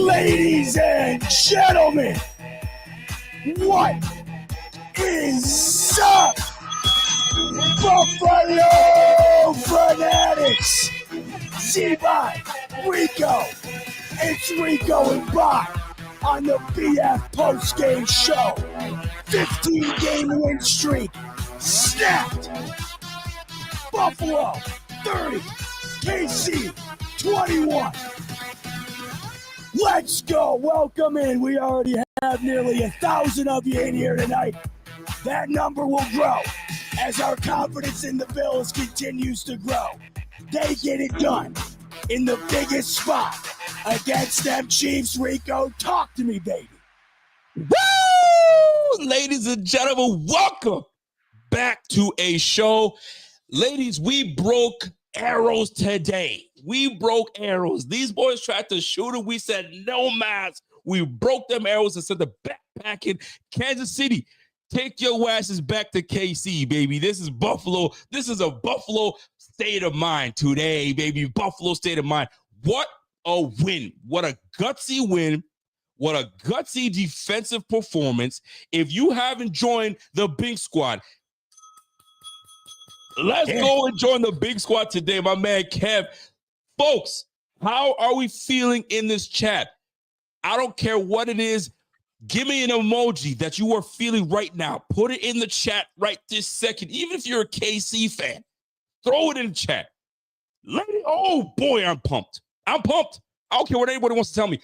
Ladies and gentlemen, what is up, Buffalo Fanatics? Z-Bot Rico. It's Rico and Bot on the BF postgame show. 15-game win streak snapped. Buffalo 30, KC 21. Let's go. Welcome in. We already have nearly 1,000 of you in here tonight. That number will grow as our confidence in the Bills continues to grow. They get it done in the biggest spot against them Chiefs. Rico, talk to me, baby. Woo! Ladies and gentlemen, welcome back to a show. Ladies, we broke arrows today. We broke arrows. These boys tried to shoot them. We said no mask. We broke them arrows and sent the backpack in Kansas City. Take your asses back to KC, baby. This is Buffalo. This is a Buffalo state of mind today, baby. Buffalo state of mind. What a win. What a gutsy win. What a gutsy defensive performance. If you haven't joined the big squad, let's go and join the big squad today, my man Kev. Folks, how are we feeling in this chat? I don't care what it is. Give me an emoji that you are feeling right now. Put it in the chat right this second. Even if you're a KC fan, throw it in the chat. Oh, boy, I'm pumped. I'm pumped. I don't care what anybody wants to tell me.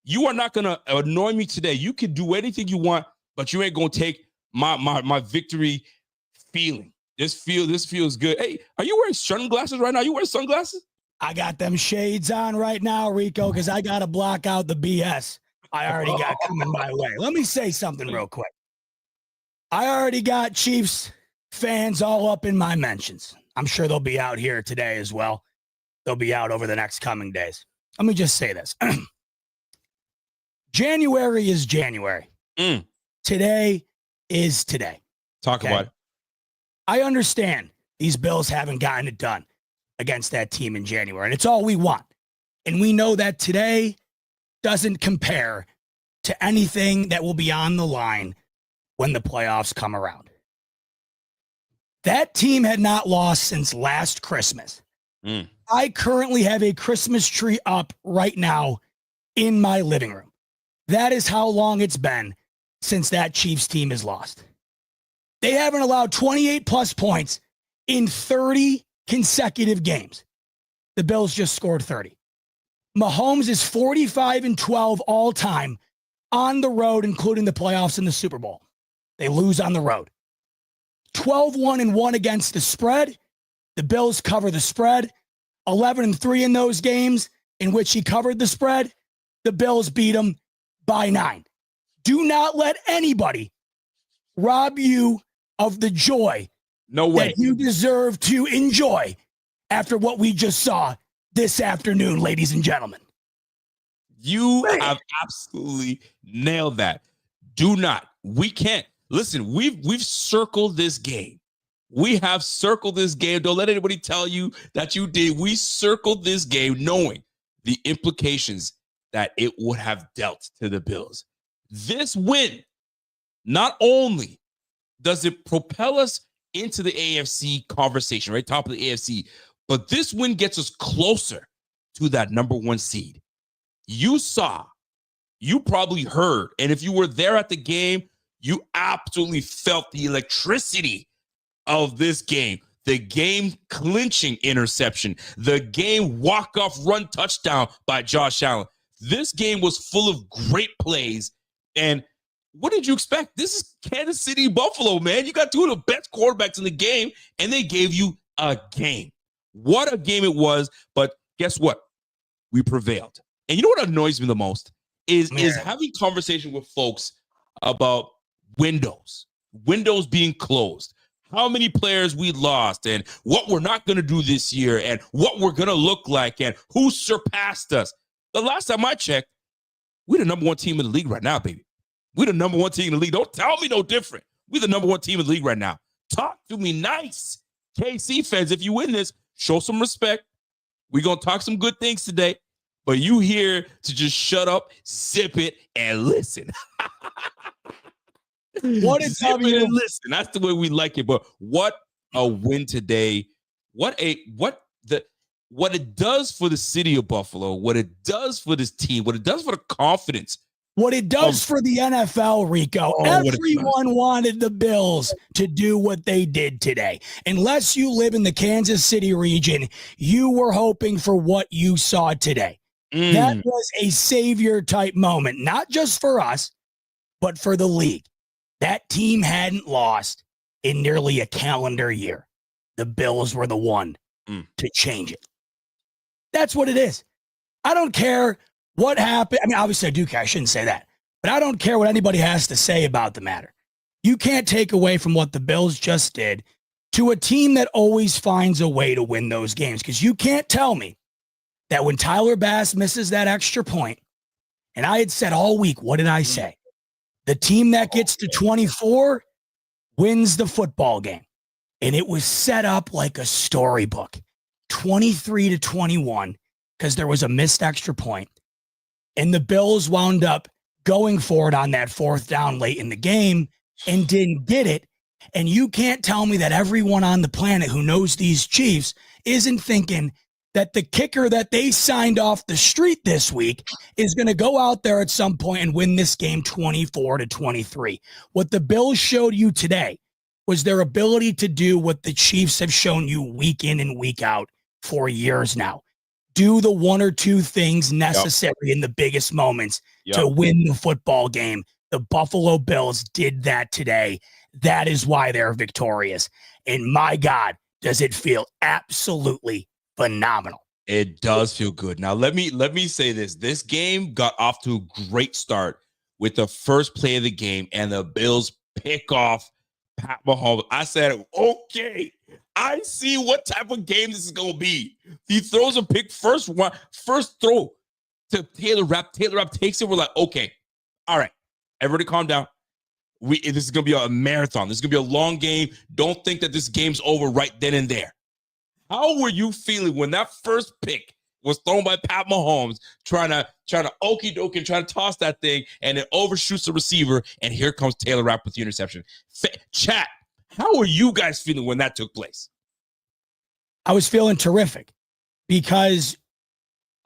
You are not going to annoy me today. You can do anything you want, but you ain't going to take my victory feeling. This feels good. Hey, are you wearing sunglasses right now? You wearing sunglasses? I got them shades on right now, Rico, because I got to block out the BS I already got coming my way. Let me say something real quick. I already got Chiefs fans all up in my mentions. I'm sure they'll be out here today as well. They'll be out over the next coming days. Let me just say this. January is January. Today is today. Talk about it. I understand these Bills haven't gotten it done against that team in January, and it's all we want. And we know that today doesn't compare to anything that will be on the line when the playoffs come around. That team had not lost since last Christmas. I currently have a Christmas tree up right now in my living room. That is how long it's been since that Chiefs team has lost. They haven't allowed 28 plus points in 30 consecutive games. The Bills just scored 30. Mahomes is 45-12 all time on the road, including the playoffs and the Super Bowl. They lose on the road. 12-1-1 against the spread. The Bills cover the spread. 11-3 in those games in which he covered the spread. The Bills beat him by 9. Do not let anybody rob you of the joy that you deserve to enjoy after what we just saw this afternoon, ladies and gentlemen. You have absolutely nailed that. Do not. We can't. Listen, we've circled this game. We have circled this game. Don't let anybody tell you that you did. We circled this game knowing the implications that it would have dealt to the Bills. This win, not only does it propel us into the AFC conversation, right? Top of the AFC. But this win gets us closer to that number 1 seed. You saw, you probably heard, and if you were there at the game, you absolutely felt the electricity of this game. The game clinching interception, the game walk-off run touchdown by Josh Allen. This game was full of great plays. And what did you expect? This is Kansas City, Buffalo, man. You got two of the best quarterbacks in the game, and they gave you a game. What a game it was. But guess what? We prevailed. And you know what annoys me the most is having conversation with folks about windows being closed, how many players we lost, and what we're not going to do this year, and what we're going to look like, and who surpassed us. The last time I checked, we're the number 1 team in the league right now, baby. We're the number 1 team in the league. Don't tell me no different. We're the number 1 team in the league right now. Talk to me nice. KC fans, if you win this, show some respect. We're going to talk some good things today. but you here to just shut up, zip it, and listen. What a Zip W. it and listen. That's the way we like it. But what a win today. What it does for the city of Buffalo, what it does for this team, what it does for the confidence. What it does for the NFL, Rico. Everyone wanted the Bills to do what they did today. Unless you live in the Kansas City region, you were hoping for what you saw today. That was a savior type moment, not just for us, but for the league. That team hadn't lost in nearly a calendar year. The Bills were the one to change it. That's what it is. I don't care what happened. I mean, obviously I do care. I shouldn't say that. But I don't care what anybody has to say about the matter. You can't take away from what the Bills just did to a team that always finds a way to win those games. Because you can't tell me that when Tyler Bass misses that extra point, and I had said all week, what did I say? The team that gets to 24 wins the football game. And it was set up like a storybook, 23-21, because there was a missed extra point. And the Bills wound up going for it on that fourth down late in the game and didn't get it. And you can't tell me that everyone on the planet who knows these Chiefs isn't thinking that the kicker that they signed off the street this week is going to go out there at some point and win this game 24-23. What the Bills showed you today was their ability to do what the Chiefs have shown you week in and week out for years now. Do the one or two things necessary in the biggest moments to win the football game. The Buffalo Bills did that today. That is why they're victorious. And my God, does it feel absolutely phenomenal. It does feel good. Now, let me say this. This game got off to a great start with the first play of the game and the Bills pick off Pat Mahomes. I said, okay, I see what type of game this is going to be. He throws a pick first throw to Taylor Rapp. Taylor Rapp takes it. We're like, okay, all right, everybody calm down. This is going to be a marathon. This is going to be a long game. Don't think that this game's over right then and there. How were you feeling when that first pick was thrown by Pat Mahomes, trying to okie doke and trying to toss that thing, and it overshoots the receiver, and here comes Taylor Rapp with the interception? Chat, how were you guys feeling when that took place? I was feeling terrific because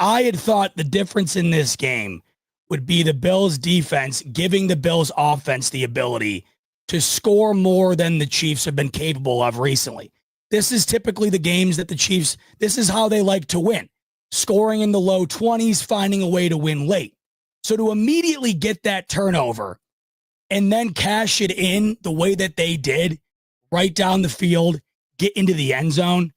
I had thought the difference in this game would be the Bills defense giving the Bills offense the ability to score more than the Chiefs have been capable of recently. This is typically the games that the Chiefs, this is how they like to win. Scoring in the low 20s, finding a way to win late. So to immediately get that turnover and then cash it in the way that they did, right down the field, get into the end zone,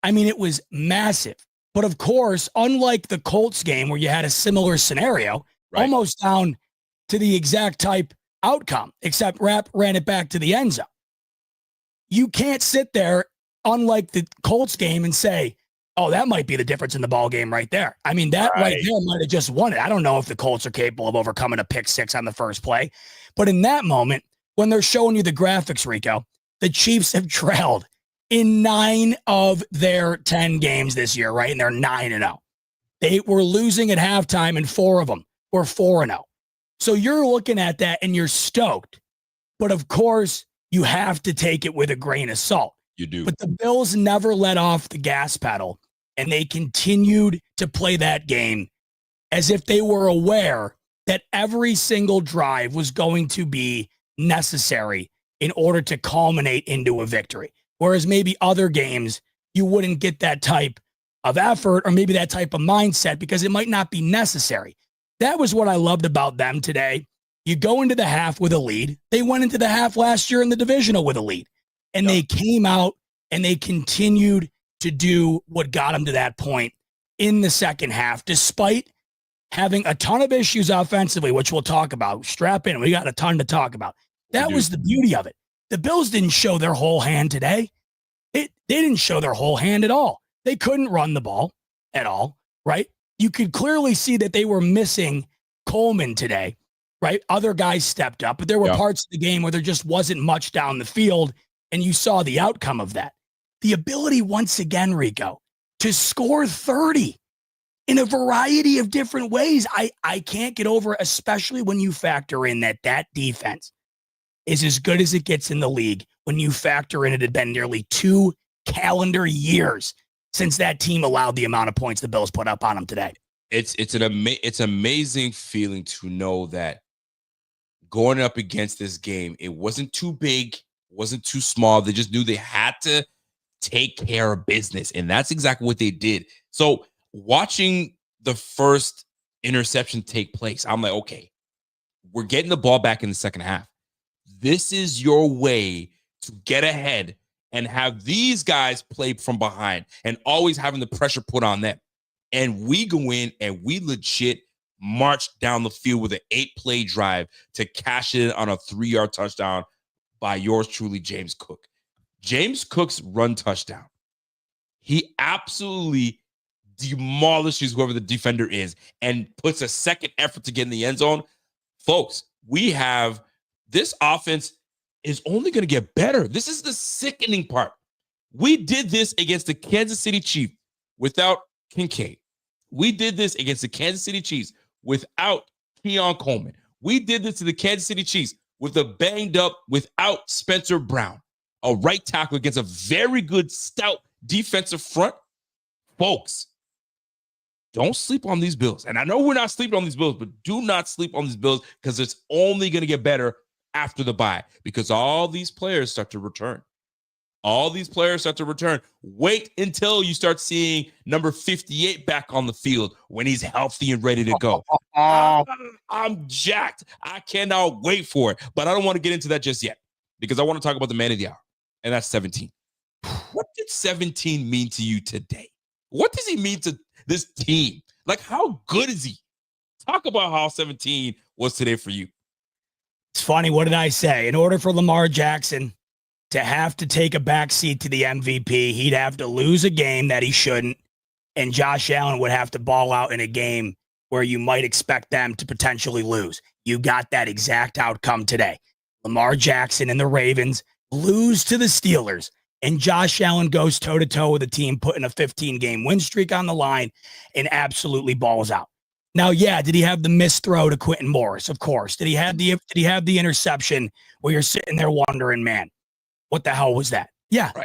I mean, it was massive. But of course, unlike the Colts game where you had a similar scenario, almost down to the exact type outcome, except Rapp ran it back to the end zone. You can't sit there, unlike the Colts game, and say, oh, that might be the difference in the ball game right there. I mean, that right there might have just won it. I don't know if the Colts are capable of overcoming a pick six on the first play. But in that moment, when they're showing you the graphics, Rico, the Chiefs have trailed in 9 of their 10 games this year, right? And they're 9-0. They were losing at halftime, and 4 of them were 4-0. So you're looking at that and you're stoked. But of course, you have to take it with a grain of salt. You do. But the Bills never let off the gas pedal, and they continued to play that game as if they were aware that every single drive was going to be necessary in order to culminate into a victory. Whereas maybe other games, you wouldn't get that type of effort or maybe that type of mindset because it might not be necessary. That was what I loved about them today. You go into the half with a lead. They went into the half last year in the divisional with a lead. And they came out and they continued to do what got them to that point in the second half, despite having a ton of issues offensively, which we'll talk about. Strap in. We got a ton to talk about. That was the beauty of it. The Bills didn't show their whole hand today. They didn't show their whole hand at all. They couldn't run the ball at all, right? You could clearly see that they were missing Coleman today, right? Other guys stepped up, but there were parts of the game where there just wasn't much down the field, and you saw the outcome of that. The ability, once again, Rico, to score 30 in a variety of different ways. I can't get over it, especially when you factor in that defense is as good as it gets in the league. When you factor in it had been nearly 2 calendar years since that team allowed the amount of points the Bills put up on them today. It's amazing feeling to know that going up against this game, it wasn't too big, wasn't too small. They just knew they had to take care of business, and that's exactly what they did. So watching the first interception take place, I'm like, okay, we're getting the ball back in the second half. This is your way to get ahead and have these guys play from behind and always having the pressure put on them. And we go in and we legit march down the field with an 8-play drive to cash in on a 3-yard touchdown by yours truly, James Cook. James Cook's run touchdown, he absolutely demolishes whoever the defender is and puts a second effort to get in the end zone. Folks, we have this offense is only going to get better. This is the sickening part. We did this against the Kansas City Chiefs without Kincaid. We did this against the Kansas City Chiefs without Keon Coleman. We did this to the Kansas City Chiefs with a banged up without Spencer Brown, a right tackle against a very good, stout defensive front. Folks, don't sleep on these Bills. And I know we're not sleeping on these Bills, but do not sleep on these Bills because it's only going to get better after the bye because all these players start to return. All these players start to return. Wait until you start seeing number 58 back on the field when he's healthy and ready to go. I'm jacked. I cannot wait for it. But I don't want to get into that just yet because I want to talk about the man of the hour, and that's 17. What did 17 mean to you today? What does he mean to this team? Like, how good is he? Talk about how 17 was today for you. It's funny. What did I say? In order for Lamar Jackson to have to take a backseat to the MVP, he'd have to lose a game that he shouldn't, and Josh Allen would have to ball out in a game where you might expect them to potentially lose. You got that exact outcome today. Lamar Jackson and the Ravens lose to the Steelers, and Josh Allen goes toe-to-toe with a team putting a 15-game win streak on the line and absolutely balls out. Now, yeah, did he have the missed throw to Quentin Morris? Of course. Did he have the interception where you're sitting there wondering, man, what the hell was that? Yeah. Right.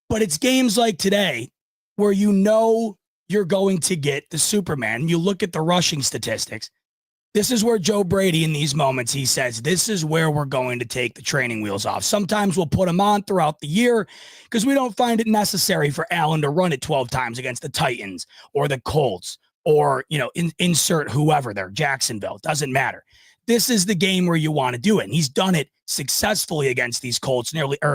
But it's games like today where you know you're going to get the Superman. You look at the rushing statistics. This is where Joe Brady in these moments, he says, this is where we're going to take the training wheels off. Sometimes we'll put them on throughout the year because we don't find it necessary for Allen to run it 12 times against the Titans or the Colts or, insert whoever there, Jacksonville. Doesn't matter. This is the game where you want to do it. And he's done it successfully against these Colts,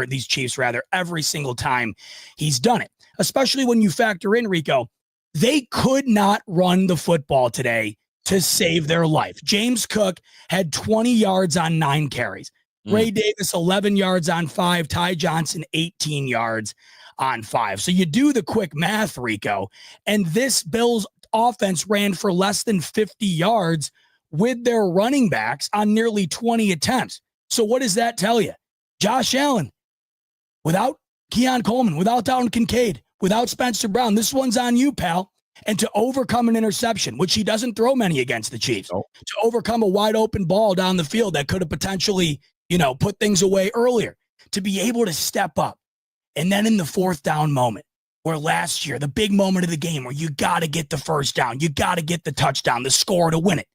these Chiefs, every single time he's done it, especially when you factor in, Rico, they could not run the football today to save their life. James Cook had 20 yards on 9 carries. Ray Davis, 11 yards on 5. Ty Johnson, 18 yards on 5. So you do the quick math, Rico, and this Bills offense ran for less than 50 yards with their running backs on nearly 20 attempts. So what does that tell you? Josh Allen, without Keon Coleman, without Dalton Kincaid, without Spencer Brown, this one's on you, pal. And to overcome an interception, which he doesn't throw many against the Chiefs, to overcome a wide open ball down the field that could have potentially, put things away earlier, to be able to step up. And then in the 4th down moment, where last year, the big moment of the game where you got to get the first down, you got to get the touchdown, the score to win it.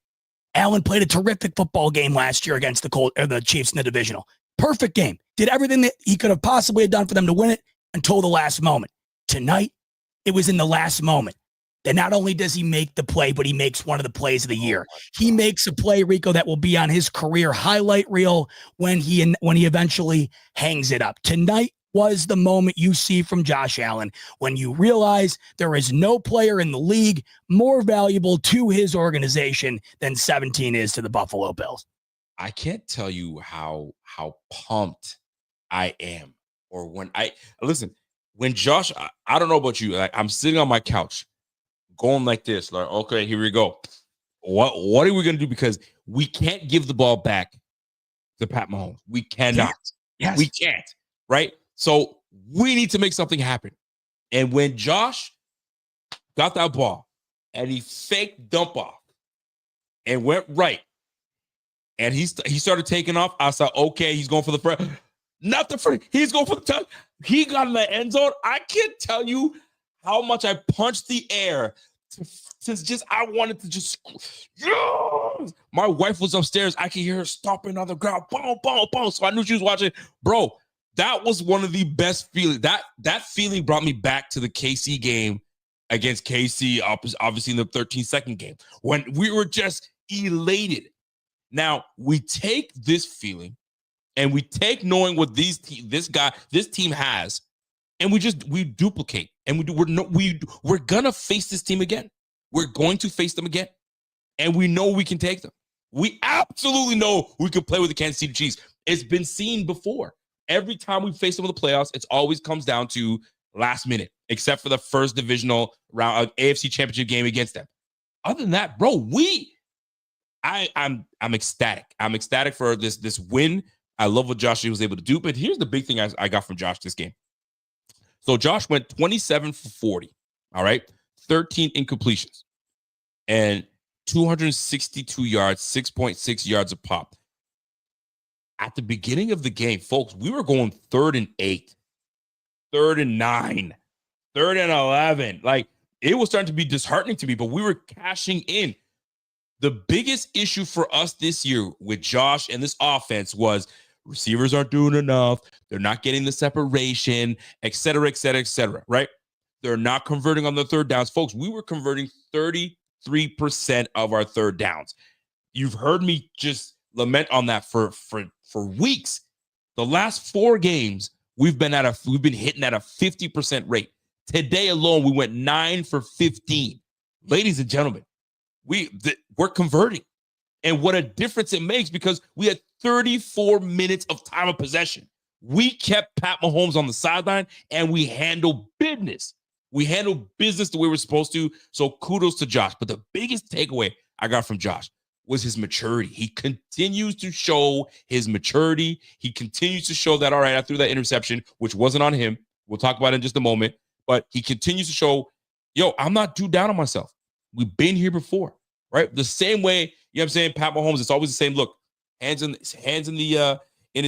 Allen played a terrific football game last year against the Chiefs in the divisional. Perfect game. Did everything that he could have possibly done for them to win it until the last moment. Tonight, it was in the last moment that not only does he make the play, but he makes one of the plays of the year. He makes a play, Rico, that will be on his career highlight reel when he eventually hangs it up. Tonight was the moment you see from Josh Allen when you realize there is no player in the league more valuable to his organization than 17 is to the Buffalo Bills. I can't tell you how pumped I am. Or when when Josh, I don't know about you, like I'm sitting on my couch going like this, like, okay, here we go. What are we going to do? Because we can't give the ball back to Pat Mahomes. We cannot. Yes. We can't, right? So we need to make something happen. And when Josh got that ball and he faked dump off and went right. And he started taking off. I saw, okay, he's going for the first. Not the first. He's going for the touch. He got in the end zone. I can't tell you how much I punched the air I wanted to just. Yes! My wife was upstairs. I could hear her stomping on the ground. Boom, boom, boom. So I knew she was watching. Bro, that was one of the best feelings. That feeling brought me back to the KC game against KC, obviously in the 13-second game, when we were just elated. Now, we take this feeling and we take knowing what this team has, and we duplicate, and we're gonna face this team again. We're going to face them again, and we know we can take them. We absolutely know we can play with the Kansas City Chiefs. It's been seen before. Every time we face them in the playoffs, it always comes down to last minute, except for the first divisional round AFC Championship game against them. Other than that, bro, I'm ecstatic. I'm ecstatic for this win. I love what Josh was able to do. But here's the big thing I got from Josh this game. So Josh went 27 for 40. All right. 13 incompletions and 262 yards, 6.6 yards a pop. At the beginning of the game, folks, we were going 3rd and 8, 3rd and 9, 3rd and 11. Like, it was starting to be disheartening to me, but we were cashing in. The biggest issue for us this year with Josh and this offense was receivers aren't doing enough. They're not getting the separation, et cetera, et cetera, et cetera, right? They're not converting on the third downs. Folks, we were converting 33% of our third downs. You've heard me just lament on that for weeks. The last 4 games, we've been hitting at a 50% rate. Today alone, we went 9 for 15. Ladies and gentlemen, we're converting. And what a difference it makes, because we had 34 minutes of time of possession. We kept Pat Mahomes on the sideline, and we handled business. We handled business the way we're supposed to. So kudos to Josh. But the biggest takeaway I got from Josh was his maturity. He continues to show his maturity. He continues to show that, all right, I threw that interception, which wasn't on him. We'll talk about it in just a moment. But he continues to show, I'm not too down on myself. We've been here before, right? The same way, you know what I'm saying, Pat Mahomes, it's always the same look. Hands in his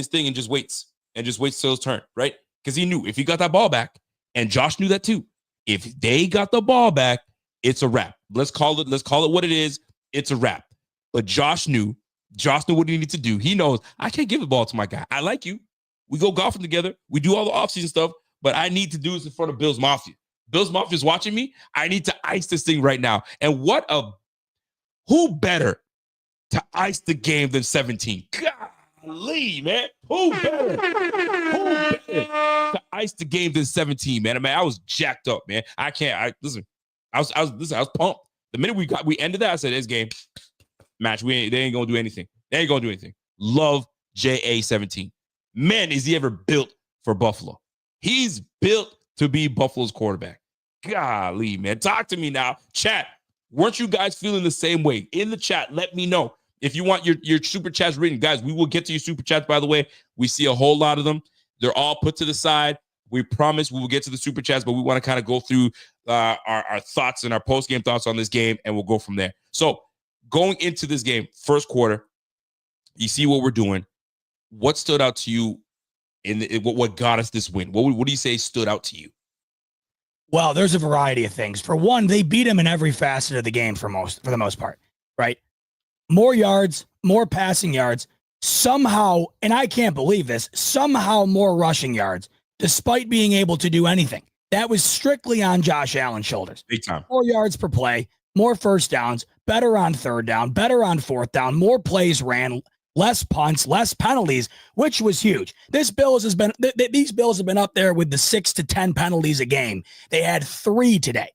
thing, and just waits till his turn, right? Because he knew if he got that ball back, and Josh knew that too. If they got the ball back, it's a wrap. Let's call it what it is. It's a wrap. But Josh knew what he needed to do. He knows, I can't give the ball to my guy. I like you. We go golfing together. We do all the offseason stuff, but I need to do this in front of Bills Mafia. Bills Mafia is watching me. I need to ice this thing right now. And who better to ice the game than 17? Golly, man. Who better to ice the game than 17, man? I was jacked up, man. I was pumped. The minute we ended that, I said, this game match, they ain't gonna do anything. They ain't gonna do anything. Love JA17. Man, is he ever built for Buffalo? He's built to be Buffalo's quarterback. Golly, man. Talk to me now. Chat. Weren't you guys feeling the same way? In the chat, let me know. If you want your super chats written, guys, we will get to your super chats, by the way. We see a whole lot of them. They're all put to the side. We promise we will get to the super chats, but we want to kind of go through our thoughts and our post-game thoughts on this game, and we'll go from there. So going into this game, first quarter, you see what we're doing. What stood out to you what got us this win? What do you say stood out to you? Well, there's a variety of things. For one, they beat him in every facet of the game for the most part, right? More yards, more passing yards, somehow, and I can't believe this, somehow more rushing yards, despite being able to do anything. That was strictly on Josh Allen's shoulders. Big time. More yards per play, more first downs, better on third down, better on fourth down, more plays ran, less punts, less penalties, which was huge. These Bills have been up there with the 6 to 10 penalties a game. They had 3 today,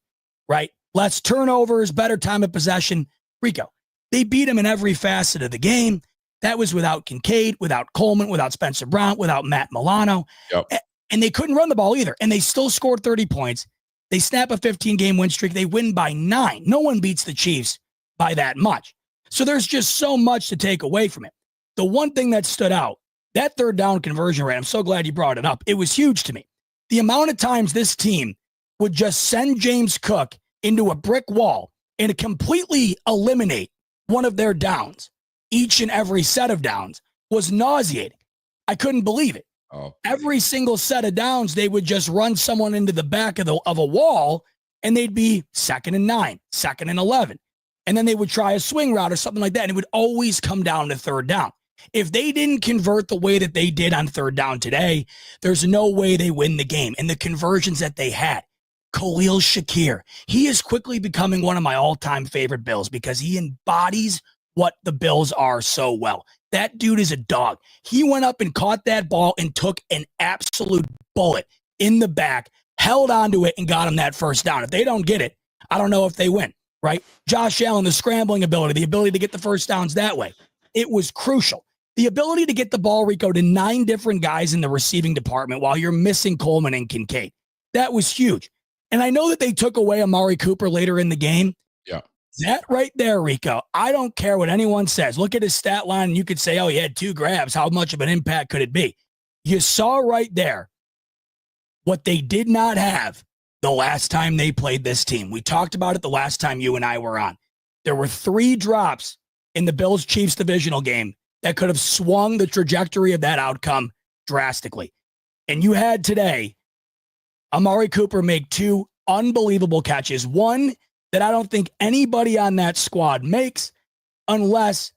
right? Less turnovers, better time of possession. Rico, they beat him in every facet of the game. That was without Kincaid, without Coleman, without Spencer Brown, without Matt Milano. Yep. And they couldn't run the ball either. And they still scored 30 points. They snap a 15-game win streak. They win by 9. No one beats the Chiefs by that much. So there's just so much to take away from it. The one thing that stood out, that third down conversion rate, I'm so glad you brought it up. It was huge to me. The amount of times this team would just send James Cook into a brick wall and completely eliminate one of their downs, each and every set of downs, was nauseating. I couldn't believe it. Oh, every single set of downs, they would just run someone into the back of a wall, and they'd be 2nd and 9, 2nd and 11. And then they would try a swing route or something like that, and it would always come down to 3rd down. If they didn't convert the way that they did on 3rd down today, there's no way they win the game. And the conversions that they had, Khalil Shakir, he is quickly becoming one of my all-time favorite Bills because he embodies what the Bills are so well. That dude is a dog. He went up and caught that ball and took an absolute bullet in the back, held onto it, and got him that 1st down. If they don't get it, I don't know if they win, right? Josh Allen, the scrambling ability, the ability to get the 1st downs that way, it was crucial. The ability to get the ball, Rico, to 9 different guys in the receiving department while you're missing Coleman and Kincaid, that was huge. And I know that they took away Amari Cooper later in the game. Yeah. That right there, Rico, I don't care what anyone says. Look at his stat line, and you could say, oh, he had 2 grabs. How much of an impact could it be? You saw right there what they did not have the last time they played this team. We talked about it the last time you and I were on. There were 3 drops in the Bills-Chiefs divisional game that could have swung the trajectory of that outcome drastically. And you had today Amari Cooper make 2 unbelievable catches. One that I don't think anybody on that squad makes unless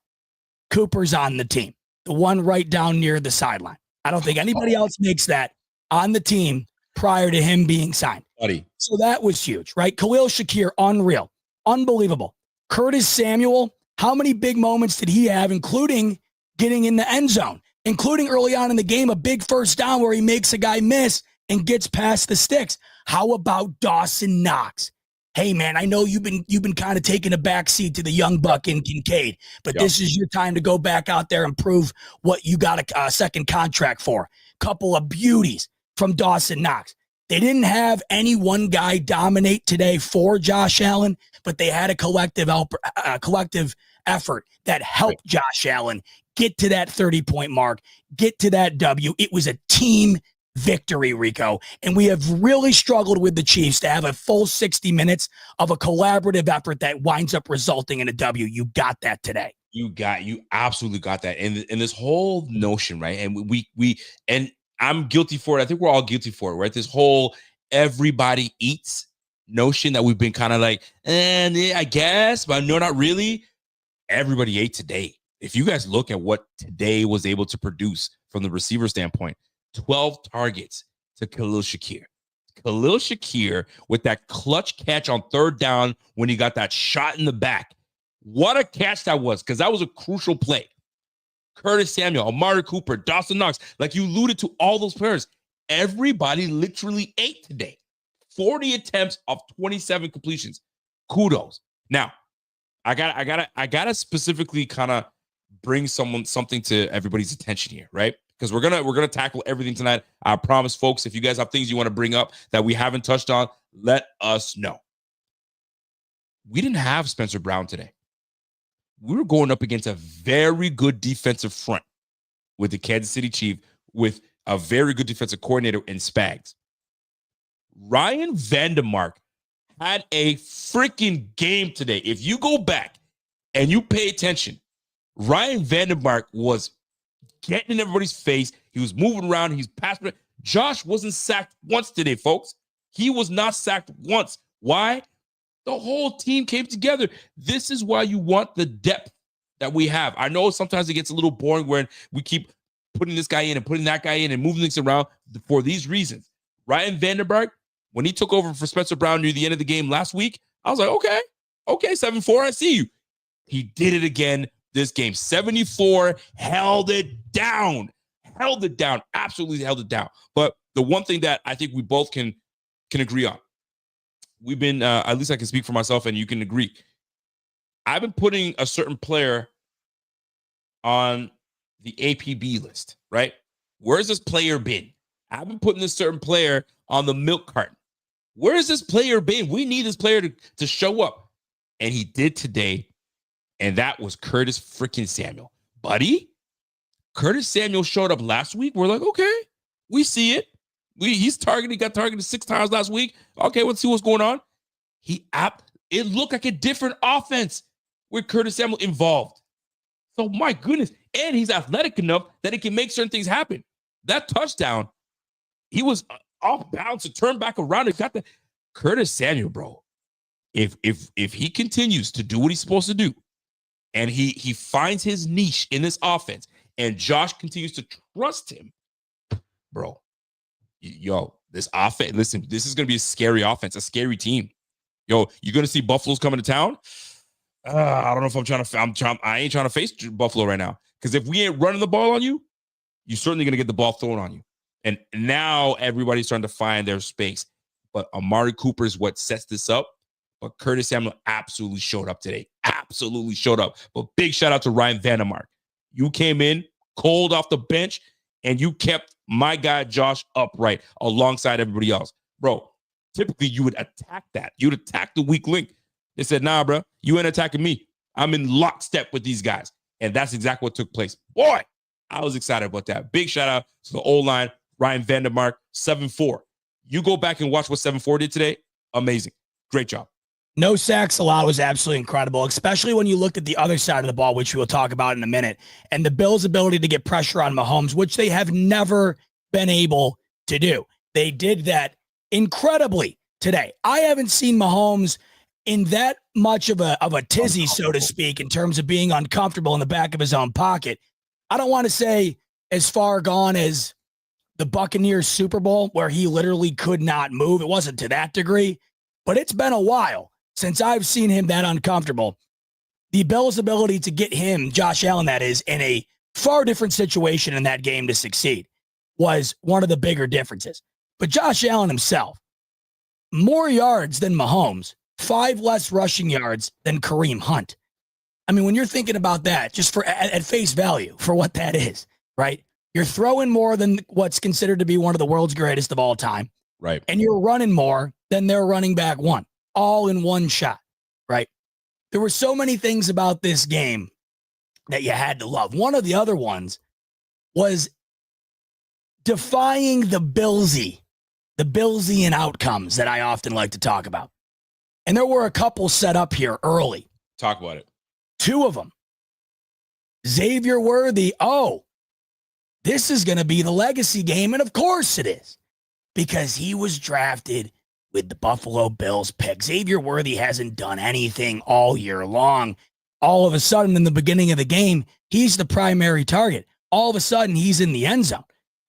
Cooper's on the team. The one right down near the sideline. I don't think anybody else makes that on the team prior to him being signed. Buddy. So that was huge, right? Khalil Shakir, unreal. Unbelievable. Curtis Samuel, how many big moments did he have, including getting in the end zone, including early on in the game, a big 1st down where he makes a guy miss and gets past the sticks? How about Dawson Knox? Hey, man, I know you've been kind of taking a backseat to the young buck in Kincaid, but this is your time to go back out there and prove what you got a 2nd contract for. Couple of beauties from Dawson Knox. They didn't have any one guy dominate today for Josh Allen, but they had a collective effort that helped Josh Allen get to that 30-point mark, get to that W. It was a team victory, Rico. And we have really struggled with the Chiefs to have a full 60 minutes of a collaborative effort that winds up resulting in a W. You got that today. You absolutely got that. And this whole notion, right? And and I'm guilty for it. I think we're all guilty for it, right? This whole everybody eats notion that we've been kind of like, I guess, but no, not really. Everybody ate today. If you guys look at what today was able to produce from the receiver standpoint, 12 targets to Khalil Shakir. Khalil Shakir with that clutch catch on 3rd down when he got that shot in the back. What a catch that was, because that was a crucial play. Curtis Samuel, Amari Cooper, Dawson Knox, like you alluded to all those players. Everybody literally ate today. 40 attempts of 27 completions. Kudos. Now, I gotta specifically kind of bring something to everybody's attention here, right? Because we're gonna tackle everything tonight. I promise, folks. If you guys have things you want to bring up that we haven't touched on, let us know. We didn't have Spencer Brown today. We were going up against a very good defensive front with the Kansas City Chiefs, with a very good defensive coordinator in Spags. Ryan Vandermark had a freaking game today. If you go back and you pay attention, Ryan Vandermark was getting in everybody's face. He was moving around. He's passing. Josh wasn't sacked once today, folks. He was not sacked once. Why? The whole team came together. This is why you want the depth that we have. I know sometimes it gets a little boring when we keep putting this guy in and putting that guy in and moving things around for these reasons. Ryan Vandermark, when he took over for Spencer Brown near the end of the game last week, I was like, okay, 7-4, I see you. He did it again this game. 74, held it down, absolutely held it down. But the one thing that I think we both can agree on, we've been, at least I can speak for myself and you can agree. I've been putting a certain player on the APB list, right? Where's this player been? I've been putting this certain player on the milk carton. Where's this player been? We need this player to show up. And he did today. And that was Curtis freaking Samuel. Buddy, Curtis Samuel showed up last week. We're like, okay, we see it. He got targeted 6 times last week. Okay, let's see what's going on. He It looked like a different offense with Curtis Samuel involved. So my goodness. And he's athletic enough that he can make certain things happen. That touchdown, he was off bounds to turn back around and got the Curtis Samuel, bro. If he continues to do what he's supposed to do, and he finds his niche in this offense, and Josh continues to trust him, bro. Yo, this offense, listen, this is gonna be a scary offense, a scary team. Yo, you're gonna see Buffalo's coming to town. I don't know if I ain't trying to face Buffalo right now. Because if we ain't running the ball on you, you're certainly going to get the ball thrown on you. And now everybody's trying to find their space. But Amari Cooper is what sets this up. But Curtis Samuel absolutely showed up today. Absolutely showed up. But big shout out to Ryan Vandermark. You came in cold off the bench, and you kept my guy Josh upright alongside everybody else. Bro, typically you would attack that. You'd attack the weak link. They said, nah, bro, you ain't attacking me. I'm in lockstep with these guys. And that's exactly what took place. Boy, I was excited about that. Big shout out to the O-line, Ryan Vandermark, 7-4. You go back and watch what 7-4 did today. Amazing. Great job. No sacks allowed was absolutely incredible, especially when you looked at the other side of the ball, which we will talk about in a minute, and the Bills' ability to get pressure on Mahomes, which they have never been able to do. They did that incredibly today. I haven't seen Mahomes in that much of a tizzy, so to speak, in terms of being uncomfortable in the back of his own pocket. I don't want to say as far gone as the Buccaneers Super Bowl, where he literally could not move. It wasn't to that degree, but it's been a while since I've seen him that uncomfortable. The Bills' ability to get him, Josh Allen that is, in a far different situation in that game to succeed was one of the bigger differences. But Josh Allen himself, more yards than Mahomes, 5 less rushing yards than Kareem Hunt. I mean, when you're thinking about that, just for at face value for what that is, right? You're throwing more than what's considered to be one of the world's greatest of all time. Right. And you're running more than their running back one, all in one shot, right? There were so many things about this game that you had to love. One of the other ones was defying the Billsian outcomes that I often like to talk about. And there were a couple set up here early. Talk about it. 2 of them. Xavier Worthy. Oh, this is going to be the legacy game. And of course it is, because he was drafted with the Buffalo Bills pick. Xavier Worthy hasn't done anything all year long. All of a sudden, in the beginning of the game, he's the primary target. All of a sudden, he's in the end zone.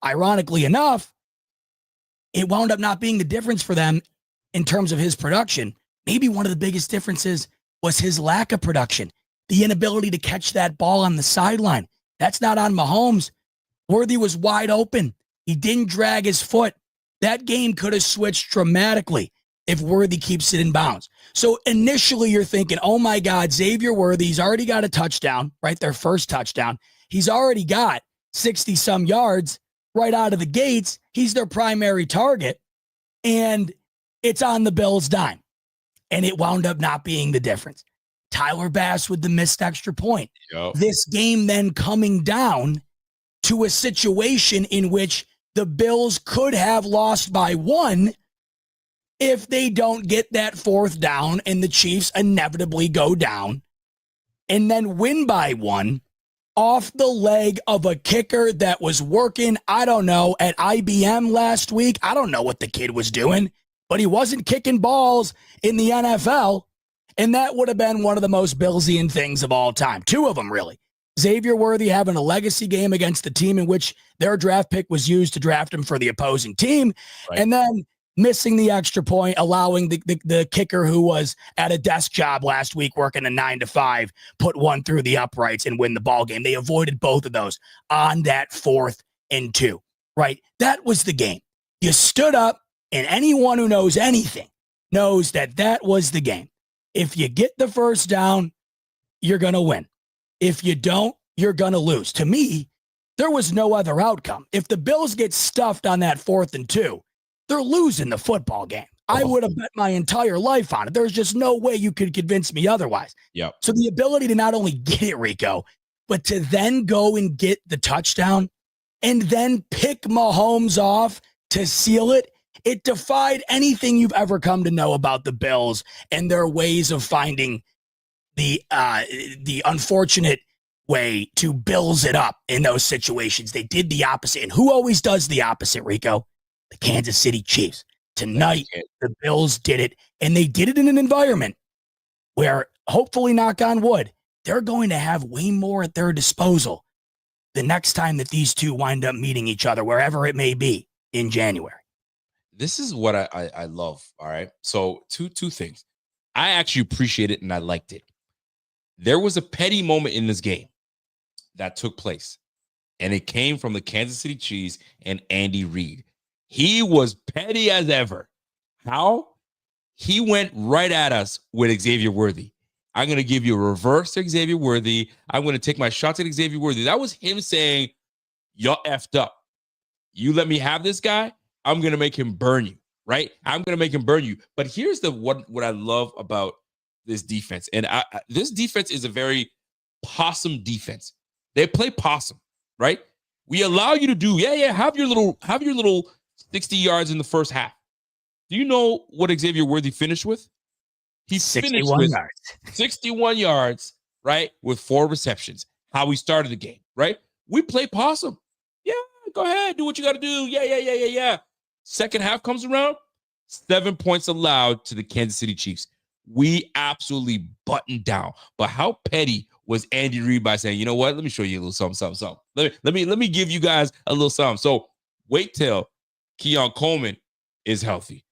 Ironically enough, it wound up not being the difference for them in terms of his production. Maybe one of the biggest differences was his lack of production, the inability to catch that ball on the sideline. That's not on Mahomes. Worthy was wide open. He didn't drag his foot. That game could have switched dramatically if Worthy keeps it in bounds. So initially you're thinking, oh my God, Xavier Worthy's already got a touchdown, right? Their first touchdown. He's already got 60 some yards right out of the gates. He's their primary target, and it's on the Bills' dime. And it wound up not being the difference. Tyler Bass with the missed extra point. Yep. This game then coming down to a situation in which the Bills could have lost by 1 if they don't get that 4th down and the Chiefs inevitably go down, and then win by 1 off the leg of a kicker that was working, I don't know, at IBM last week. I don't know what the kid was doing, but he wasn't kicking balls in the NFL, and that would have been one of the most Billsian things of all time. 2 of them, really. Xavier Worthy having a legacy game against the team in which their draft pick was used to draft him for the opposing team, right, and then missing the extra point, allowing the kicker who was at a desk job last week working a 9 to 5, put one through the uprights and win the ball game. They avoided both of those on that 4th and 2, right? That was the game. You stood up, and anyone who knows anything knows that that was the game. If you get the first down, you're going to win. If you don't, you're going to lose. To me, there was no other outcome. If the Bills get stuffed on that 4th and 2, they're losing the football game. I would have bet my entire life on it. There's just no way you could convince me otherwise. Yep. So the ability to not only get it, Rico, but to then go and get the touchdown and then pick Mahomes off to seal it It defied anything you've ever come to know about the Bills and their ways of finding the unfortunate way to bills it up in those situations. They did the opposite. And who always does the opposite, Rico? The Kansas City Chiefs. Tonight, the Bills did it, and they did it in an environment where, hopefully, knock on wood, they're going to have way more at their disposal the next time that these two wind up meeting each other, wherever it may be in January. This is what I love. All right. So two things. I actually appreciate it and I liked it. There was a petty moment in this game that took place, and it came from the Kansas City Chiefs and Andy Reid. He was petty as ever. How? He went right at us with Xavier Worthy. I'm going to give you a reverse to Xavier Worthy. I'm going to take my shots at Xavier Worthy. That was him saying, y'all effed up. You let me have this guy, I'm going to make him burn you, right? I'm going to make him burn you. But here's what I love about this defense. And this defense is a very possum defense. They play possum, right? We allow you to do, have your little 60 yards in the first half. Do you know what Xavier Worthy finished with? He finished with 61 yards, right? With 4 receptions. How we started the game, right? We play possum. Yeah, go ahead. Do what you got to do. Yeah. Second half comes around, 7 points allowed to the Kansas City Chiefs. We absolutely buttoned down. But how petty was Andy Reid by saying, you know what? Let me show you a little something. Let me give you guys a little something. So wait till Keon Coleman is healthy.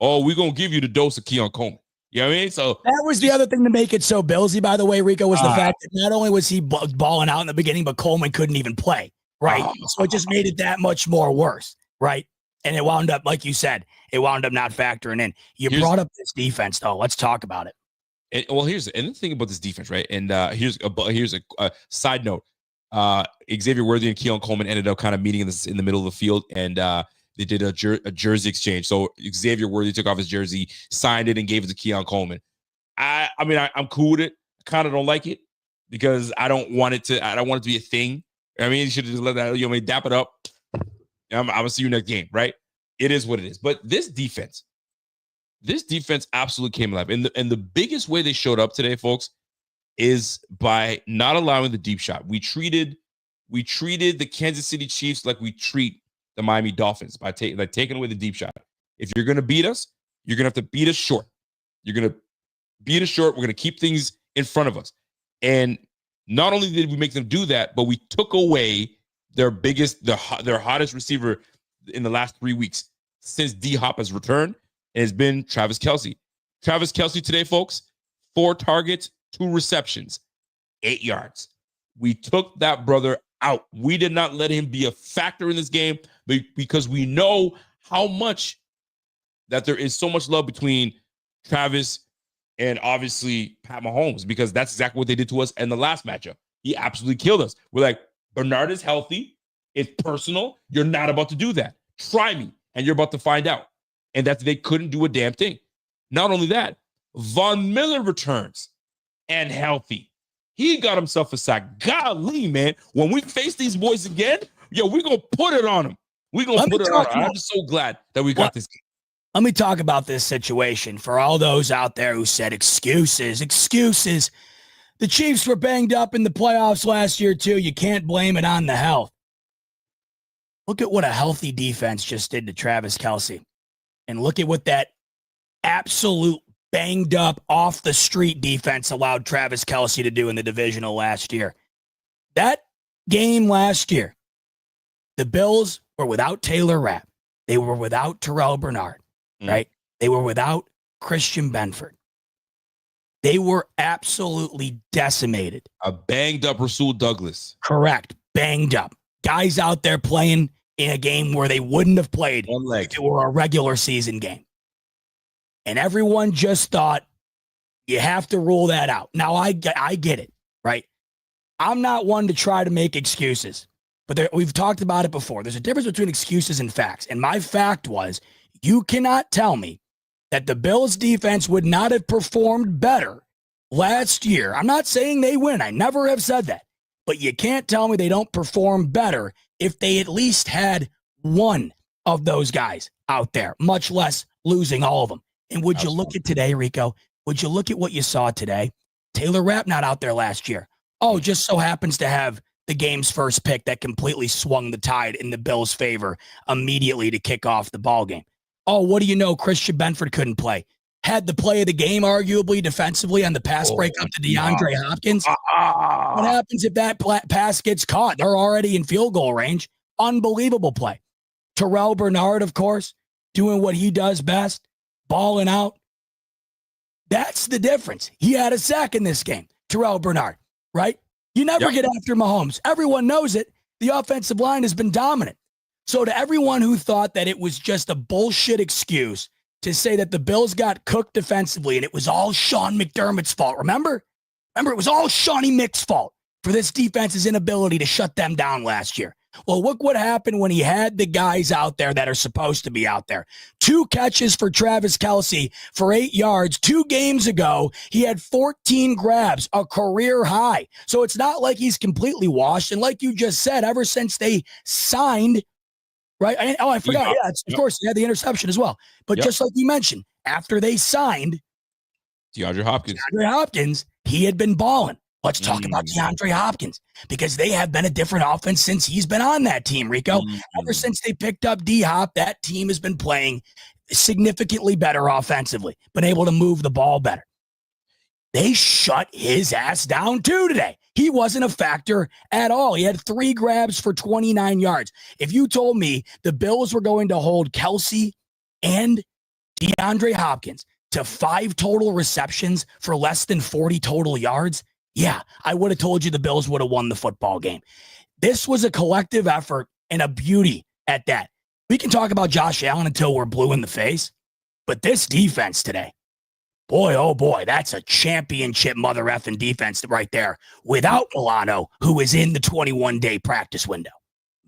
Oh, we're going to give you the dose of Keon Coleman. You know what I mean? So that was the other thing to make it so Billsy, by the way, Rico, was the fact that not only was he balling out in the beginning, but Coleman couldn't even play, right? So it just made it that much more worse, right? And it wound up, like you said, it wound up not factoring in. You brought up this defense, though. Let's talk about it. Here's the thing about this defense, right? And here's a side note. Xavier Worthy and Keon Coleman ended up kind of meeting in the middle of the field, and they did a jersey exchange. So Xavier Worthy took off his jersey, signed it, and gave it to Keon Coleman. I'm cool with it. I kind of don't like it because I don't want it to be a thing. I mean, you should just let that, dap it up. I'm gonna see you next game, right? It is what it is. But this defense absolutely came alive. And the biggest way they showed up today, folks, is by not allowing the deep shot. We treated the Kansas City Chiefs like we treat the Miami Dolphins by taking away the deep shot. If you're gonna beat us, you're gonna have to beat us short. You're gonna beat us short. We're gonna keep things in front of us. And not only did we make them do that, but we took away their hottest receiver in the last 3 weeks since D-Hop has returned. It has been Travis Kelce. Travis Kelce today, folks, 4 targets, 2 receptions, 8 yards. We took that brother out. We did not let him be a factor in this game because we know how much that there is so much love between Travis and obviously Pat Mahomes, because that's exactly what they did to us in the last matchup. He absolutely killed us. We're like, Bernard is healthy. It's personal. You're not about to do that. Try me, and you're about to find out. And that they couldn't do a damn thing. Not only that, Von Miller returns and healthy. He got himself a sack. Golly, man. When we face these boys again, we're going to put it on them. We're going to put it on them. I'm just so glad that we got this game. Let me talk about this situation for all those out there who said excuses. The Chiefs were banged up in the playoffs last year, too. You can't blame it on the health. Look at what a healthy defense just did to Travis Kelce. And look at what that absolute banged up off the street defense allowed Travis Kelce to do in the divisional last year. That game last year, the Bills were without Taylor Rapp. They were without Terrell Bernard, right? They were without Christian Benford. They were absolutely decimated. A banged up Rasul Douglas. Correct. Banged up. Guys out there playing in a game where they wouldn't have played if it were a regular season game. And everyone just thought, you have to rule that out. Now, I get it, right? I'm not one to try to make excuses, but we've talked about it before. There's a difference between excuses and facts. And my fact was, you cannot tell me that the Bills defense would not have performed better last year. I'm not saying they win. I never have said that. But you can't tell me they don't perform better if they at least had one of those guys out there, much less losing all of them. And would you look at today, Rico? Would you look at what you saw today? Taylor Rapp not out there last year. Oh, just so happens to have the game's first pick that completely swung the tide in the Bills' favor immediately to kick off the ball game. Oh, what do you know? Christian Benford couldn't play. Had the play of the game, arguably defensively, on the pass breakup to DeAndre Hopkins. What happens if that pass gets caught? They're already in field goal range. Unbelievable play. Terrell Bernard, of course, doing what he does best, balling out. That's the difference. He had a sack in this game, Terrell Bernard, right? You never get after Mahomes. Everyone knows it. The offensive line has been dominant. So to everyone who thought that it was just a bullshit excuse to say that the Bills got cooked defensively and it was all Sean McDermott's fault, remember? It was all Shawnee Mick's fault for this defense's inability to shut them down last year. Well, look what happened when he had the guys out there that are supposed to be out there. 2 catches for Travis Kelce for 8 yards. 2 games ago, he had 14 grabs, a career high. So it's not like he's completely washed. And like you just said, ever since they signed, right? I forgot. Yeah, of course, he had the interception as well. But just like you mentioned, after they signed DeAndre Hopkins, he had been balling. Let's talk about DeAndre Hopkins, because they have been a different offense since he's been on that team, Rico. Ever since they picked up D-Hop, that team has been playing significantly better offensively, been able to move the ball better. They shut his ass down too today. He wasn't a factor at all. He had 3 grabs for 29 yards. If you told me the Bills were going to hold Kelce and DeAndre Hopkins to 5 total receptions for less than 40 total yards, yeah, I would have told you the Bills would have won the football game. This was a collective effort and a beauty at that. We can talk about Josh Allen until we're blue in the face, but this defense today, boy, oh boy, that's a championship mother effing defense right there without Milano, who is in the 21-day practice window.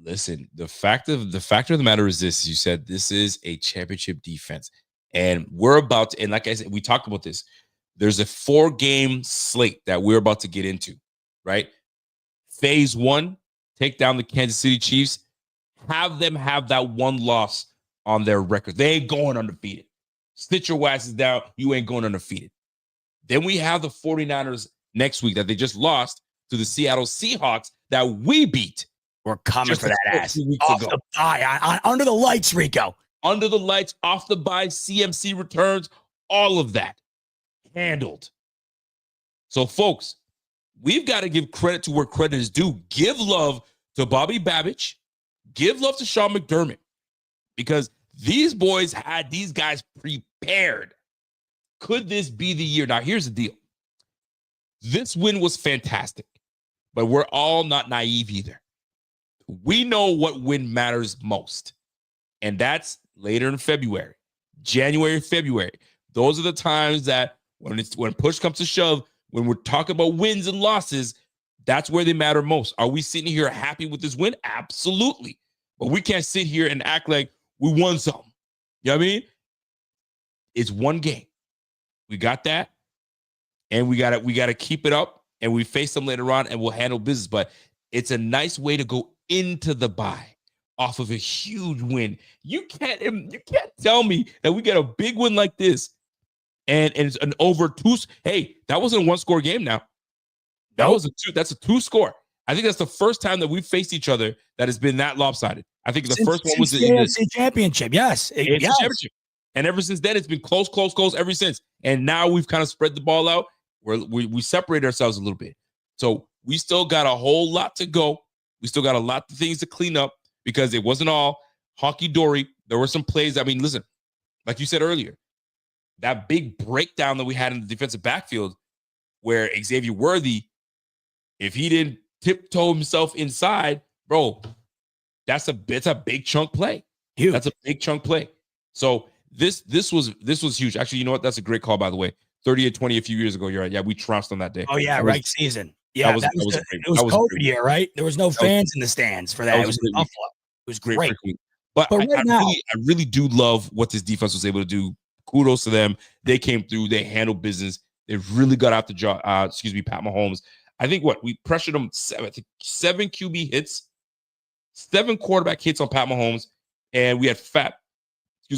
Listen, the fact of the matter is this: you said this is a championship defense, and we're about to, and like I said, we talked about this. There's a 4-game slate that we're about to get into, right? Phase 1, take down the Kansas City Chiefs, have them have that 1 loss on their record. They ain't going undefeated. Sit your asses down. You ain't going undefeated. Then we have the 49ers next week that they just lost to the Seattle Seahawks that we beat. We're coming for that ass. Off the bye, under the lights, Rico. Under the lights, off the bye, CMC returns, all of that handled. So, folks, we've got to give credit to where credit is due. Give love to Bobby Babich. Give love to Sean McDermott, because these boys had these guys prepared. Could this be the year? Now, here's the deal. This win was fantastic, but we're all not naive either. We know what win matters most, and that's later in February, January, February. Those are the times that when push comes to shove, when we're talking about wins and losses, that's where they matter most. Are we sitting here happy with this win? Absolutely. But we can't sit here and act like we won something. You know what I mean? It's 1 game. We got that. And we gotta keep it up. And we face them later on and we'll handle business. But it's a nice way to go into the bye off of a huge win. You can't tell me that we get a big win like this. And it's an over 2. Hey, that wasn't a 1-score game now. That's a 2-score. I think that's the first time that we've faced each other that has been that lopsided. I think the first one was the AFC Championship. Yes. AFC Championship. And ever since then, it's been close ever since. And now we've kind of spread the ball out. We separate ourselves a little bit. So we still got a whole lot to go. We still got a lot of things to clean up, because it wasn't all honky-dory. There were some plays. I mean, listen, like you said earlier, that big breakdown that we had in the defensive backfield where Xavier Worthy, if he didn't tiptoe himself inside, bro, it's a big chunk play. Huge. That's a big chunk play. So this was huge. Actually, you know what? That's a great call, by the way. 38-20 a few years ago. You're right. Yeah, we trounced on that day. Oh, yeah, right season. Yeah, it was COVID year, right? There was no fans in the stands for that. It was Buffalo. It was great. But I really do love what this defense was able to do. Kudos to them. They came through. They handled business. They really got out the job. Pat Mahomes. I think we pressured him 7 QB hits, 7 quarterback hits on Pat Mahomes, and we had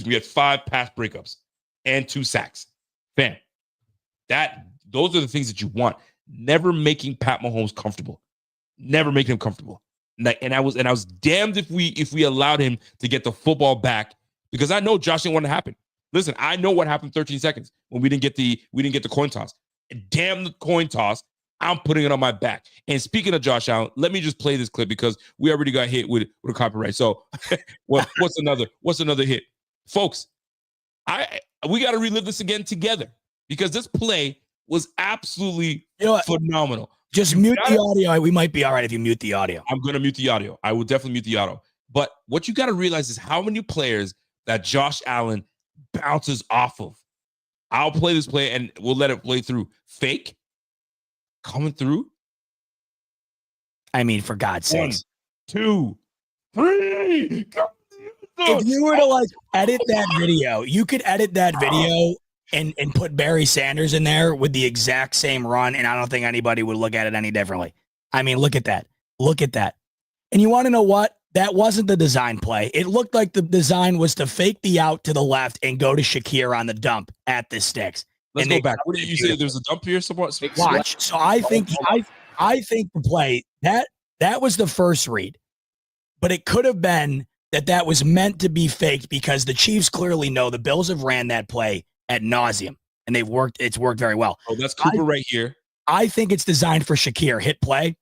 We had 5 pass breakups and 2 sacks. Fam, those are the things that you want. Never making Pat Mahomes comfortable. Never making him comfortable. And I was damned if we allowed him to get the football back, because I know Josh didn't want it to happen. Listen, I know what happened 13 seconds when we didn't get the coin toss. And damn the coin toss, I'm putting it on my back. And speaking of Josh Allen, let me just play this clip because we already got hit with a copyright. So what's another hit? Folks, we got to relive this again together, because this play was absolutely phenomenal. Just mute the audio. We might be all right if you mute the audio. I'm going to mute the audio. I will definitely mute the audio. But what you got to realize is how many players that Josh Allen bounces off of. I'll play this play and we'll let it play through. Fake coming through. I mean, for God's sake. 1, 2, 3. If you were to edit that video, you could edit that video and put Barry Sanders in there with the exact same run, and I don't think anybody would look at it any differently. I mean, look at that. Look at that. And you want to know what? That wasn't the design play. It looked like the design was to fake the out to the left and go to Shakir on the dump at the sticks. Let's go back. What did you say? There's a dump here somewhat? Watch. So I think the play, that was the first read. But it could have been that was meant to be faked, because the Chiefs clearly know the Bills have ran that play ad nauseum, and it's worked very well. Oh, that's Cooper right here. I think it's designed for Shakir. Hit play.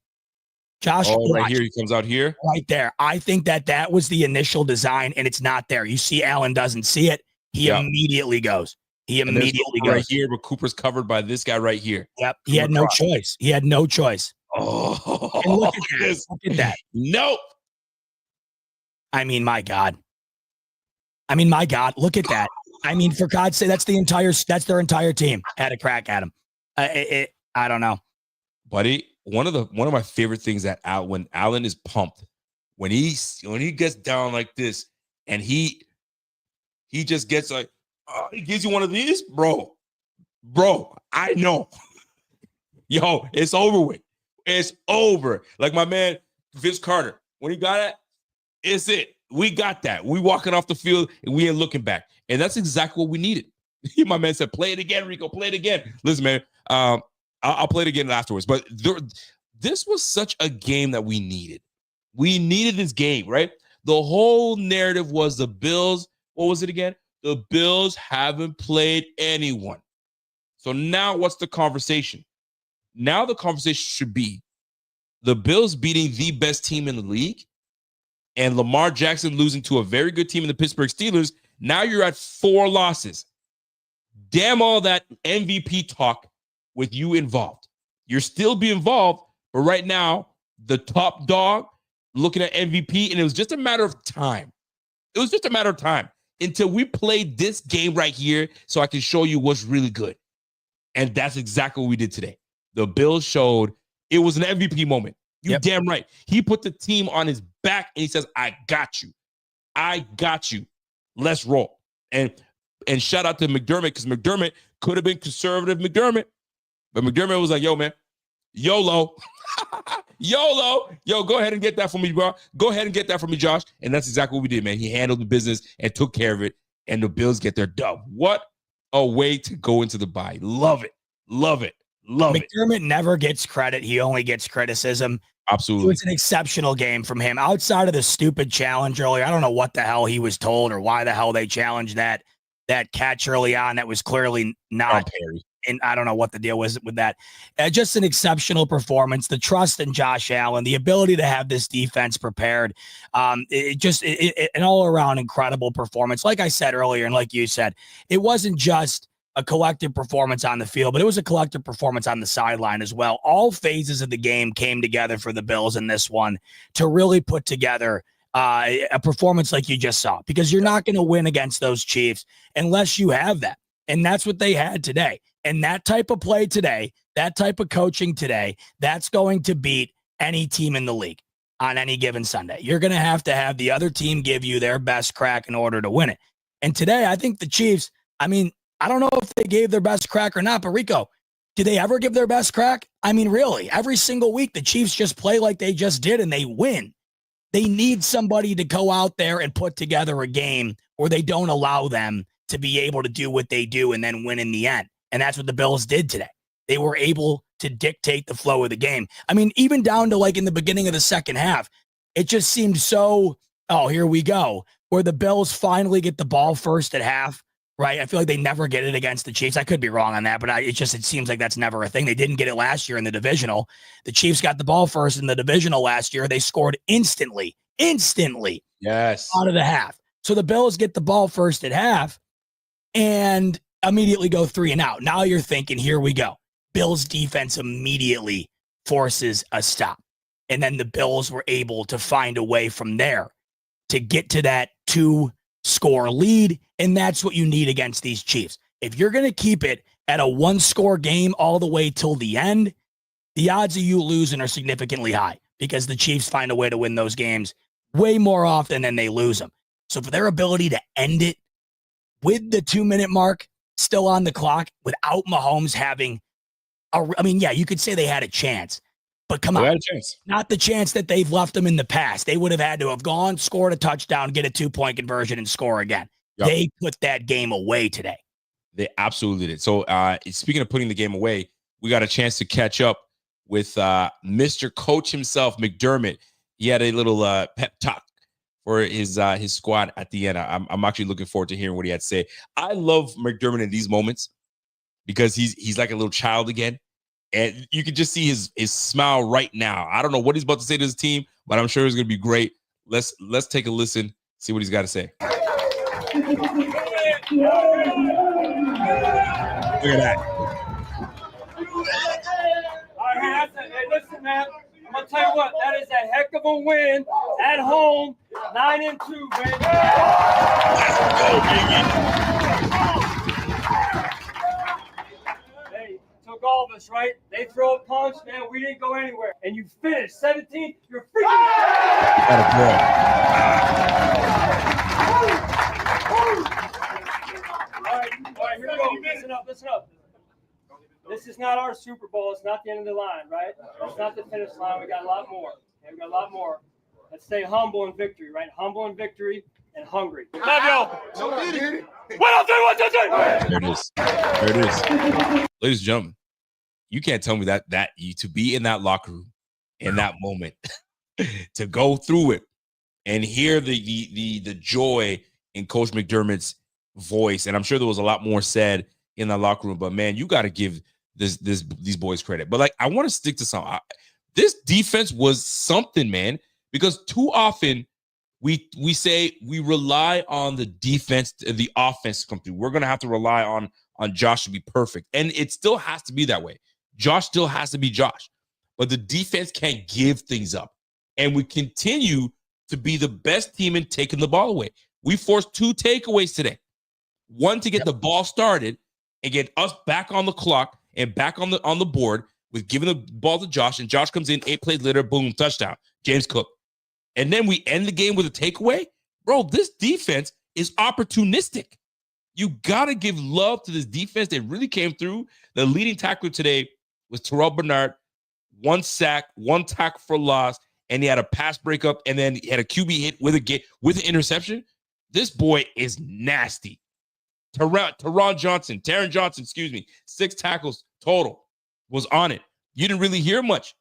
Josh, right here. He comes out here. Right there. I think that was the initial design, and it's not there. You see Allen doesn't see it. He immediately goes. He immediately goes. Right here, but Cooper's covered by this guy right here. Yep. He had no choice. He had no choice. Oh, and look at that. Look at that. Nope. I mean, my God. Look at that. I mean, for God's sake, that's their entire team had a crack at him. I don't know. Buddy, one of my favorite things that when Allen is pumped, when he gets down like this and he just gets he gives you one of these, bro, I know. Yo, it's over with. It's over. Like my man, Vince Carter, when he got it, it's it. We got that. We walking off the field and we ain't looking back. And that's exactly what we needed. My man said, play it again, Rico, play it again. Listen, man, I'll play it again afterwards. But this was such a game that we needed. We needed this game, right? The whole narrative was the Bills. What was it again? The Bills haven't played anyone. So now what's the conversation? Now the conversation should be the Bills beating the best team in the league and Lamar Jackson losing to a very good team in the Pittsburgh Steelers. Now you're at 4 losses. Damn all that MVP talk with you involved. You're still be involved, but right now, the top dog looking at MVP, and it was just a matter of time. It was just a matter of time until we played this game right here so I can show you what's really good. And that's exactly what we did today. The Bills showed it was an MVP moment. You damn right. He put the team on his back and he says, I got you. I got you. Let's roll. And shout out to McDermott, because McDermott could have been conservative McDermott. But McDermott was like, yo, man, YOLO. YOLO. Yo, go ahead and get that for me, bro. Go ahead and get that for me, Josh. And that's exactly what we did, man. He handled the business and took care of it. And the Bills get their dub. What a way to go into the bye. Love it. Love it. Love it. McDermott never gets credit. He only gets criticism. Absolutely. It was an exceptional game from him. Outside of the stupid challenge earlier, I don't know what the hell he was told or why the hell they challenged that catch early on that was clearly not. And I don't know what the deal was with that. Just an exceptional performance. The trust in Josh Allen, the ability to have this defense prepared. An all-around incredible performance. Like I said earlier, and like you said, it wasn't just a collective performance on the field, but it was a collective performance on the sideline as well. All phases of the game came together for the Bills in this one to really put together a performance like you just saw, because you're not going to win against those Chiefs unless you have that. And that's what they had today. And that type of play today, that type of coaching today, that's going to beat any team in the league on any given Sunday. You're going to have the other team give you their best crack in order to win it. And today, I think the Chiefs, I mean, I don't know if they gave their best crack or not, but Rico, did they ever give their best crack? I mean, really, every single week, the Chiefs just play like they just did and they win. They need somebody to go out there and put together a game where they don't allow them to be able to do what they do and then win in the end. And that's what the Bills did today. They were able to dictate the flow of the game. I mean, even down to like in the beginning of the second half, it just seemed so, oh, here we go, where the Bills finally get the ball first at half, right? I feel like they never get it against the Chiefs. I could be wrong on that, but it seems like that's never a thing. They didn't get it last year in the divisional. The Chiefs got the ball first in the divisional last year. They scored instantly yes, out of the half. So the Bills get the ball first at half and immediately go 3 and out. Now you're thinking, here we go. Bills defense immediately forces a stop. And then the Bills were able to find a way from there to get to that 2-score lead. And that's what you need against these Chiefs. If you're going to keep it at a 1-score game all the way till the end, the odds of you losing are significantly high because the Chiefs find a way to win those games way more often than they lose them. So for their ability to end it with the 2-minute mark still on the clock without Mahomes having you could say they had a chance, but come on, not the chance that they've left them in the past. They would have had to have gone, scored a touchdown, get a 2-point conversion, and score again. Yep. They put that game away today. They absolutely did. So speaking of putting the game away, we got a chance to catch up with Mr. Coach himself, McDermott. He had a little pep talk for his squad at the end. I'm actually looking forward to hearing what he had to say. I love McDermott in these moments because he's like a little child again. And you can just see his smile right now. I don't know what he's about to say to his team, but I'm sure it's going to be great. Let's take a listen, see what he's got to say. Look at that. All right, hey, listen, man. I'm going to tell you what, that is a heck of a win at home, 9-2, baby. Let's go, baby. All of us, right? They throw a punch, man. We didn't go anywhere. And you finished 17. You're freaking. Got a boy. All right, here we go. Listen up. This is not our Super Bowl. It's not the end of the line, right? It's not the finish line. We got a lot more. Okay, we got a lot more. Let's stay humble in victory, right? Humble in victory and hungry. Love y'all. 1, 2, 3, 1, 2, 3. There it is. There it is. Ladies and gentlemen, you can't tell me that you to be in that locker room in that moment, to go through it and hear the joy in Coach McDermott's voice. And I'm sure there was a lot more said in that locker room, but man, you got to give these boys credit. But like, I want to stick to something. This defense was something, man, because too often we say we rely on the defense, the offense to come through. We're going to have to rely on Josh to be perfect. And it still has to be that way. Josh still has to be Josh, but the defense can't give things up. And we continue to be the best team in taking the ball away. We forced 2 takeaways today. One to get the ball started and get us back on the clock and back on the board with giving the ball to Josh. And Josh comes in 8 plays later, boom, touchdown, James Cook. And then we end the game with a takeaway. Bro, this defense is opportunistic. You got to give love to this defense. They really came through. The leading tackler today was Terrell Bernard, 1 sack, 1 tackle for loss, and he had a pass breakup, and then he had a QB hit with an interception. This boy is nasty. Taron Johnson, 6 tackles total, was on it. You didn't really hear much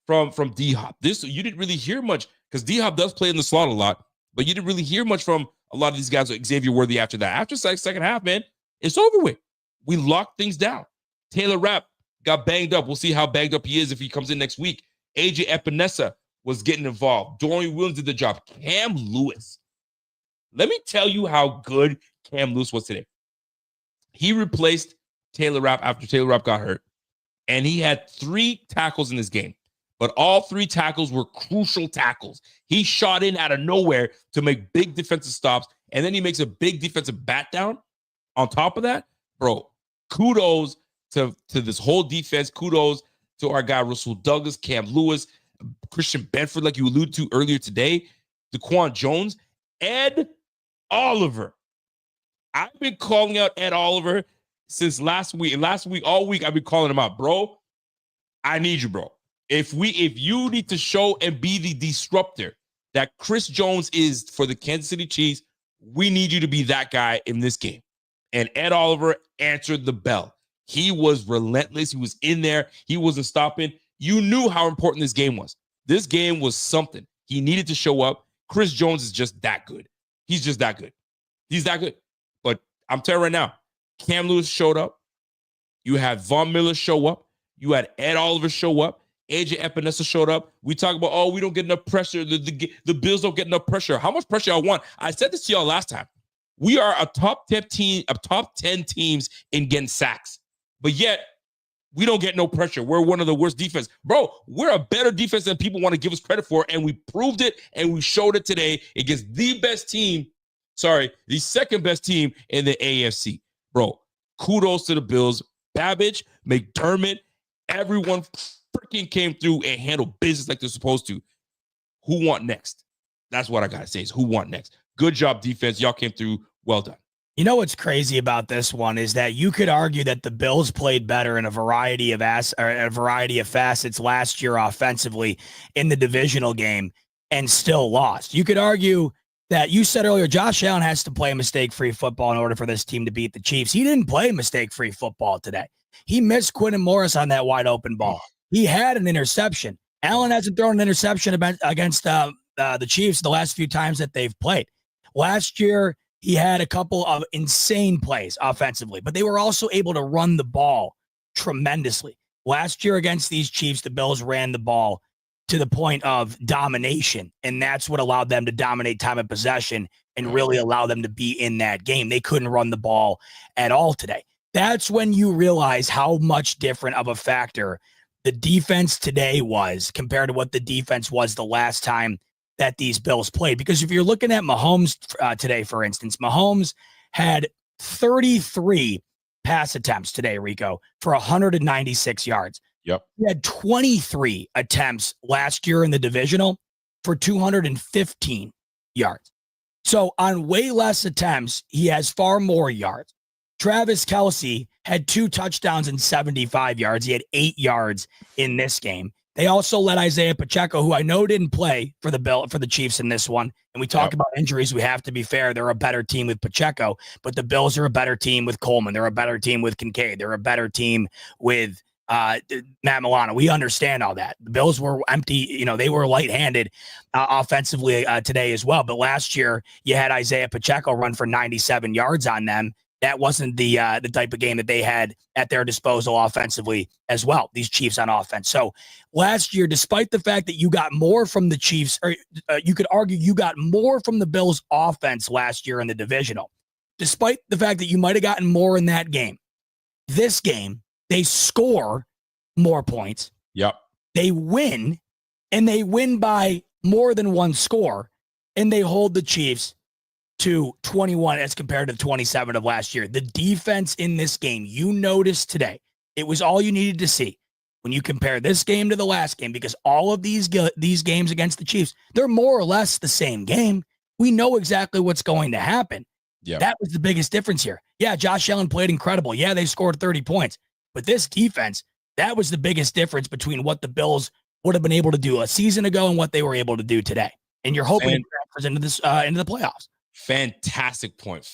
from D-Hop. You didn't really hear much because D-Hop does play in the slot a lot, but you didn't really hear much from a lot of these guys like Xavier Worthy after that. After second half, man, it's over with. We locked things down. Taylor Rapp got banged up. We'll see how banged up he is if he comes in next week. AJ Epinesa was getting involved. Dorian Williams did the job. Cam Lewis. Let me tell you how good Cam Lewis was today. He replaced Taylor Rapp after Taylor Rapp got hurt, and he had 3 tackles in this game. But all 3 tackles were crucial tackles. He shot in out of nowhere to make big defensive stops, and then he makes a big defensive bat down. On top of that, bro, kudos to this whole defense. Kudos to our guy, Russell Douglas, Cam Lewis, Christian Benford, like you alluded to earlier today, DaQuan Jones, Ed Oliver. I've been calling out Ed Oliver since last week. All week, I've been calling him out. Bro, I need you, bro. If you need to show and be the disruptor that Chris Jones is for the Kansas City Chiefs. We need you to be that guy in this game. And Ed Oliver answered the bell. He was relentless. He was in there. He wasn't stopping. You knew how important this game was. This game was something. He needed to show up. Chris Jones is just that good. He's just that good. He's that good. But I'm telling you right now, Cam Lewis showed up. You had Von Miller show up. You had Ed Oliver show up. AJ Epinesa showed up. We talk about, oh, we don't get enough pressure. The Bills don't get enough pressure. How much pressure I want? I said this to y'all last time. We are a top 10 teams in getting sacks. But yet, we don't get no pressure. We're one of the worst defense. Bro, we're a better defense than people want to give us credit for, and we proved it, and we showed it today against the second best team in the AFC. Bro, kudos to the Bills. Babbage, McDermott, everyone freaking came through and handled business like they're supposed to. Who want next? That's what I got to say is who want next. Good job, defense. Y'all came through. Well done. You know what's crazy about this one is that you could argue that the Bills played better in a variety of facets last year offensively in the divisional game and still lost. You could argue that you said earlier Josh Allen has to play mistake-free football in order for this team to beat the Chiefs. He didn't play mistake-free football today. He missed Quentin Morris on that wide open ball. He had an interception. Allen hasn't thrown an interception against the Chiefs the last few times that they've played. Last year, he had a couple of insane plays offensively, but they were also able to run the ball tremendously. Last year against these Chiefs, the Bills ran the ball to the point of domination, and that's what allowed them to dominate time of possession and really allow them to be in that game. They couldn't run the ball at all today. That's when you realize how much different of a factor the defense today was compared to what the defense was the last time that these Bills played. Because if you're looking at Mahomes today, for instance, Mahomes had 33 pass attempts today, Rico, for 196 yards. Yep. He had 23 attempts last year in the divisional for 215 yards. So on way less attempts, he has far more yards. Travis Kelce had 2 touchdowns and 75 yards. He had 8 yards in this game. They also let Isaiah Pacheco, who I know didn't play for the Chiefs in this one. And we talk about injuries. We have to be fair. They're a better team with Pacheco, but the Bills are a better team with Coleman. They're a better team with Kincaid. They're a better team with Matt Milano. We understand all that. The Bills were empty. They were light-handed offensively today as well. But last year, you had Isaiah Pacheco run for 97 yards on them. That wasn't the type of game that they had at their disposal offensively as well, these Chiefs on offense. So last year, despite the fact that you got more from the Chiefs, or you could argue you got more from the Bills offense last year in the divisional, despite the fact that you might have gotten more in that game, this game, they score more points. Yep. They win, and they win by more than one score, and they hold the Chiefs to 21 as compared to the 27 of last year. The defense in this game, you noticed today, it was all you needed to see when you compare this game to the last game, because all of these games against the Chiefs, they're more or less the same game. We know exactly what's going to happen. Yep. That was the biggest difference here. Yeah, Josh Allen played incredible. Yeah, they scored 30 points. But this defense, that was the biggest difference between what the Bills would have been able to do a season ago and what they were able to do today. And you're hoping it transfers into the playoffs. Fantastic point.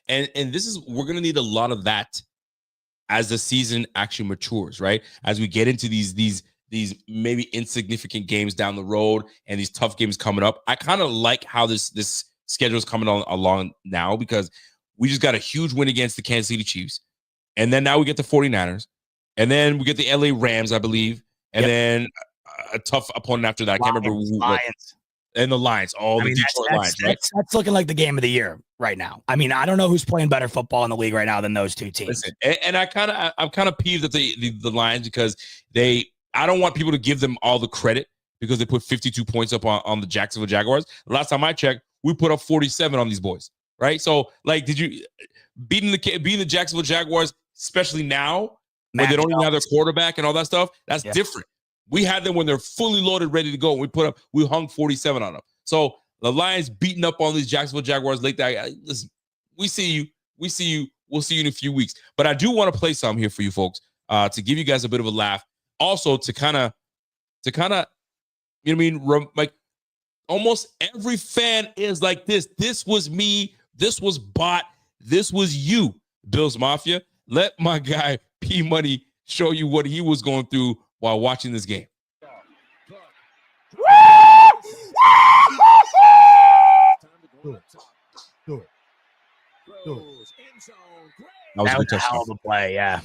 And this is, we're going to need a lot of that as the season actually matures, right? As we get into these maybe insignificant games down the road and these tough games coming up. I kind of like how this schedule is coming along now, because we just got a huge win against the Kansas City Chiefs. And then now we get the 49ers. And then we get the LA Rams, I believe. And then a tough opponent after that. I can't remember who. Lions. And the Lions, the Detroit Lions, right? That's looking like the game of the year right now. I mean, I don't know who's playing better football in the league right now than those two teams. Listen, and I'm kind of peeved at the Lions, because I don't want people to give them all the credit because they put 52 points up on the Jacksonville Jaguars. Last time I checked, we put up 47 on these boys, right? So, did you beating the Jacksonville Jaguars, especially now when they don't even have their quarterback and all that stuff? That's different. We had them when they're fully loaded, ready to go. We hung 47 on them. So the Lions beating up on these Jacksonville Jaguars late. Listen, we see you. We'll see you in a few weeks. But I do want to play some here for you folks to give you guys a bit of a laugh. Also to kind of, you know what I mean? Almost every fan is like this. This was me. This was Bot. This was you, Bills Mafia. Let my guy P Money show you what he was going through while watching this game. Do it. That was a hell of a play, yeah.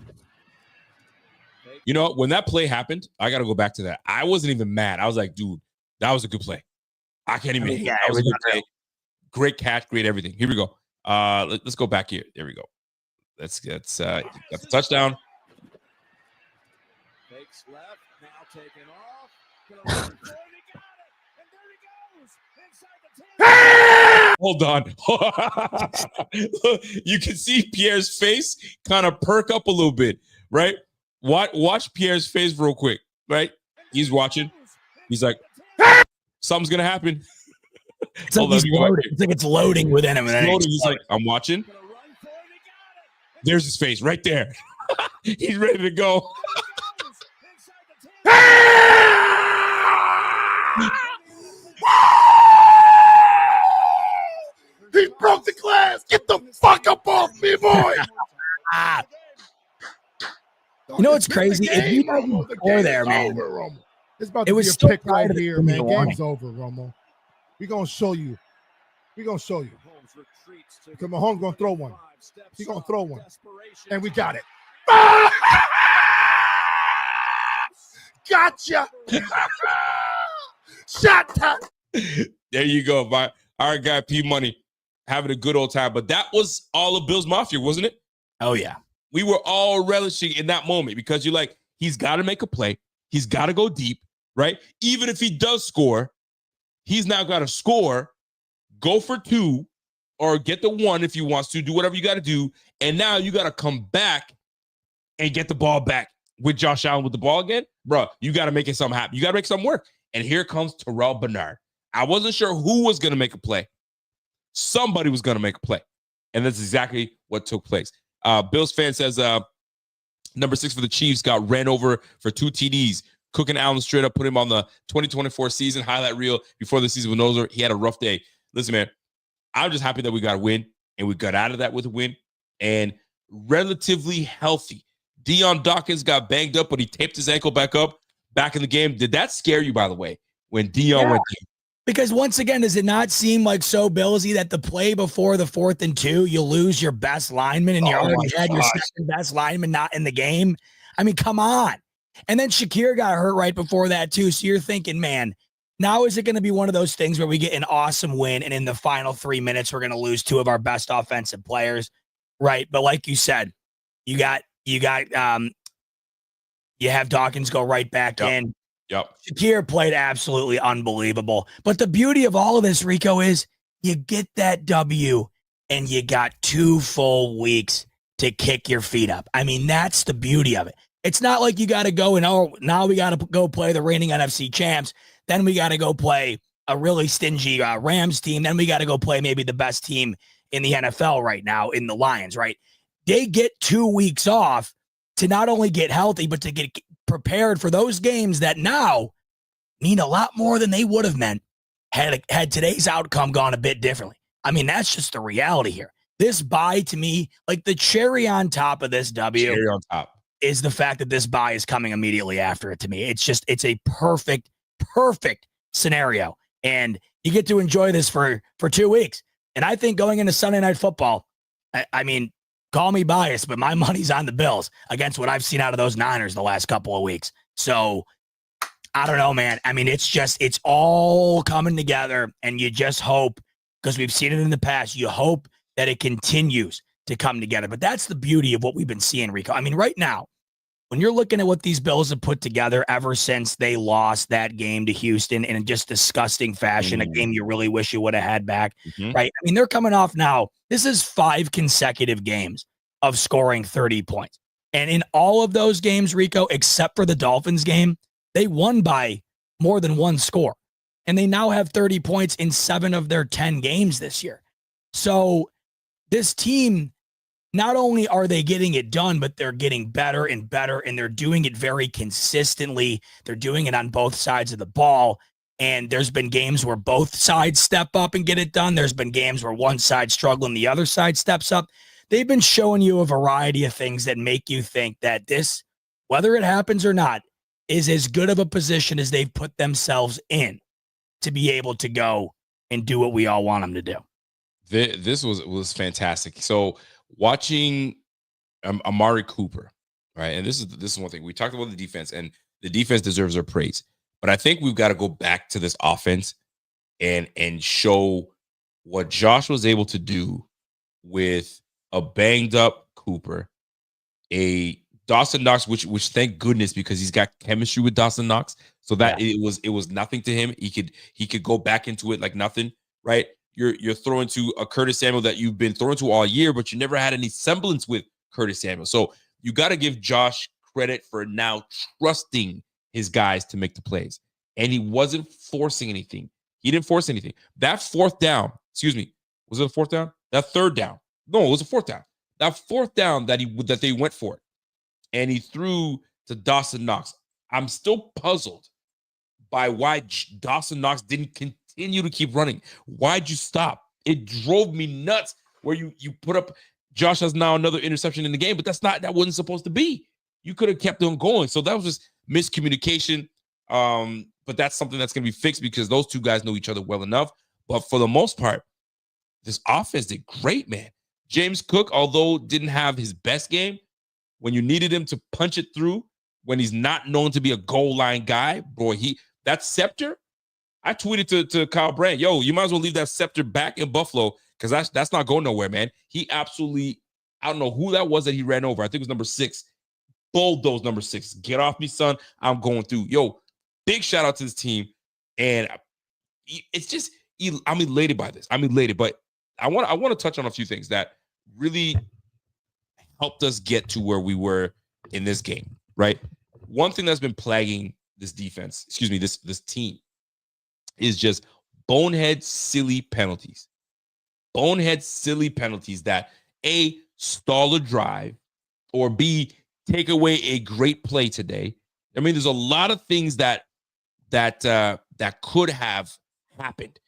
You know, when that play happened, I got to go back to that. I wasn't even mad. I was like, dude, that was a good play. I can't even hate. That was a good play. Great catch, great everything. Here we go. Let's go back here. There we go. Let's got the touchdown. Fakes left, now taken off. Hold on. You can see Pierre's face kind of perk up a little bit, right? Watch Pierre's face real quick, right? He's watching. He's like, something's gonna happen. It's like it's loading within him. And He's like, I'm watching. There's his face right there. He's ready to go. He broke the glass. Get the fuck up off me, boy. You know what's crazy? If you don't score there, man. Over, it's about it to was be a still pick right here, man. warning. Game's over, Romo. We're going to show you. We're going to show you. Because Mahomes going to throw one. He's going to throw one. And we got it. Gotcha. Shot time. There you go. Our guy P Money having a good old time. But that was all of Bills Mafia, wasn't it? Oh, yeah. We were all relishing in that moment because you're like, he's got to make a play. He's got to go deep, right? Even if he does score, he's now got to score, go for 2, or get the 1 if he wants to, do whatever you got to do. And now you got to come back and get the ball back with Josh Allen with the ball again. Bro, you got to make it something happen. You got to make something work. And here comes Terrell Bernard. I wasn't sure who was going to make a play. Somebody was going to make a play. And that's exactly what took place. Bills fan says number 6 for the Chiefs got ran over for 2 TDs. Cooking Allen straight up, put him on the 2024 season highlight reel before the season was over. He had a rough day. Listen, man, I'm just happy that we got a win, and we got out of that with a win, and relatively healthy. Deion Dawkins got banged up, but he taped his ankle back up back in the game. Did that scare you, by the way, when Deion went deep? Because once again, does it not seem like so Billsy that the play before the 4th and 2, you lose your best lineman and you already had your second best lineman not in the game? I mean, come on. And then Shakir got hurt right before that too. So you're thinking, man, now is it going to be one of those things where we get an awesome win and in the final 3 minutes, we're going to lose 2 of our best offensive players, right? But like you said, you have Dawkins go right back in. Yep. Shakir played absolutely unbelievable. But the beauty of all of this, Rico, is you get that W and you got 2 full weeks to kick your feet up. I mean, that's the beauty of it. It's not like you got to go and, now we got to go play the reigning NFC champs. Then we got to go play a really stingy Rams team. Then we got to go play maybe the best team in the NFL right now in the Lions, right? They get 2 weeks off to not only get healthy, but to get prepared for those games that now mean a lot more than they would have meant had today's outcome gone a bit differently. I mean, that's just the reality here. This bye, to me, like the cherry on top of this W is the fact that this bye is coming immediately after it. To me, it's a perfect scenario, and you get to enjoy this for 2 weeks. And I think going into Sunday Night Football, I mean, call me biased, but my money's on the Bills against what I've seen out of those Niners the last couple of weeks. So I don't know, man. I mean, it's all coming together, and you just hope, because we've seen it in the past, you hope that it continues to come together. But that's the beauty of what we've been seeing, Rico. I mean, right now, when you're looking at what these Bills have put together ever since they lost that game to Houston in a just disgusting fashion, a game you really wish you would have had back, right? I mean, they're coming off now. This is 5 consecutive games of scoring 30 points. And in all of those games, Rico, except for the Dolphins game, they won by more than 1 score. And they now have 30 points in 7 of their 10 games this year. So this team, not only are they getting it done, but they're getting better and better, and they're doing it very consistently. They're doing it on both sides of the ball. And there's been games where both sides step up and get it done. There's been games where one side struggling, the other side steps up. They've been showing you a variety of things that make you think that this, whether it happens or not, is as good of a position as they've put themselves in to be able to go and do what we all want them to do. This was fantastic. So watching Amari Cooper, right? And this is one thing. We talked about the defense, and the defense deserves their praise. But I think we've got to go back to this offense and show what Josh was able to do with a banged up Cooper, a Dawson Knox, which thank goodness, because he's got chemistry with Dawson Knox. So that it was nothing to him. He could go back into it like nothing, right? You're throwing to a Curtis Samuel that you've been throwing to all year, but you never had any semblance with Curtis Samuel. So you got to give Josh credit for now trusting his guys to make the plays. And he wasn't forcing anything. He didn't force anything. That fourth down, excuse me, was it a fourth down? That third down. No, it was a fourth down. That fourth down that they went for it. And he threw to Dawson Knox. I'm still puzzled by why Dawson Knox didn't continue to keep running. Why'd you stop? It drove me nuts where you put up, Josh has now another interception in the game, but that wasn't supposed to be. You could have kept on going. So that was just miscommunication. But that's something that's going to be fixed because those two guys know each other well enough. But for the most part, this offense did great, man. James Cook, although didn't have his best game, when you needed him to punch it through, when he's not known to be a goal line guy, boy, that scepter, I tweeted to Kyle Brandt, yo, you might as well leave that scepter back in Buffalo because that's not going nowhere, man. He absolutely, I don't know who that was that he ran over. I think it was number 6. Bulldoze number 6. Get off me, son. I'm going through. Yo, big shout out to this team. And it's just, I'm elated by this. I'm elated, but I want to touch on a few things that really helped us get to where we were in this game, right? One thing that's been plaguing this defense, this team, is just bonehead, silly penalties. Bonehead, silly penalties that A, stall a drive, or B, take away a great play today. I mean, there's a lot of things that could have happened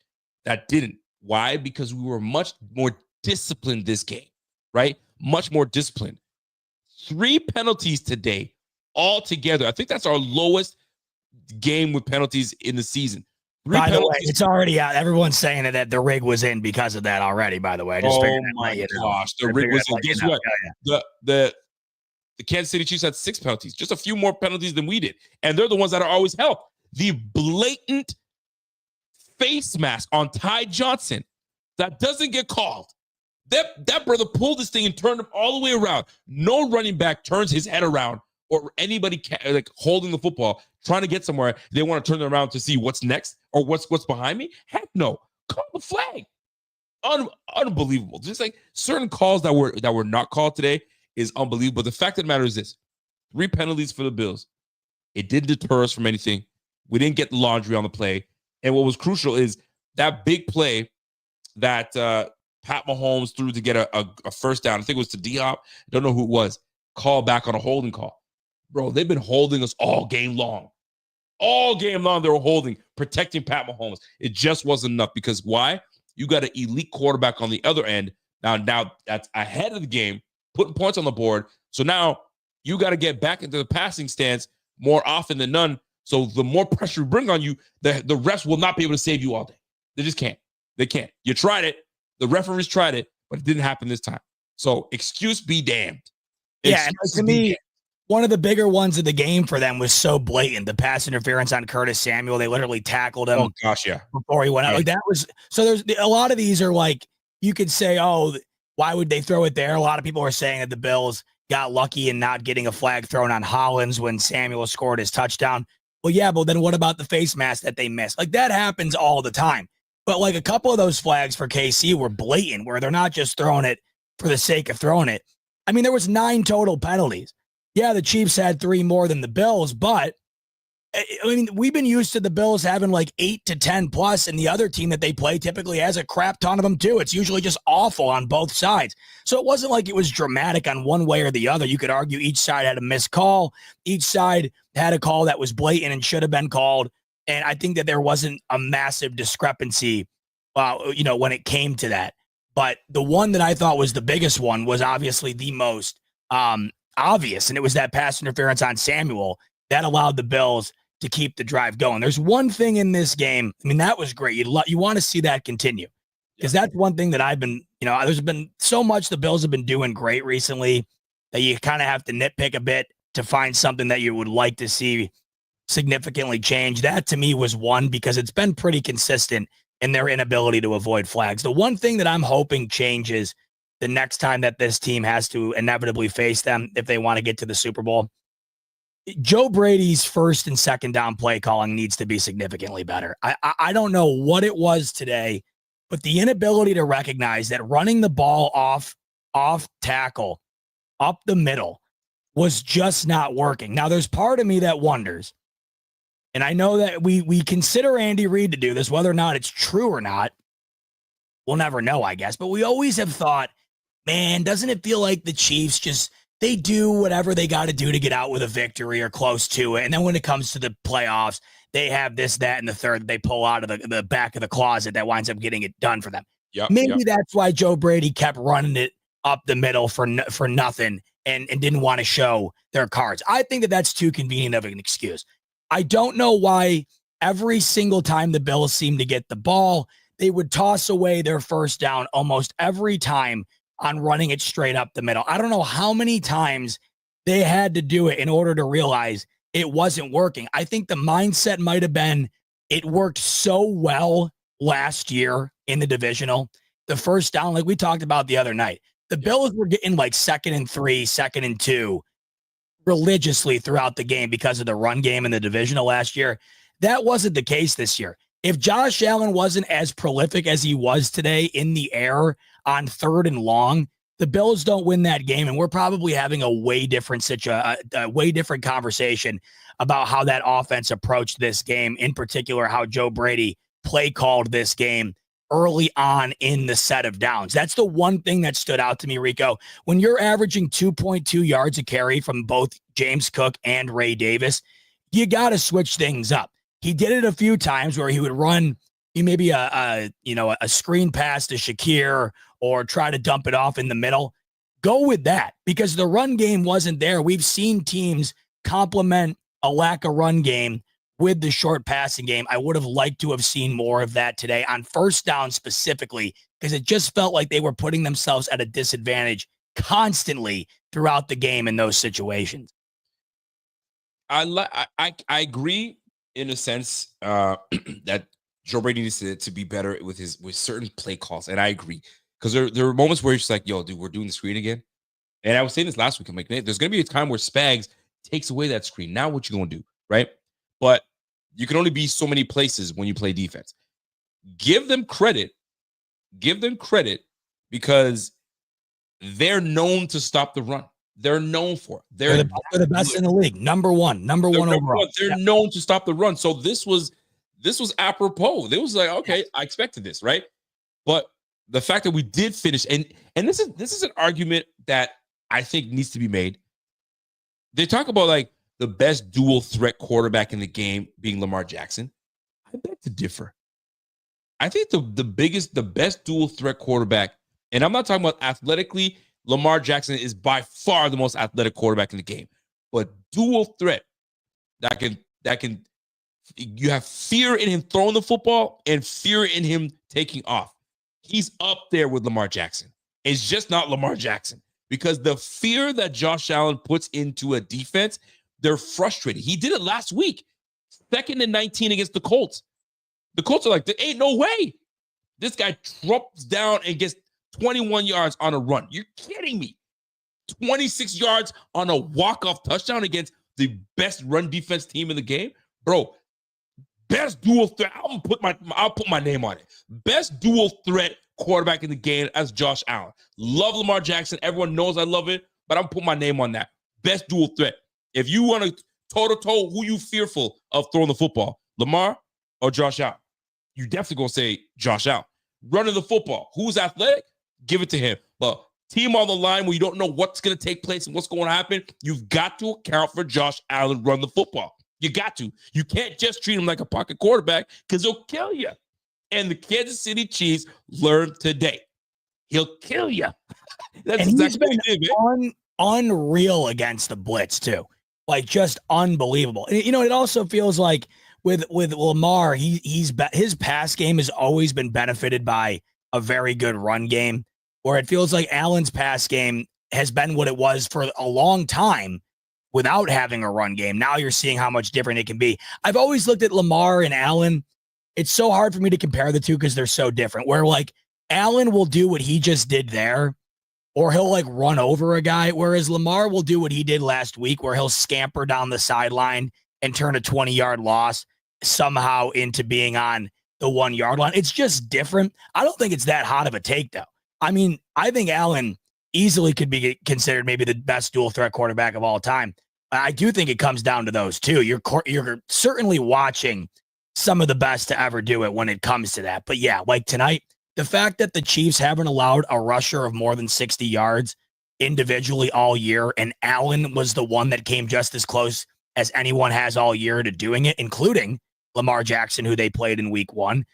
that didn't. Why? Because we were much more disciplined this game, right? Much more disciplined. 3 penalties today altogether. I think that's our lowest game with penalties in the season. 3 by penalties. The way, it's already out. Everyone's saying that the rig was in because of that already, by the way. I just figured my gosh. The rig was in. Guess what? The Kansas City Chiefs had 6 penalties, just a few more penalties than we did. And they're the ones that are always helped. The blatant face mask on Ty Johnson that doesn't get called. That brother pulled this thing and turned him all the way around. No running back turns his head around, or anybody like holding the football, trying to get somewhere. They want to turn them around to see what's next or what's behind me. Heck no. Call the flag. Unbelievable. Just like certain calls that were not called today is unbelievable. The fact of the matter is this: 3 penalties for the Bills. It didn't deter us from anything. We didn't get the laundry on the play. And what was crucial is that big play that Pat Mahomes threw to get a first down. I think it was to D-Hop. I don't know who it was. Call back on a holding call. Bro, they've been holding us all game long. All game long they were holding, protecting Pat Mahomes. It just wasn't enough because why? You got an elite quarterback on the other end. Now that's ahead of the game, putting points on the board. So now you got to get back into the passing stance more often than none. So the more pressure we bring on you, the refs will not be able to save you all day. They just can't. They can't. You tried it. The referees tried it, but it didn't happen this time. So excuse be damned. Yeah, and to me, one of the bigger ones of the game for them was so blatant. The pass interference on Curtis Samuel. They literally tackled him. Oh, gosh, yeah. Before he went out. Like that was, so there's a lot of these are like, you could say, oh, why would they throw it there? A lot of people are saying that the Bills got lucky in not getting a flag thrown on Hollins when Samuel scored his touchdown. Well, yeah, but then what about the face mask that they missed? Like that happens all the time. But like a couple of those flags for KC were blatant, where they're not just throwing it for the sake of throwing it. I mean, there was 9 total penalties. Yeah, the Chiefs had 3 more than the Bills, but I mean, we've been used to the Bills having like 8 to 10 plus, and the other team that they play typically has a crap ton of them too. It's usually just awful on both sides. So it wasn't like it was dramatic on one way or the other. You could argue each side had a missed call. Each side had a call that was blatant and should have been called. And I think that there wasn't a massive discrepancy, when it came to that. But the one that I thought was the biggest one was obviously the most obvious, and it was that pass interference on Samuel that allowed the Bills to keep the drive going. There's one thing in this game. I mean, that was great. You want to see that continue, because that's one thing that I've been, there's been so much the Bills have been doing great recently that you kind of have to nitpick a bit to find something that you would like to see significantly change. That to me was one, because it's been pretty consistent in their inability to avoid flags. The one thing that I'm hoping changes the next time that this team has to inevitably face them if they want to get to the Super Bowl, Joe Brady's first and second down play calling needs to be significantly better. I don't know what it was today, but the inability to recognize that running the ball off tackle up the middle was just not working. Now, there's part of me that wonders, and I know that we consider Andy Reid to do this, whether or not it's true or not, we'll never know, I guess. But we always have thought, man, doesn't it feel like the Chiefs they do whatever they got to do to get out with a victory or close to it. And then when it comes to the playoffs, they have this, that, and the third that they pull out of the back of the closet that winds up getting it done for them. Maybe that's why Joe Brady kept running it up the middle for nothing and didn't want to show their cards. I think that that's too convenient of an excuse. I don't know why every single time the Bills seem to get the ball, they would toss away their first down almost every time on running it straight up the middle. I don't know how many times they had to do it in order to realize it wasn't working. I think the mindset might have been it worked so well last year in the divisional. The first down, like we talked about the other night, the Bills were getting like 2nd and 3, 2nd and 2 religiously throughout the game because of the run game in the divisional last year. That wasn't the case this year. If Josh Allen wasn't as prolific as he was today in the air on 3rd and long, the Bills don't win that game, and we're probably having a way different conversation about how that offense approached this game, in particular how Joe Brady play called this game early on in the set of downs. That's the one thing that stood out to me, Rico. When you're averaging 2.2 yards a carry from both James Cook and Ray Davis, you got to switch things up. He did it a few times where he would run maybe a screen pass to Shakir or try to dump it off in the middle. Go with that, because the run game wasn't there. We've seen teams complement a lack of run game with the short passing game. I would have liked to have seen more of that today on first down specifically, because it just felt like they were putting themselves at a disadvantage constantly throughout the game in those situations. I agree in a sense that Joe Brady needs to be better with certain play calls, and I agree, because there were moments where it's like, yo, dude, we're doing the screen again. And I was saying this last week. I'm like, there's going to be a time where Spags takes away that screen. Now what you going to do, right? But you can only be so many places when you play defense. Give them credit. Because they're known to stop the run. They're known for it. They're the best in the league. Number one overall. They're known to stop the run. So this was apropos. It was like, okay, I expected this, right? But the fact that we did finish, and this is an argument that I think needs to be made. They talk about like the best dual threat quarterback in the game being Lamar Jackson. I beg to differ. I think the best dual threat quarterback, and I'm not talking about athletically, Lamar Jackson is by far the most athletic quarterback in the game. But dual threat that can you have fear in him throwing the football and fear in him taking off. He's up there with Lamar Jackson. It's just not Lamar Jackson, because the fear that Josh Allen puts into a defense, they're frustrated. He did it last week, 2nd and 19 against the Colts. The Colts are like, there ain't no way. This guy drops down and gets 21 yards on a run. You're kidding me. 26 yards on a walk-off touchdown against the best run defense team in the game. Bro, best dual threat. I'll put my name on it. Best dual threat quarterback in the game as Josh Allen. Love Lamar Jackson. Everyone knows I love it, but I'm putting my name on that. Best dual threat. If you want to toe-to-toe, who you fearful of throwing the football, Lamar or Josh Allen? You definitely going to say Josh Allen. Running the football, who's athletic? Give it to him. But team on the line where you don't know what's going to take place and what's going to happen, you've got to account for Josh Allen run the football. You got to. You can't just treat him like a pocket quarterback because he'll kill you. And the Kansas City Chiefs learned today. He'll kill you. That's and exactly he's what he did, man. unreal against the blitz too. Like just unbelievable. And, it also feels like with Lamar, his pass game has always been benefited by a very good run game, where it feels like Allen's pass game has been what it was for a long time without having a run game. Now you're seeing how much different it can be. I've always looked at Lamar and Allen. It's so hard for me to compare the two because they're so different, where like Allen will do what he just did there, or he'll like run over a guy, whereas Lamar will do what he did last week, where he'll scamper down the sideline and turn a 20-yard loss somehow into being on the 1-yard line. It's just different. I don't think it's that hot of a take, though. I mean, I think Allen easily could be considered maybe the best dual threat quarterback of all time. I do think it comes down to those two. You're certainly watching some of the best to ever do it when it comes to that. But yeah, like tonight, the fact that the Chiefs haven't allowed a rusher of more than 60 yards individually all year, and Allen was the one that came just as close as anyone has all year to doing it, including Lamar Jackson, who they played in week 1.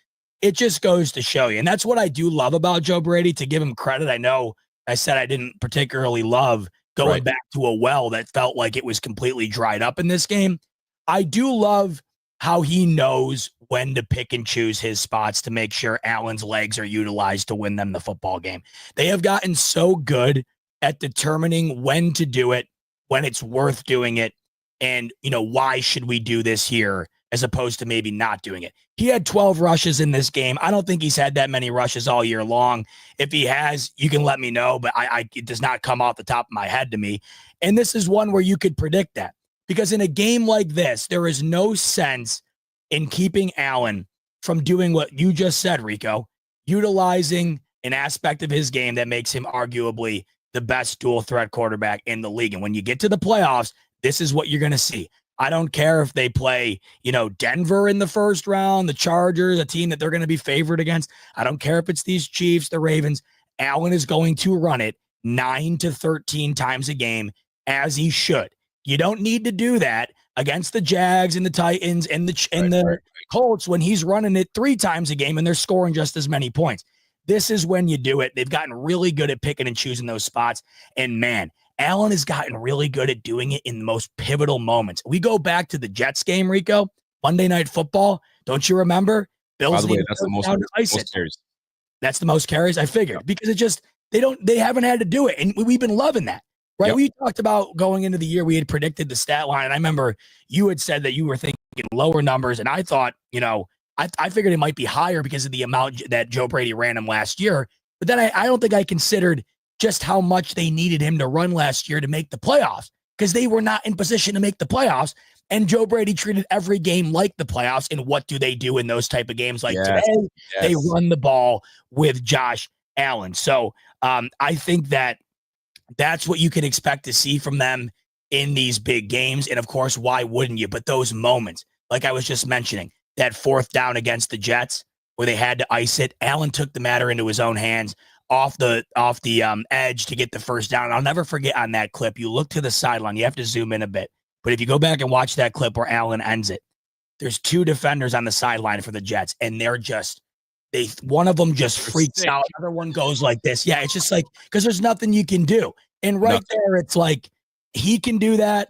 It just goes to show you. And that's what I do love about Joe Brady, to give him credit. I know I said I didn't particularly love going back to a well that felt like it was completely dried up in this game. I do love how he knows when to pick and choose his spots to make sure Allen's legs are utilized to win them the football game. They have gotten so good at determining when to do it, when it's worth doing it, and, why should we do this here as opposed to maybe not doing it. He had 12 rushes in this game. I don't think he's had that many rushes all year long. If he has, you can let me know, but it does not come off the top of my head to me. And this is one where you could predict that, because in a game like this, there is no sense in keeping Allen from doing what you just said, Rico, utilizing an aspect of his game that makes him arguably the best dual threat quarterback in the league. And when you get to the playoffs, this is what you're going to see. I don't care if they play, Denver in the first round, the Chargers, a team that they're going to be favored against. I don't care if it's these Chiefs, the Ravens. Allen is going to run it 9 to 13 times a game, as he should. You don't need to do that against the Jags and the Titans and the Colts when he's running it 3 times a game and they're scoring just as many points. This is when you do it. They've gotten really good at picking and choosing those spots. And man, Allen has gotten really good at doing it in the most pivotal moments. We go back to the Jets game, Rico, Monday Night Football. Don't you remember? Bills. By the way, that's the most carries. That's the most carries. I figured, because they haven't had to do it. And we've been loving that. Right. Yep. We talked about going into the year, we had predicted the stat line. And I remember you had said that you were thinking lower numbers. And I thought, I figured it might be higher because of the amount that Joe Brady ran him last year. But then I don't think I considered just how much they needed him to run last year to make the playoffs, because they were not in position to make the playoffs. And Joe Brady treated every game like the playoffs. And what do they do in those type of games? Like today, they run the ball with Josh Allen. So I think that's what you can expect to see from them in these big games. And of course, why wouldn't you? But those moments, like I was just mentioning, that 4th down against the Jets where they had to ice it, Allen took the matter into his own hands off the edge to get the first down. And I'll never forget on that clip, you look to the sideline, you have to zoom in a bit. But if you go back and watch that clip where Allen ends it, there's 2 defenders on the sideline for the Jets, and they're just, one of them just freaks out. Another one goes like this. Yeah, it's just like, because there's nothing you can do. And there, it's like, he can do that.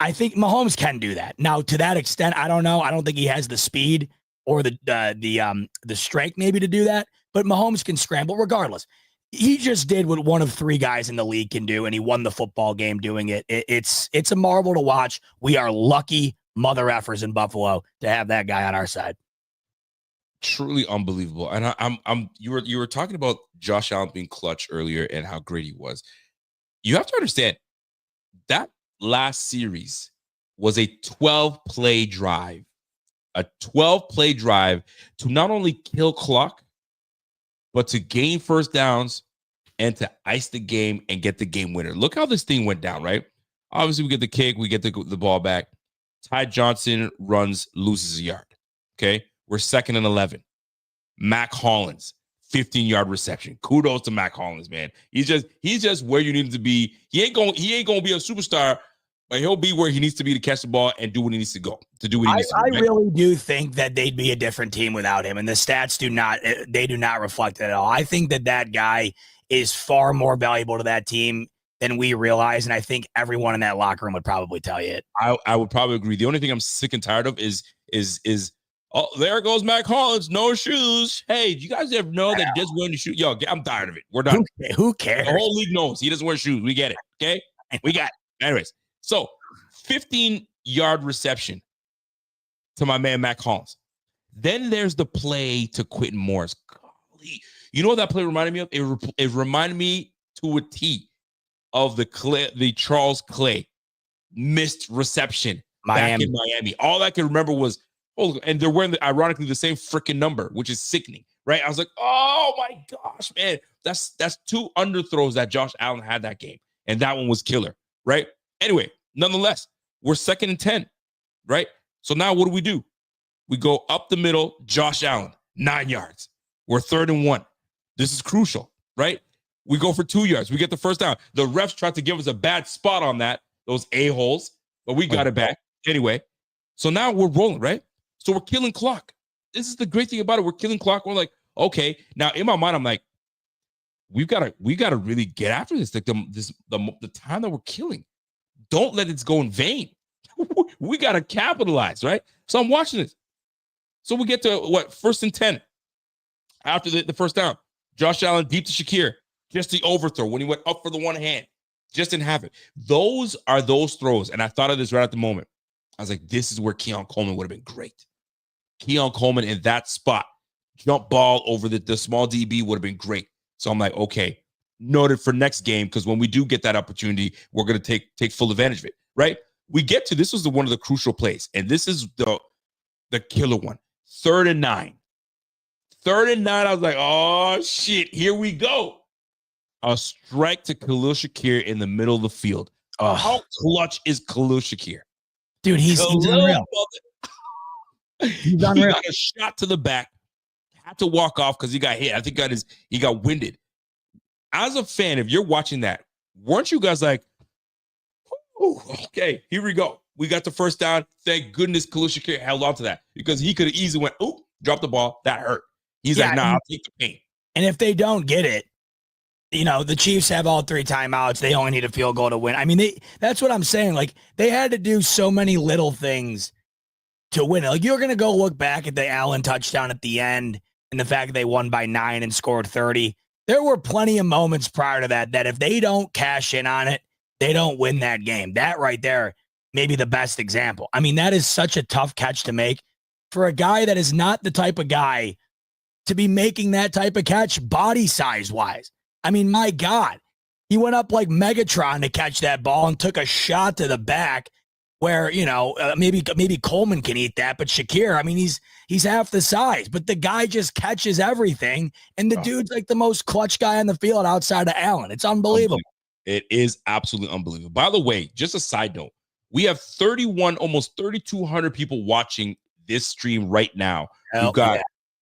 I think Mahomes can do that. Now, to that extent, I don't know. I don't think he has the speed or the strength maybe to do that. But Mahomes can scramble regardless. He just did what one of 3 guys in the league can do, and he won the football game doing it. It's a marvel to watch. We are lucky mother effers in Buffalo to have that guy on our side. Truly unbelievable. And you were talking about Josh Allen being clutch earlier and how great he was. You have to understand that last series was a 12-play drive. A 12-play drive to not only kill clock, but to gain first downs and to ice the game and get the game winner. Look how this thing went down, right? Obviously, we get the kick, we get the ball back. Ty Johnson loses a yard. Okay, we're 2nd and 11. Mac Hollins, 15-yard reception. Kudos to Mac Hollins, man. He's just where you need him to be. He ain't gonna be a superstar but he'll be where he needs to be to catch the ball and do what he needs to go to do what he needs to do. I Right? really do think that they'd be a different team without him, and the stats do not reflect it at all. I think that guy is far more valuable to that team than we realize, and I think everyone in that locker room would probably tell you it. I would probably agree. The only thing I'm sick and tired of is oh, there goes Mac Hollins, no shoes. Hey, do you guys ever know that he doesn't wear any shoes? Yo, I'm tired of it. We're done. Who cares? The whole league knows he doesn't wear shoes. We get it. Okay, we got it. Anyways, so 15-yard reception to my man Mac Hollins. Then there's the play to Quentin Morris. Golly. You know what that play reminded me of? It reminded me to a T of the Charles Clay missed reception back in Miami. All I can remember was, and they're wearing ironically the same freaking number, which is sickening, right? I was like, oh my gosh, man, that's 2 underthrows that Josh Allen had that game, and that one was killer, right? Anyway, nonetheless, we're 2nd and 10, right? So now what do? We go up the middle, Josh Allen, 9 yards. We're 3rd and 1. This is crucial, right? We go for 2 yards. We get the first down. The refs tried to give us a bad spot on that, those a-holes, but we got it back. Anyway, so now we're rolling, right? So we're killing clock. This is the great thing about it. We're killing clock. We're like, okay. Now in my mind, I'm like, we gotta really get after this. Like the time that we're killing. Don't let it go in vain. We gotta capitalize, right? So I'm watching this. So we get to 1st and 10 after the first down. Josh Allen deep to Shakir. Just the overthrow when he went up for the one hand. Just didn't have it. Those are those throws. And I thought of this right at the moment. I was like, this is where Keon Coleman would have been great. Keon Coleman in that spot, jump ball over the small DB would have been great. So I'm like, okay, noted for next game, because when we do get that opportunity, we're going to take full advantage of it, right? We get to, this was one of the crucial plays, and this is the killer one. 3rd and 9. 3rd and 9, I was like, oh, shit, here we go. A strike to Khalil Shakir in the middle of the field. How clutch is Khalil Shakir? Dude, he's unreal. He's unreal. He got a shot to the back, had to walk off because he got hit. I think he got winded. As a fan, if you're watching that, weren't you guys like, okay, here we go. We got the first down. Thank goodness Khalil Shakir held on to that, because he could have easily went, dropped the ball. That hurt. He's like, nah, I'll take the pain. And if they don't get it, the Chiefs have all 3 timeouts. They only need a field goal to win. I mean, that's what I'm saying. Like, they had to do so many little things to win it. Like, you're going to go look back at the Allen touchdown at the end and the fact that they won by 9 and scored 30. There were plenty of moments prior to that if they don't cash in on it, they don't win that game. That right there, maybe the best example. I mean, that is such a tough catch to make for a guy that is not the type of guy to be making that type of catch body size wise. I mean, my God, he went up like Megatron to catch that ball and took a shot to the back where, maybe Coleman can eat that, but Shakir, I mean, he's half the size, but the guy just catches everything. And the dude's like the most clutch guy on the field outside of Allen. It's unbelievable. It is absolutely unbelievable. By the way, just a side note, we have almost 3,200 people watching this stream right now. We've got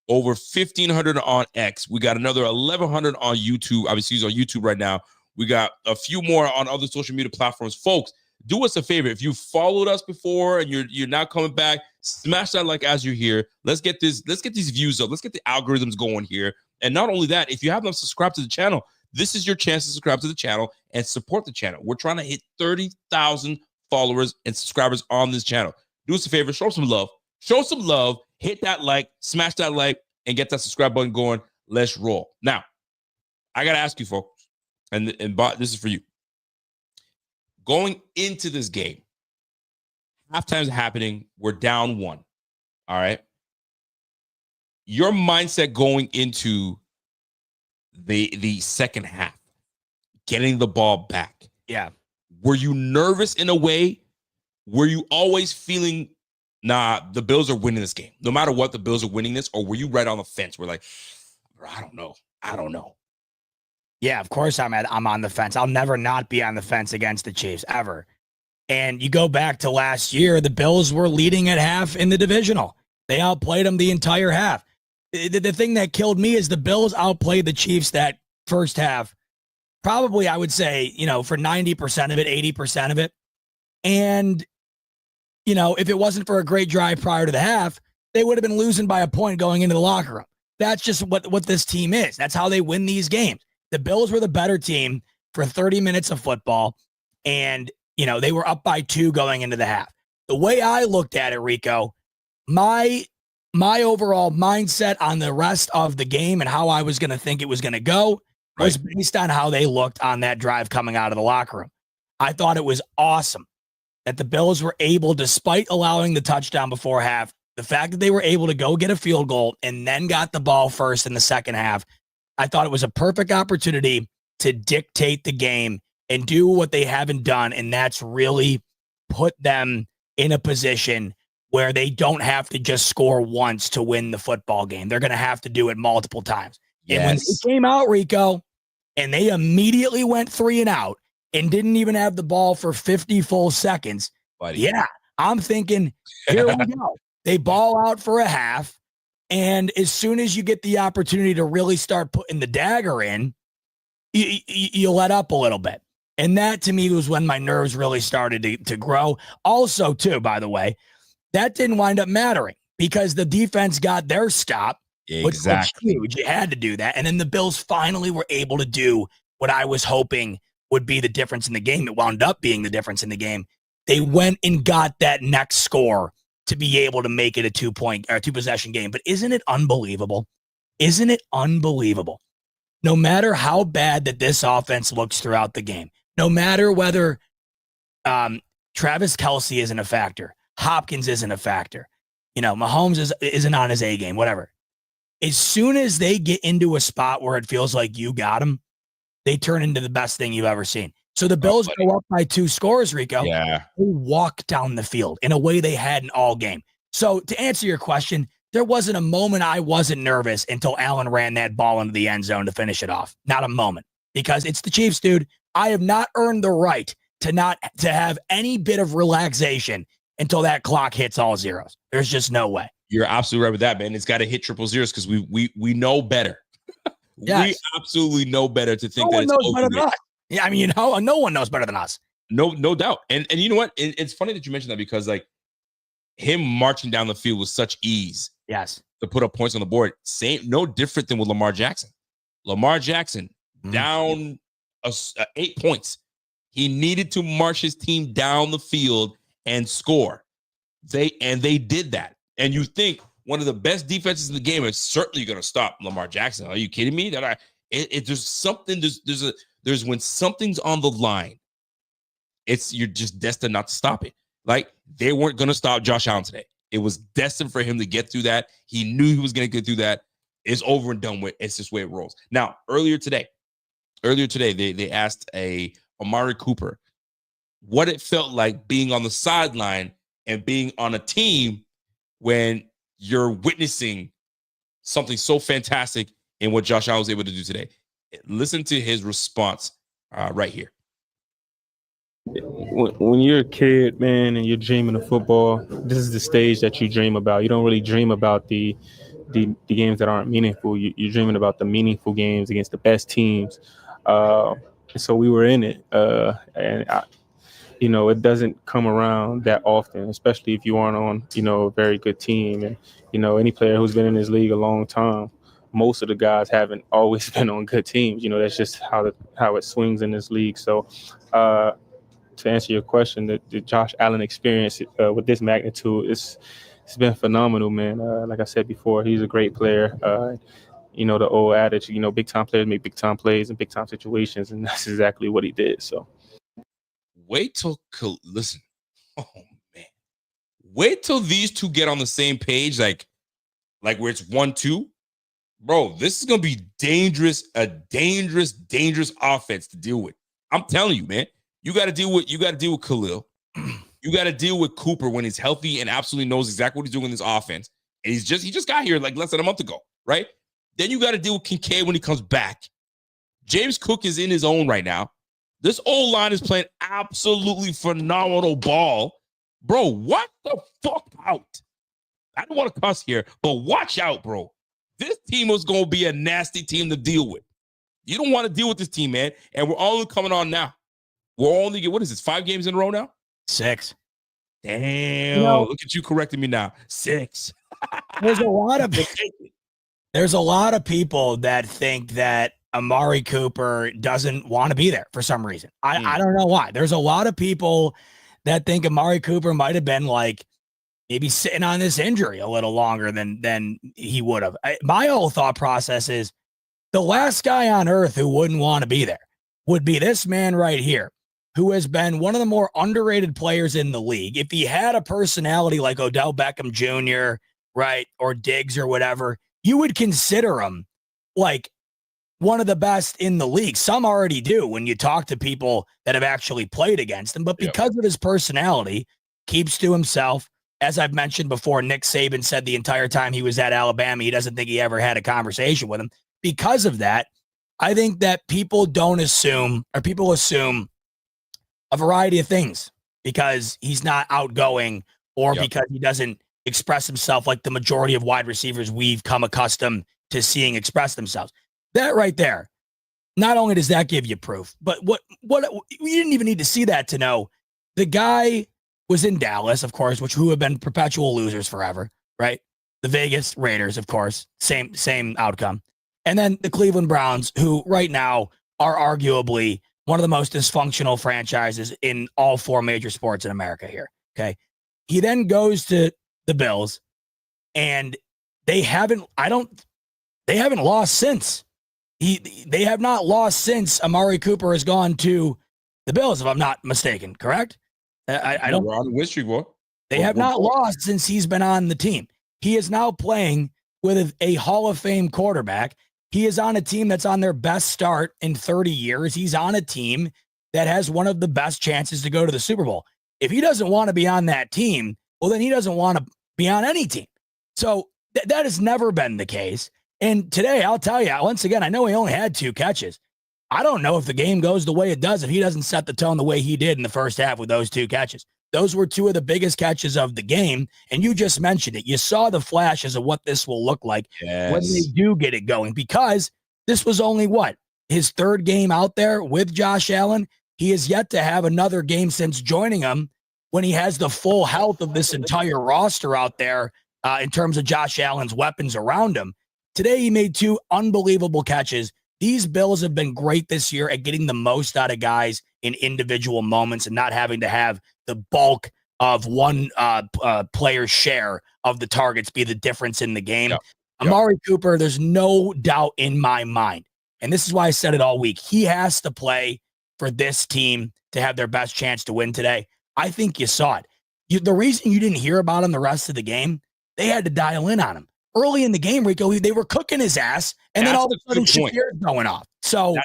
over 1,500 on X. We got another 1,100 on YouTube. Obviously, he's on YouTube right now. We got a few more on other social media platforms. Folks, do us a favor. If you followed us before and you're now coming back, smash that like as you're here. Let's get these views up. Let's get the algorithms going here. And not only that, if you have not subscribed to the channel, this is your chance to subscribe to the channel and support the channel. We're trying to hit 30,000 followers and subscribers on this channel. Do us a favor. Show some love. Show some love. Hit that like, smash that like, and get that subscribe button going. Let's roll. Now, I got to ask you, folks, and this is for you. Going into this game, halftime's happening. We're down 1. All right. Your mindset going into the second half, getting the ball back. Yeah. Were you nervous in a way? Were you always feeling, nah, the Bills are winning this game? No matter what, the Bills are winning this? Or were you right on the fence? We're like, I don't know. Yeah, of course I'm on the fence. I'll never not be on the fence against the Chiefs, ever. And you go back to last year, the Bills were leading at half in the divisional. They outplayed them the entire half. The thing that killed me is the Bills outplayed the Chiefs that first half. Probably, I would say, for 90% of it, 80% of it. And, if it wasn't for a great drive prior to the half, they would have been losing by a point going into the locker room. That's just what this team is. That's how they win these games. The Bills were the better team for 30 minutes of football, and, they were up by 2 going into the half. The way I looked at it, Rico, my overall mindset on the rest of the game and how I was going to think it was going to go was based on how they looked on that drive coming out of the locker room. I thought it was awesome that the Bills were able, despite allowing the touchdown before half, the fact that they were able to go get a field goal and then got the ball first in the second half, I thought it was a perfect opportunity to dictate the game and do what they haven't done, and that's really put them in a position where they don't have to just score once to win the football game. They're going to have to do it multiple times. Yes. And when they came out, Rico, and they immediately went 3 and out and didn't even have the ball for 50 full seconds, yeah, I'm thinking, here we go. They ball out for a half, and as soon as you get the opportunity to really start putting the dagger in, you let up a little bit. And that, to me, was when my nerves really started to grow. Also, too, by the way, that didn't wind up mattering because the defense got their stop, which was huge. You had to do that. And then the Bills finally were able to do what I was hoping would be the difference in the game. It wound up being the difference in the game. They went and got that next score to be able to make it a 2-point or 2-possession game. But isn't it unbelievable? Isn't it unbelievable? No matter how bad that this offense looks throughout the game, no matter whether Travis Kelce isn't a factor, Hopkins isn't a factor, Mahomes isn't on his A game, whatever. As soon as they get into a spot where it feels like you got them, they turn into the best thing you've ever seen. So the Bills go up by 2 scores, Rico. Yeah. They walk down the field in a way they hadn't all game. So to answer your question, there wasn't a moment I wasn't nervous until Allen ran that ball into the end zone to finish it off. Not a moment, because it's the Chiefs, dude. I have not earned the right to have any bit of relaxation until that clock hits all zeros. There's just no way. You're absolutely right with that, man. It's got to hit triple zeros because we know better. Yes. We absolutely know better to think no that it's over with. Yeah, I mean, no one knows better than us. No doubt. And you know what? It's funny that you mentioned that because like him marching down the field with such ease. Yes. To put up points on the board. No different than with Lamar Jackson. Lamar Jackson down 8 points. He needed to march his team down the field and score. They did that. And you think one of the best defenses in the game is certainly going to stop Lamar Jackson. Are you kidding me? There's something. There's when something's on the line, you're just destined not to stop it. Like they weren't going to stop Josh Allen today. It was destined for him to get through that. He knew he was going to get through that. It's over and done with. It's just the way it rolls. Now, earlier today, they asked Amari Cooper what it felt like being on the sideline and being on a team when you're witnessing something so fantastic in what Josh Allen was able to do today. Listen to his response right here. When you're a kid, man, and you're dreaming of football, this is the stage that you dream about. You don't really dream about the games that aren't meaningful. You're dreaming about the meaningful games against the best teams. So we were in it, and it doesn't come around that often, especially if you aren't on, a very good team. And, any player who's been in this league a long time, most of the guys haven't always been on good teams. That's just how it swings in this league. So to answer your question, the Josh Allen experience with this magnitude, it's been phenomenal, man. Like I said before, he's a great player. The old adage, big time players make big time plays in big time situations, and that's exactly what he did. So wait till listen. Oh man. Wait till these two get on the same page, like where it's 1-2. Bro, this is gonna be a dangerous offense to deal with. I'm telling you, man. You got to deal with Khalil. You got to deal with Cooper when he's healthy and absolutely knows exactly what he's doing in this offense. And he just got here like less than a month ago, right? Then you got to deal with Kincaid when he comes back. James Cook is in his own right now. This old line is playing absolutely phenomenal ball. Bro, watch the fuck out. I don't want to cuss here, but watch out, bro. This team was going to be a nasty team to deal with. You don't want to deal with this team, man. And we're only coming on now. We're only, what is this, 5 games in a row now? 6. Damn. You know- Look at you correcting me now. 6. There's a lot of people that think that Amari Cooper doesn't want to be there for some reason. I don't know why. There's a lot of people that think Amari Cooper might have been like maybe sitting on this injury a little longer than he would have. My whole thought process is the last guy on earth who wouldn't want to be there would be this man right here, who has been one of the more underrated players in the league. If he had a personality like Odell Beckham Jr., right, or Diggs or whatever, you would consider him like one of the best in the league. Some already do when you talk to people that have actually played against him, but because of his personality, keeps to himself. As I've mentioned before, Nick Saban said the entire time he was at Alabama, he doesn't think he ever had a conversation with him. Because of that, I think that people assume a variety of things because he's not outgoing or because he doesn't express himself like the majority of wide receivers we've come accustomed to seeing express themselves. That right there, not only does that give you proof, but what you didn't even need to see that to know the guy was in Dallas, of course, who have been perpetual losers forever, right? The Vegas Raiders, of course, same outcome. And then the Cleveland Browns, who right now are arguably one of the most dysfunctional franchises in all 4 major sports in America here. Okay. He then goes to the Bills and they haven't lost since. They have not lost since Amari Cooper has gone to the Bills, if I'm not mistaken, correct? I don't. We're on the win streak, boy. They have not lost since he's been on the team. He is now playing with a Hall of Fame quarterback. He is on a team that's on their best start in 30 years. He's on a team that has one of the best chances to go to the Super Bowl. If he doesn't want to be on that team, well, then he doesn't want to be on any team. So that has never been the case. And today, I'll tell you, once again, I know he only had 2 catches. I don't know if the game goes the way it does if he doesn't set the tone the way he did in the first half with those 2 catches. Those were 2 of the biggest catches of the game. And you just mentioned it. You saw the flashes of what this will look like when they do get it going, because this was only his 3rd game out there with Josh Allen. He has yet to have another game since joining him when he has the full health of this entire roster out there in terms of Josh Allen's weapons around him. Today, he made 2 unbelievable catches. These Bills have been great this year at getting the most out of guys in individual moments and not having to have the bulk of one player's share of the targets be the difference in the game. Amari Cooper, there's no doubt in my mind, and this is why I said it all week, he has to play for this team to have their best chance to win today. I think you saw it. The reason you didn't hear about him the rest of the game, they had to dial in on him. Early in the game, Rico, they were cooking his ass, and then all of a sudden Shakir's going off. So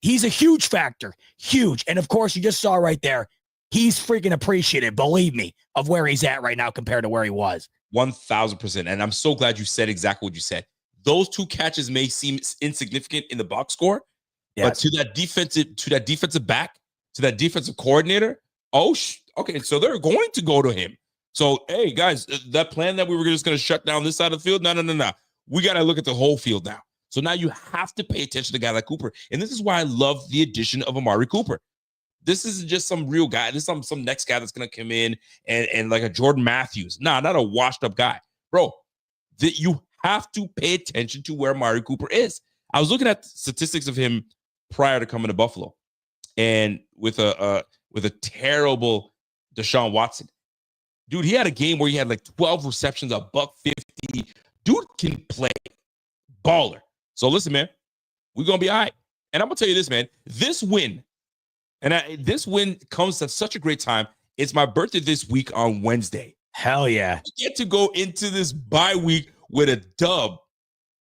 he's a huge factor, huge. And, of course, you just saw right there, he's freaking appreciative, believe me, of where he's at right now compared to where he was. 1,000%. And I'm so glad you said exactly what you said. Those 2 catches may seem insignificant in the box score, but to that defensive back, to that defensive coordinator, okay, so they're going to go to him. So, hey, guys, that plan that we were just going to shut down this side of the field, no. We got to look at the whole field now. So now you have to pay attention to a guy like Cooper. And this is why I love the addition of Amari Cooper. This isn't just some real guy. This is some next guy that's going to come in and like a Jordan Matthews. Nah, not a washed-up guy. Bro, you have to pay attention to where Amari Cooper is. I was looking at statistics of him prior to coming to Buffalo, and with a terrible Deshaun Watson. Dude, he had a game where he had like 12 receptions, $150. Dude can play. Baller. So listen, man, we're going to be all right. And I'm going to tell you this, man. This win comes at such a great time. It's my birthday this week on Wednesday. Hell yeah. I get to go into this bye week with a dub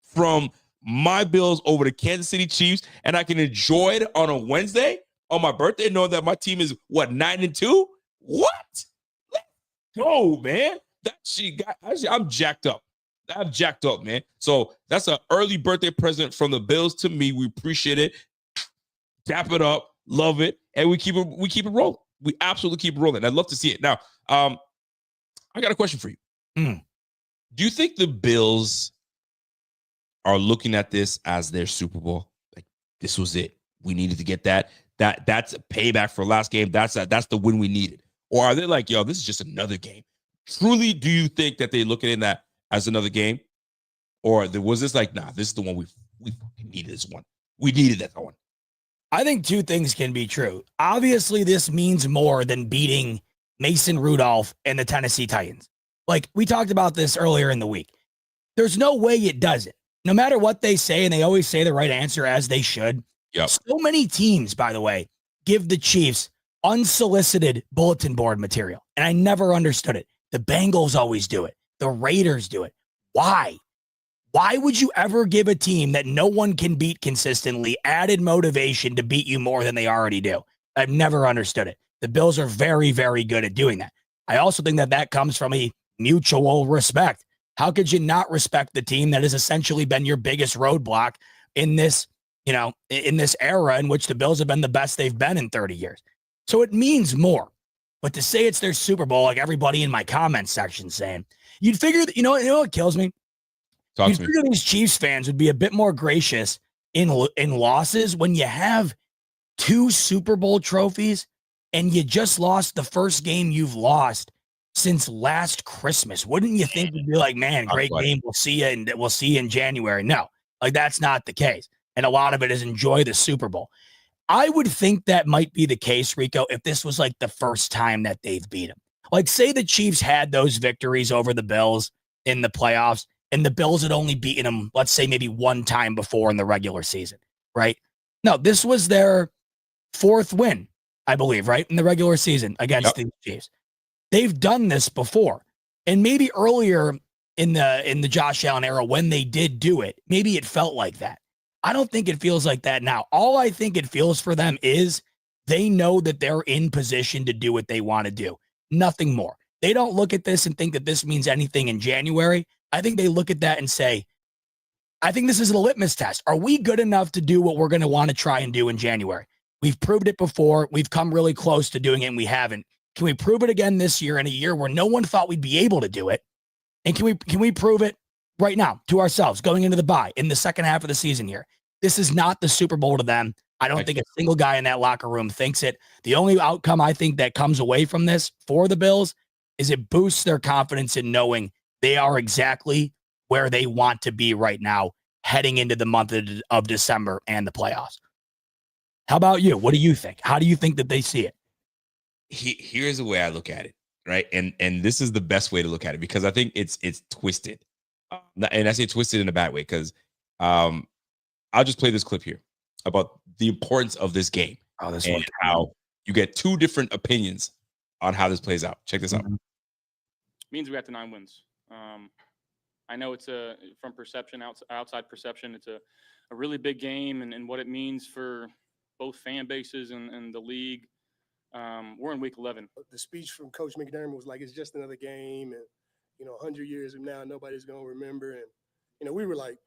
from my Bills over the Kansas City Chiefs, and I can enjoy it on a Wednesday on my birthday, knowing that my team is, 9-2? What? Go, man. I'm jacked up. Man. So that's an early birthday present from the Bills to me. We appreciate it. Tap it up, love it, and we keep it rolling. We absolutely keep it rolling. I'd love to see it. Now, I got a question for you. Do you think the Bills are looking at this as their Super Bowl? Like, this was it. We needed to get that. That's a payback for last game. That's the win we needed. Or are they like, yo, this is just another game? Truly, do you think that they look at that as another game? Or was this like, nah, this is the one we fucking needed this one. We needed that one. I think two things can be true. Obviously, this means more than beating Mason Rudolph and the Tennessee Titans. Like, we talked about this earlier in the week. There's no way it doesn't. No matter what they say, and they always say the right answer as they should. Yep. So many teams, by the way, give the Chiefs unsolicited bulletin board material. And I never understood it. The Bengals always do it. The Raiders do it. Why? Why would you ever give a team that no one can beat consistently added motivation to beat you more than they already do? I've never understood it. The Bills are very, very good at doing that. I also think that that comes from a mutual respect. How could you not respect the team that has essentially been your biggest roadblock in this, in this era in which the Bills have been the best they've been in 30 years? So it means more. But to say it's their Super Bowl, like everybody in my comment section saying, you'd figure that, you know what kills me? You'd figure these Chiefs fans would be a bit more gracious in losses when you have 2 Super Bowl trophies and you just lost the first game you've lost since last Christmas. Wouldn't you think you'd be like, man, great game. We'll see you in January. No, like that's not the case. And a lot of it is enjoy the Super Bowl. I would think that might be the case, Rico, if this was like the first time that they've beat them. Like, say the Chiefs had those victories over the Bills in the playoffs, and the Bills had only beaten them, let's say, maybe one time before in the regular season, right? No, this was their 4th win, I believe, right, in the regular season against the Chiefs. They've done this before, and maybe earlier in the Josh Allen era when they did do it, maybe it felt like that. I don't think it feels like that now. All I think it feels for them is they know that they're in position to do what they want to do. Nothing more. They don't look at this and think that this means anything in January. I think they look at that and say, I think this is a litmus test. Are we good enough to do what we're going to want to try and do in January? We've proved it before. We've come really close to doing it, and we haven't. Can we prove it again this year in a year where no one thought we'd be able to do it? And can we prove it right now to ourselves going into the bye in the second half of the season here? This is not the Super Bowl to them. I don't think a single guy in that locker room thinks it. The only outcome I think that comes away from this for the Bills is it boosts their confidence in knowing they are exactly where they want to be right now, heading into the month of December and the playoffs. How about you? What do you think? How do you think that they see it? Here's the way I look at it, right? And this is the best way to look at it because I think it's twisted. And I say twisted in a bad way because I'll just play this clip here about the importance of this game and how you get 2 different opinions on how this plays out. Check this out. Means we got to 9 wins. I know it's from perception, outside perception, it's a really big game and what it means for both fan bases and the league. We're in week 11. The speech from Coach McDermott was like, it's just another game. And, 100 years from now, nobody's going to remember. And, we were like,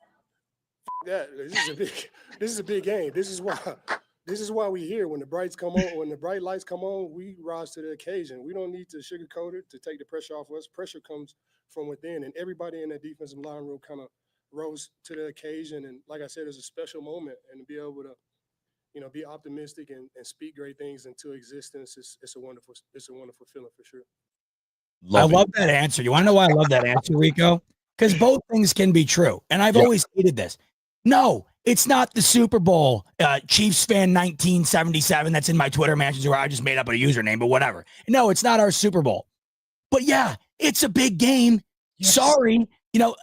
that. This is a big game. This is why we here. When the bright lights come on, we rise to the occasion. We don't need to sugarcoat it to take the pressure off us. Pressure comes from within, and everybody in that defensive line room kind of rose to the occasion. And like I said, it's a special moment, and to be able to, be optimistic and speak great things into existence, it's a wonderful feeling for sure. I love that answer. You want to know why I love that answer, Rico? Because both things can be true, and I've always hated this. No, it's not the Super Bowl. Chiefs fan 1977. That's in my Twitter mentions where I just made up a username, but whatever. No, it's not our Super Bowl. But yeah, it's a big game. Yes. Sorry.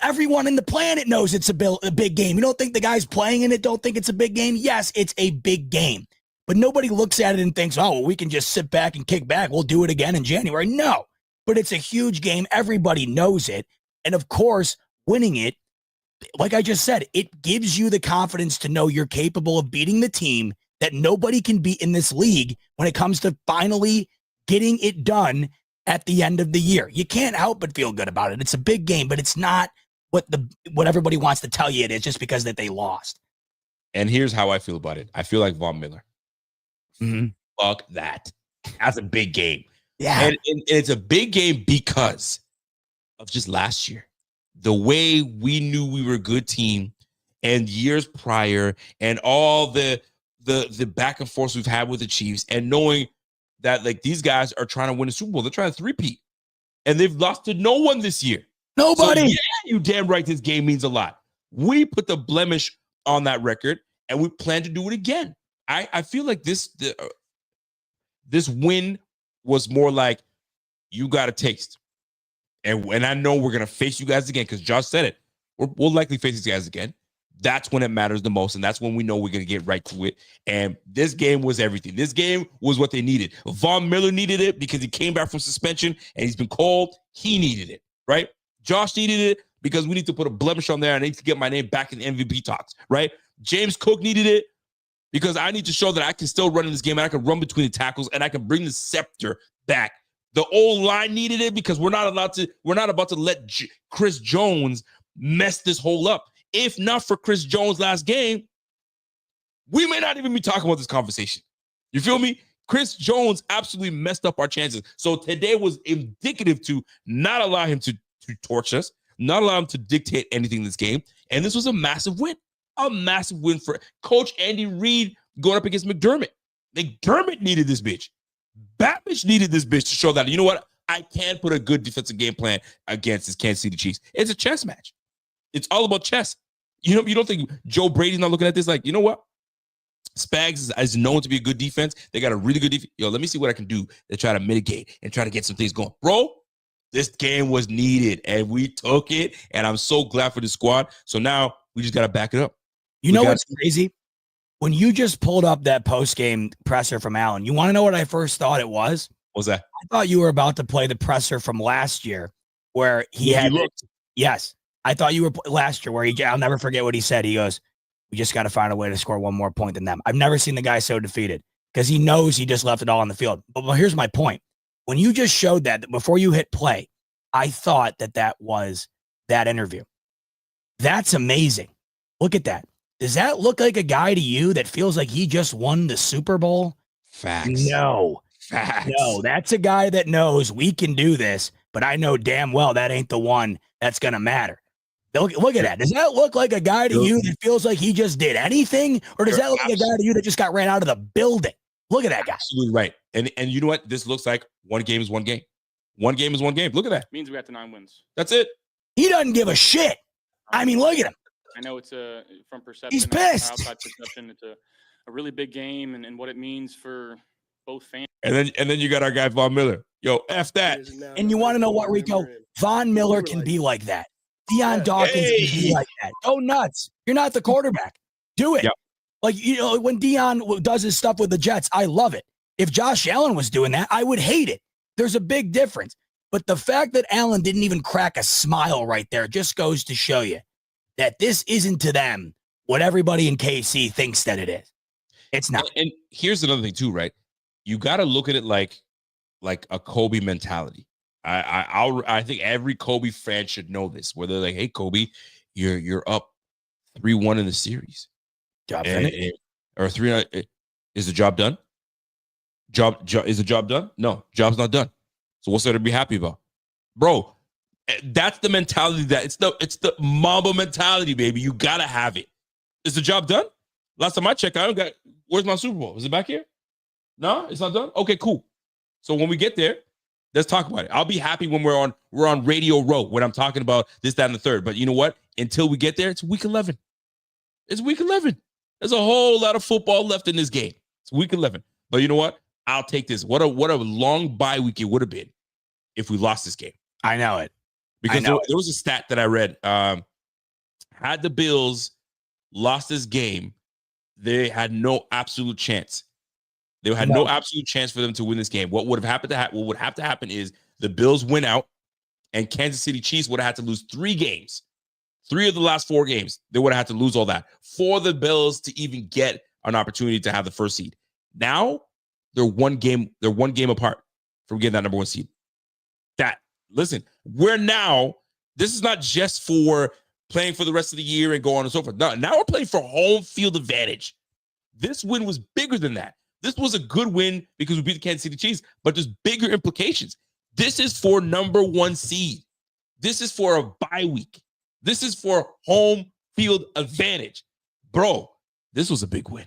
Everyone in the planet knows it's a big game. You don't think the guys playing in it don't think it's a big game? Yes, it's a big game. But nobody looks at it and thinks, oh, well, we can just sit back and kick back. We'll do it again in January. No, but it's a huge game. Everybody knows it. And of course, winning it, like I just said, it gives you the confidence to know you're capable of beating the team that nobody can beat in this league when it comes to finally getting it done at the end of the year. You can't help but feel good about it. It's a big game, but it's not what everybody wants to tell you it is just because that they lost. And here's how I feel about it. I feel like Von Miller. Mm-hmm. Fuck that. That's a big game. Yeah. And it's a big game because of just last year. The way we knew we were a good team and years prior and all the back and forth we've had with the Chiefs and knowing that like these guys are trying to win a Super Bowl. They're trying to three-peat, and they've lost to no one this year. Nobody. So, yeah, you damn right this game means a lot. We put the blemish on that record, and we plan to do it again. I feel like this win was more like you got a taste. And I know we're going to face you guys again because Josh said it. We'll likely face these guys again. That's when it matters the most, and that's when we know we're going to get right to it. And this game was everything. This game was what they needed. Von Miller needed it because he came back from suspension, and he's been called. He needed it, right? Josh needed it because we need to put a blemish on there. I need to get my name back in the MVP talks, right? James Cook needed it because I need to show that I can still run in this game, and I can run between the tackles, and I can bring the scepter back. The old line needed it because we're not about to let Chris Jones mess this whole up. If not for Chris Jones' last game, we may not even be talking about this conversation. You feel me? Chris Jones absolutely messed up our chances. So today was indicative to not allow him to torch us, not allow him to dictate anything in this game. And this was a massive win. A massive win for Coach Andy Reid going up against McDermott. McDermott needed this bitch. Batman needed this bitch to show that, you know what? I can put a good defensive game plan against this Kansas City Chiefs. It's a chess match. It's all about chess. You don't think Joe Brady's not looking at this like, you know what? Spags is known to be a good defense. They got a really good defense. Yo, let me see what I can do to try to mitigate and try to get some things going. Bro, this game was needed, and we took it, and I'm so glad for the squad. So now we just got to back it up. You know what's crazy? When you just pulled up that post-game presser from Allen, you want to know what I first thought it was? What was that? I thought you were about to play the presser from last year where yes. I thought you were last year where I'll never forget what he said. He goes, we just got to find a way to score one more point than them. I've never seen the guy so defeated because he knows he just left it all on the field. But here's my point. When you just showed that before you hit play, I thought that was that interview. That's amazing. Look at that. Does that look like a guy to you that feels like he just won the Super Bowl? Facts. No. Facts. No, that's a guy that knows we can do this, but I know damn well that ain't the one that's going to matter. Look at that. Does that look like a guy to you that feels like he just did anything? Or does that look like a guy to you that just got ran out of the building? Look at that guy. Absolutely right. And you know what? This looks like one game is one game. One game is one game. Look at that. Means we got to 9 wins. That's it. He doesn't give a shit. I mean, look at him. I know it's from perception. He's pissed. Outside perception, it's a really big game and what it means for both fans. And then you got our guy Von Miller. Yo, F that. And you want to know what, Rico? Von Miller can be like that. Deion Dawkins can be like that. Go nuts. You're not the quarterback. Do it. Yep. Like, when Deion does his stuff with the Jets, I love it. If Josh Allen was doing that, I would hate it. There's a big difference. But the fact that Allen didn't even crack a smile right there just goes to show you that this isn't to them what everybody in KC thinks that it is. It's not. And here's another thing too, right? You got to look at it like a Kobe mentality. I think every Kobe fan should know this, where they're like, hey, Kobe, you're up 3-1 in the series. Job finished. Or 3-0. Is the job done? Is the job done? No, job's not done. So what's there to be happy about? Bro, that's the mentality it's the Mamba mentality, baby. You gotta have it. Is the job done? Last time I checked, where's my Super Bowl? Is it back here? No, it's not done? Okay, cool. So when we get there, let's talk about it. I'll be happy when we're on Radio Row when I'm talking about this, that, and the third. But you know what? Until we get there, it's week 11. It's week 11. There's a whole lot of football left in this game. It's week 11. But you know what? I'll take this. What a long bye week it would have been if we lost this game. I know it. Because there was a stat that I read. Had the Bills lost this game, they had no absolute chance. They had no absolute chance for them to win this game. What would have to happen is the Bills win out, and Kansas City Chiefs would have had to lose 3 games. 3 of the last 4 games, they would have had to lose all that for the Bills to even get an opportunity to have the first seed. Now they're one game apart from getting that number 1 seed. Listen, this is not just for playing for the rest of the year and go on and so forth. No, now we're playing for home field advantage. This win was bigger than that. This was a good win because we beat the Kansas City Chiefs, but there's bigger implications. This is for number 1 seed. This is for a bye week. This is for home field advantage. Bro, this was a big win.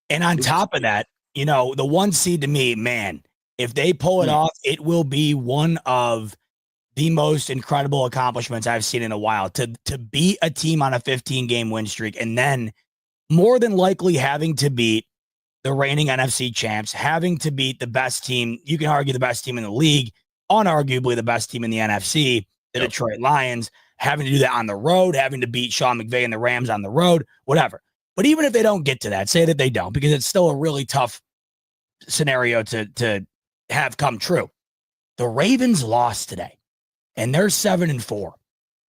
And on top of that, the 1 seed to me, man, If they pull it off, it will be one of the most incredible accomplishments I've seen in a while. To beat a team on a 15-game win streak, and then more than likely having to beat the reigning NFC champs, having to beat the best team, you can argue the best team in the league, unarguably the best team in the NFC, the Detroit Lions, having to do that on the road, having to beat Sean McVay and the Rams on the road, whatever. But even if they don't get to that, say that they don't, because it's still a really tough scenario to have come true. The Ravens lost today, and they're 7-4,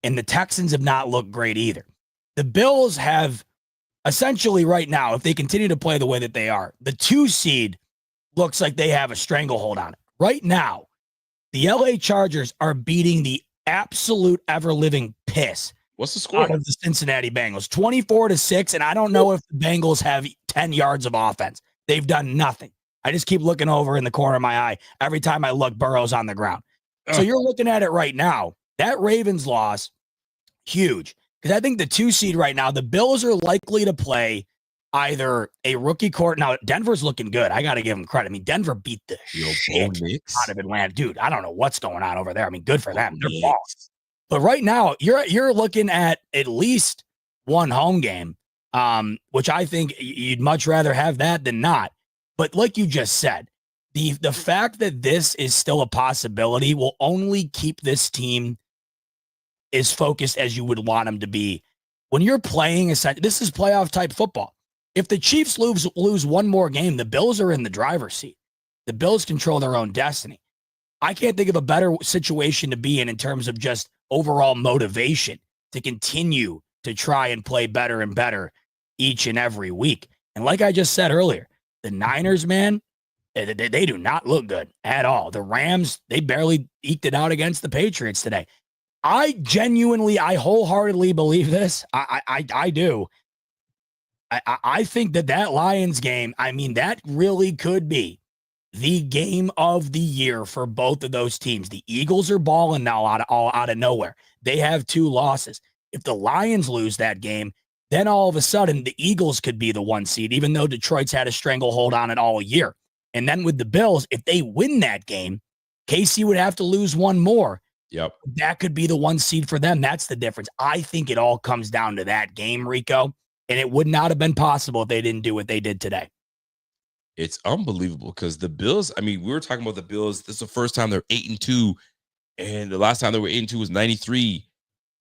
and the Texans have not looked great either. The Bills have essentially right now, if they continue to play the way that they are, the 2 seed looks like they have a stranglehold on it. Right now, the LA Chargers are beating the absolute ever-living piss. What's the score? Out of the Cincinnati Bengals, 24-6, and I don't know if the Bengals have 10 yards of offense. They've done nothing. I just keep looking over in the corner of my eye. Every time I look, Burrow's on the ground. So you're looking at it right now. That Ravens loss, huge. Because I think the 2 seed right now, the Bills are likely to play either a rookie court. Now, Denver's looking good. I got to give them credit. I mean, Denver beat the shit out of Atlanta. Dude, I don't know what's going on over there. I mean, good for them. They're balls. But right now, you're looking at least one home game, which I think you'd much rather have that than not. But like you just said, the fact that this is still a possibility will only keep this team as focused as you would want them to be. When you're playing, this is playoff type football. If the Chiefs lose one more game, the Bills are in the driver's seat. The Bills control their own destiny. I can't think of a better situation to be in terms of just overall motivation to continue to try and play better and better each and every week. And like I just said earlier, the Niners, man, they do not look good at all. The Rams, they barely eked it out against the Patriots today. I wholeheartedly believe this. I do. I think that Lions game, I mean, that really could be the game of the year for both of those teams. The Eagles are balling now out of nowhere. They have 2 losses. If the Lions lose that game, then all of a sudden the Eagles could be the 1 seed, even though Detroit's had a stranglehold on it all year. And then with the Bills, if they win that game, KC would have to lose one more. Yep. That could be the 1 seed for them. That's the difference. I think it all comes down to that game, Rico, and it would not have been possible if they didn't do what they did today. It's unbelievable because the Bills, I mean, we were talking about the Bills. This is the first time they're 8-2, and the last time they were 8-2 was 93.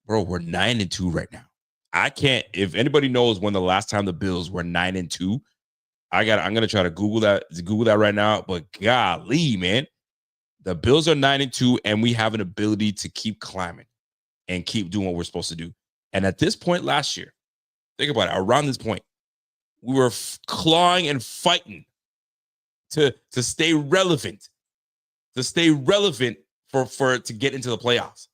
Bro, we're 9-2 right now. I can't, if anybody knows when the last time the Bills were 9-2, I'm gonna try to Google that right now. But golly, man, the Bills are 9-2, and we have an ability to keep climbing and keep doing what we're supposed to do. And at this point last year, think about it, around this point, we were clawing and fighting to stay relevant, for to get into the playoffs.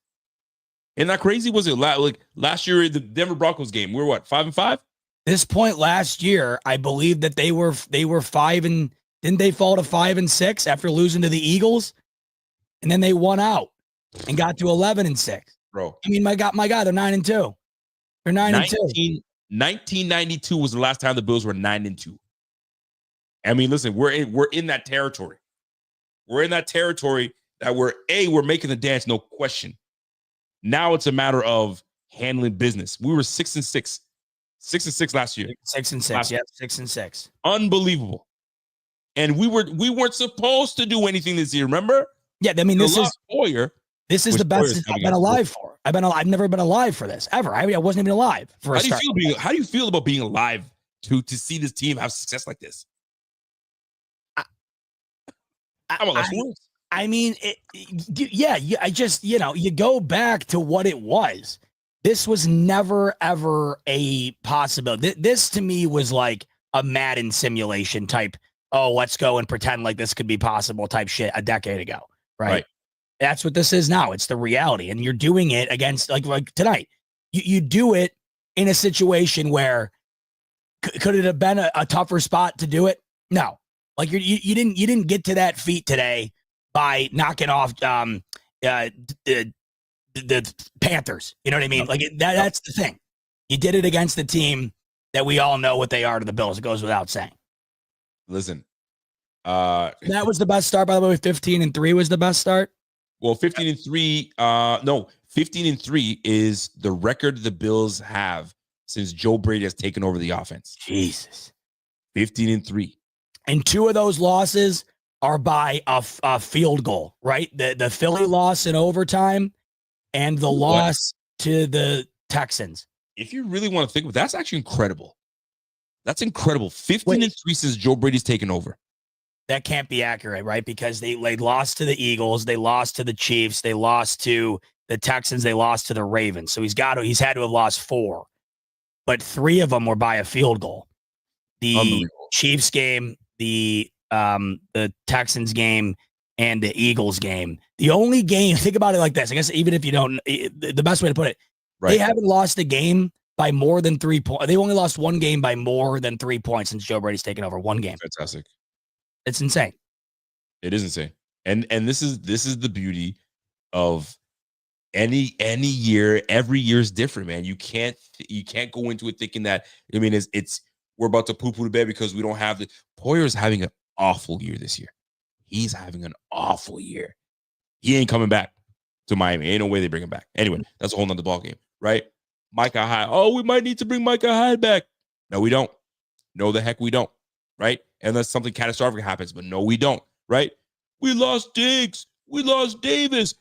Isn't that crazy? Was it like last year, the Denver Broncos game? We were what, 5-5? This point last year, I believe that they were 5 and didn't they fall to 5-6 after losing to the Eagles? And then they won out and got to 11-6. Bro, I mean, my God, they're 9-2. They're 9-2. 1992 was the last time the Bills were 9-2. I mean, listen, we're in that territory. We're in that territory that we're making the dance, no question. Now it's a matter of handling business. We were 6-6. 6-6 last year. 6-6. Yep, 6-6. Unbelievable. And we weren't supposed to do anything this year. Remember? Yeah, I mean, this is the best I've been alive for. I've never been alive for this ever. I wasn't even alive for. How do you feel about being alive to see this team have success like this? I mean, I just, you go back to what it was. This was never, ever a possibility. This to me was like a Madden simulation type, let's go and pretend like this could be possible type shit a decade ago, right? That's what this is now. It's the reality. And you're doing it against, like tonight. You do it in a situation where could it have been a tougher spot to do it? No. Like you didn't get to that feat today by knocking off the Panthers. You know what I mean? Like that's the thing. You did it against the team that we all know what they are to the Bills. It goes without saying. Listen, That was the best start, by the way. 15-3 was the best start. Well, 15-3. No, 15-3 is the record the Bills have since Joe Brady has taken over the offense. Jesus. 15-3. And 2 of those losses are by a field goal, right? The Philly loss in overtime and the loss to the Texans. If you really want to think of it, that's actually incredible. That's incredible. 15-3 since Joe Brady's taken over. That can't be accurate, right? Because they lost to the Eagles, they lost to the Chiefs, they lost to the Texans, they lost to the Ravens. So he's had to have lost 4, but 3 of them were by a field goal. The Chiefs game, the Texans game, and the Eagles game. The only game, think about it like this. I guess even if you don't, the best way to put it, they haven't lost a game by more than 3 points. They only lost 1 game by more than 3 points since Joe Brady's taken over. 1 game. Fantastic. It's insane. It is insane. And this is the beauty of any year. Every year is different, man. You can't go into it thinking that, I mean, it's we're about to poo-poo the bed because we don't have the Poyer's having an awful year this year. He's having an awful year. He ain't coming back to Miami. Ain't no way they bring him back. Anyway, that's a whole nother ball game, right? Micah Hyde. Oh, we might need to bring Micah Hyde back. No, we don't. No, the heck we don't. Right? Unless something catastrophic happens, but no, we don't. Right? We lost Diggs. We lost Davis.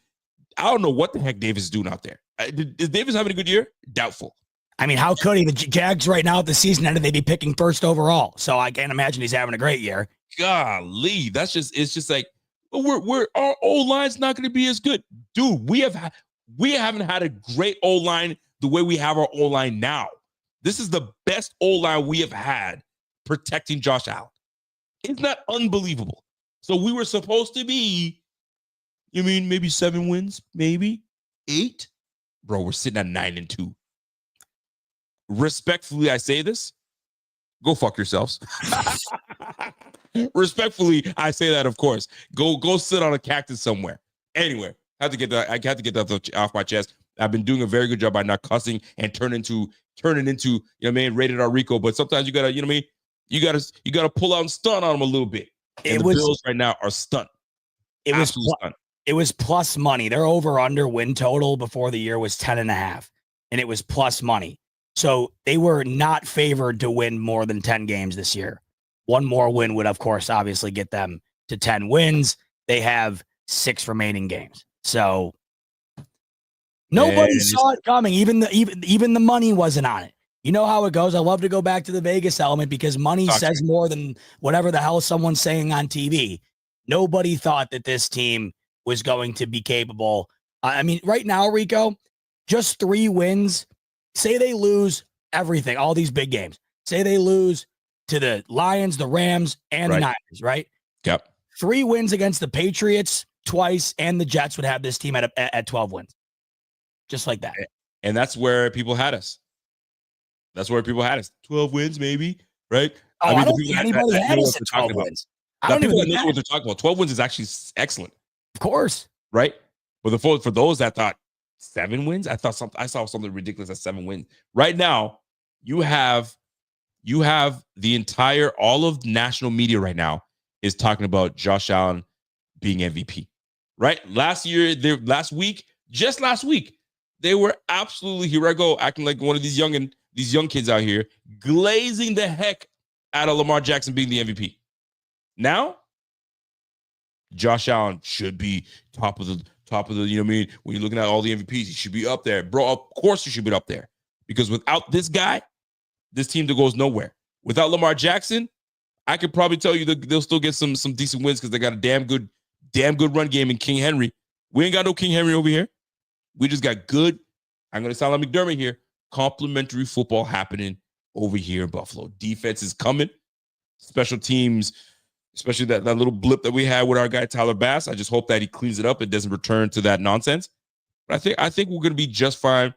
I don't know what the heck Davis is doing out there. Is Davis having a good year? Doubtful. I mean, how could he? The Jags right now at the season ended, they'd be picking 1st overall. So I can't imagine he's having a great year. Golly, it's just like our O-line's not going to be as good, dude. We haven't had a great O-line the way we have our O-line now. This is the best O-line we have had protecting Josh Allen. Isn't that unbelievable? So we were supposed to be, you mean maybe 7 wins, maybe 8, bro. We're sitting at 9-2. Respectfully, I say this. Go fuck yourselves. Respectfully, I say that, of course. Go sit on a cactus somewhere. Anyway, I have to get that off my chest. I've been doing a very good job by not cussing and turning into, you know what I mean, rated R Rico. But sometimes you gotta, you know what I mean, you gotta pull out and stun on them a little bit. And the Bills right now are stunned. It was plus money. Their over/under win total before the year was 10.5, and it was plus money. So they were not favored to win more than 10 games this year. 1 more win would, of course, obviously get them to 10 wins. They have 6 remaining games. So nobody saw it coming. Even the money wasn't on it. You know how it goes. I love to go back to the Vegas element because money says more than whatever the hell someone's saying on TV. Nobody thought that this team was going to be capable. I mean, right now, Rico, just 3 wins. Say they lose everything, all these big games. Say they lose to the Lions, the Rams, and the Niners, right? Yep. 3 wins against the Patriots twice, and the Jets would have this team at 12 wins. Just like that. And that's where people had us. 12 wins, maybe, right? Oh, I don't think anybody had us at 12 wins. I don't even know what they're talking about. 12 wins is actually excellent. Of course. Right? But for those that thought 7 wins, I saw something ridiculous at 7 wins. Right now, you have the all of national media right now is talking about Josh Allen being MVP. Right? Last week, they were absolutely, here I go, acting like one of these young kids out here, glazing the heck out of Lamar Jackson being the MVP. Now, Josh Allen should be top of the, you know what I mean? When you're looking at all the MVPs, he should be up there. Bro, of course he should be up there. Because without this guy, this team goes nowhere. Without Lamar Jackson, I could probably tell you that they'll still get some decent wins because they got a damn good run game in King Henry. We ain't got no King Henry over here. We just got good, I'm going to sound like McDermott here, complimentary football happening over here in Buffalo. Defense is coming. Special teams, especially that little blip that we had with our guy Tyler Bass. I just hope that he cleans it up and doesn't return to that nonsense. But I think we're going to be just fine,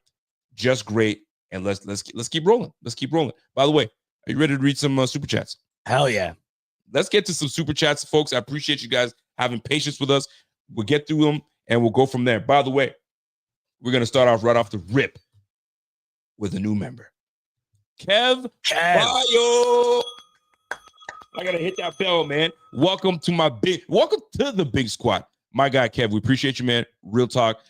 just great, and let's keep rolling. Let's keep rolling. By the way, are you ready to read some super chats? Hell yeah. Let's get to some super chats, folks. I appreciate you guys having patience with us. We'll get through them and we'll go from there. By the way, we're going to start off right off the rip with a new member. Kev. Bayo. I gotta hit that bell, man. Welcome to the big squad. My guy Kev, we appreciate you, man. Real talk.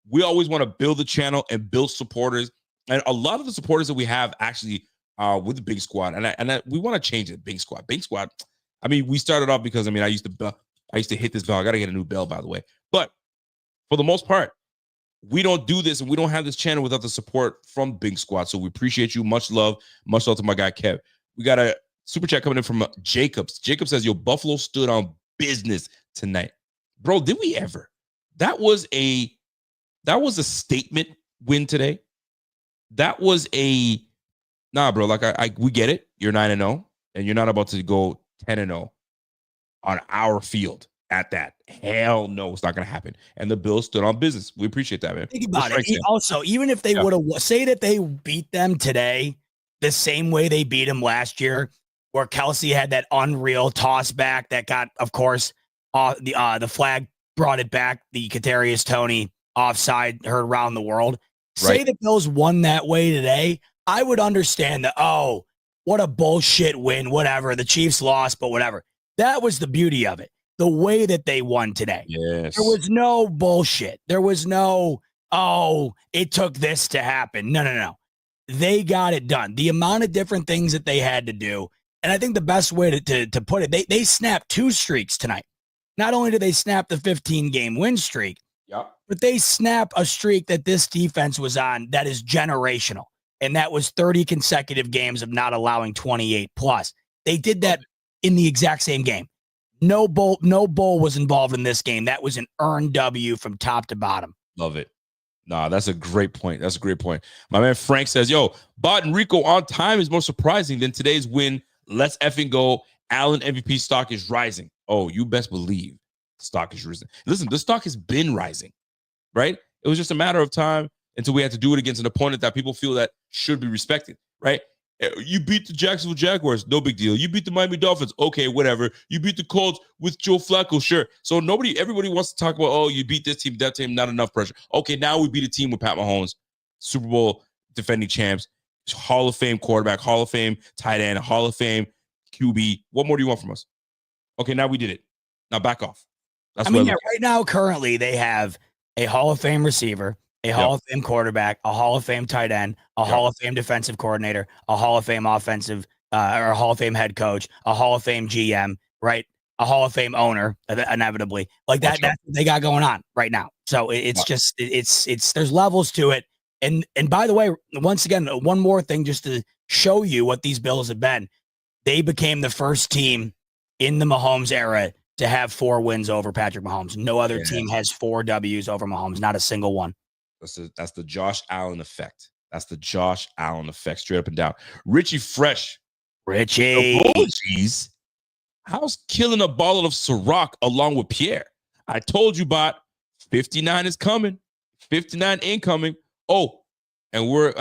We always want to build the channel and build supporters. And a lot of the supporters that we have actually with the big squad. And we want to change it. Big squad. I mean, we started off because I used to hit this bell. I gotta get a new bell, by the way. But for the most part, we don't do this and we don't have this channel without the support from Big Squad. So we appreciate you. Much love. Much love to my guy Kev. We got a super chat coming in from Jacobs. Jacob says, yo, Buffalo stood on business tonight. Bro, did we ever? That was a statement win today. That was bro. Like we get it. You're 9-0, and you're not about to go 10-0 on our field at that. Hell no, it's not going to happen. And the Bills stood on business. We appreciate that, man. Think about it. Also, even if they would have say that they beat them today the same way they beat them last year, where Kelsey had that unreal toss back that got, of course, the flag brought it back. The Kadarius Toney offside heard around the world. Say the Bills won that way today, I would understand that. Oh, what a bullshit win. Whatever. The Chiefs lost, but whatever. That was the beauty of it. The way that they won today. Yes. There was no bullshit. There was no, it took this to happen. No. They got it done. The amount of different things that they had to do. And I think the best way to put it, they snapped 2 streaks tonight. Not only did they snap the 15-game win streak, but they snap a streak that this defense was on that is generational. And that was 30 consecutive games of not allowing 28 plus. They did that in the exact same game. No bull was involved in this game. That was an earned W from top to bottom. Love it. Nah, that's a great point. My man Frank says, yo, Bot and Rico on time is more surprising than today's win. Let's effing go. Allen MVP stock is rising. Oh, you best believe stock is rising. Listen, the stock has been rising, right? It was just a matter of time until we had to do it against an opponent that people feel that should be respected, right? You beat the Jacksonville Jaguars, no big deal. You beat the Miami Dolphins, okay, whatever. You beat the Colts with Joe Flacco, sure. So everybody wants to talk about, oh, you beat this team, that team, not enough pressure. Okay, now we beat a team with Pat Mahomes, Super Bowl defending champs, Hall of Fame quarterback, Hall of Fame tight end, Hall of Fame QB. What more do you want from us? Okay, now we did it. Now back off. Right now, currently, they have a Hall of Fame receiver, a Hall of Fame quarterback, a Hall of Fame tight end, a Hall of Fame defensive coordinator, a Hall of Fame offensive or a Hall of Fame head coach, a Hall of Fame GM, right? A Hall of Fame owner, inevitably. Like that's what they got going on right now. So it's just there's levels to it. And by the way, once again, one more thing just to show you what these Bills have been. They became the first team in the Mahomes era to have 4 wins over Patrick Mahomes. No other team has 4 W's over Mahomes, not a single one. That's the Josh Allen effect. That's the Josh Allen effect, straight up and down. Richie Fresh. Apologies. How's killing a bottle of Ciroc along with Pierre? I told you, Bot. 59 is coming. 59 incoming. Oh, and we're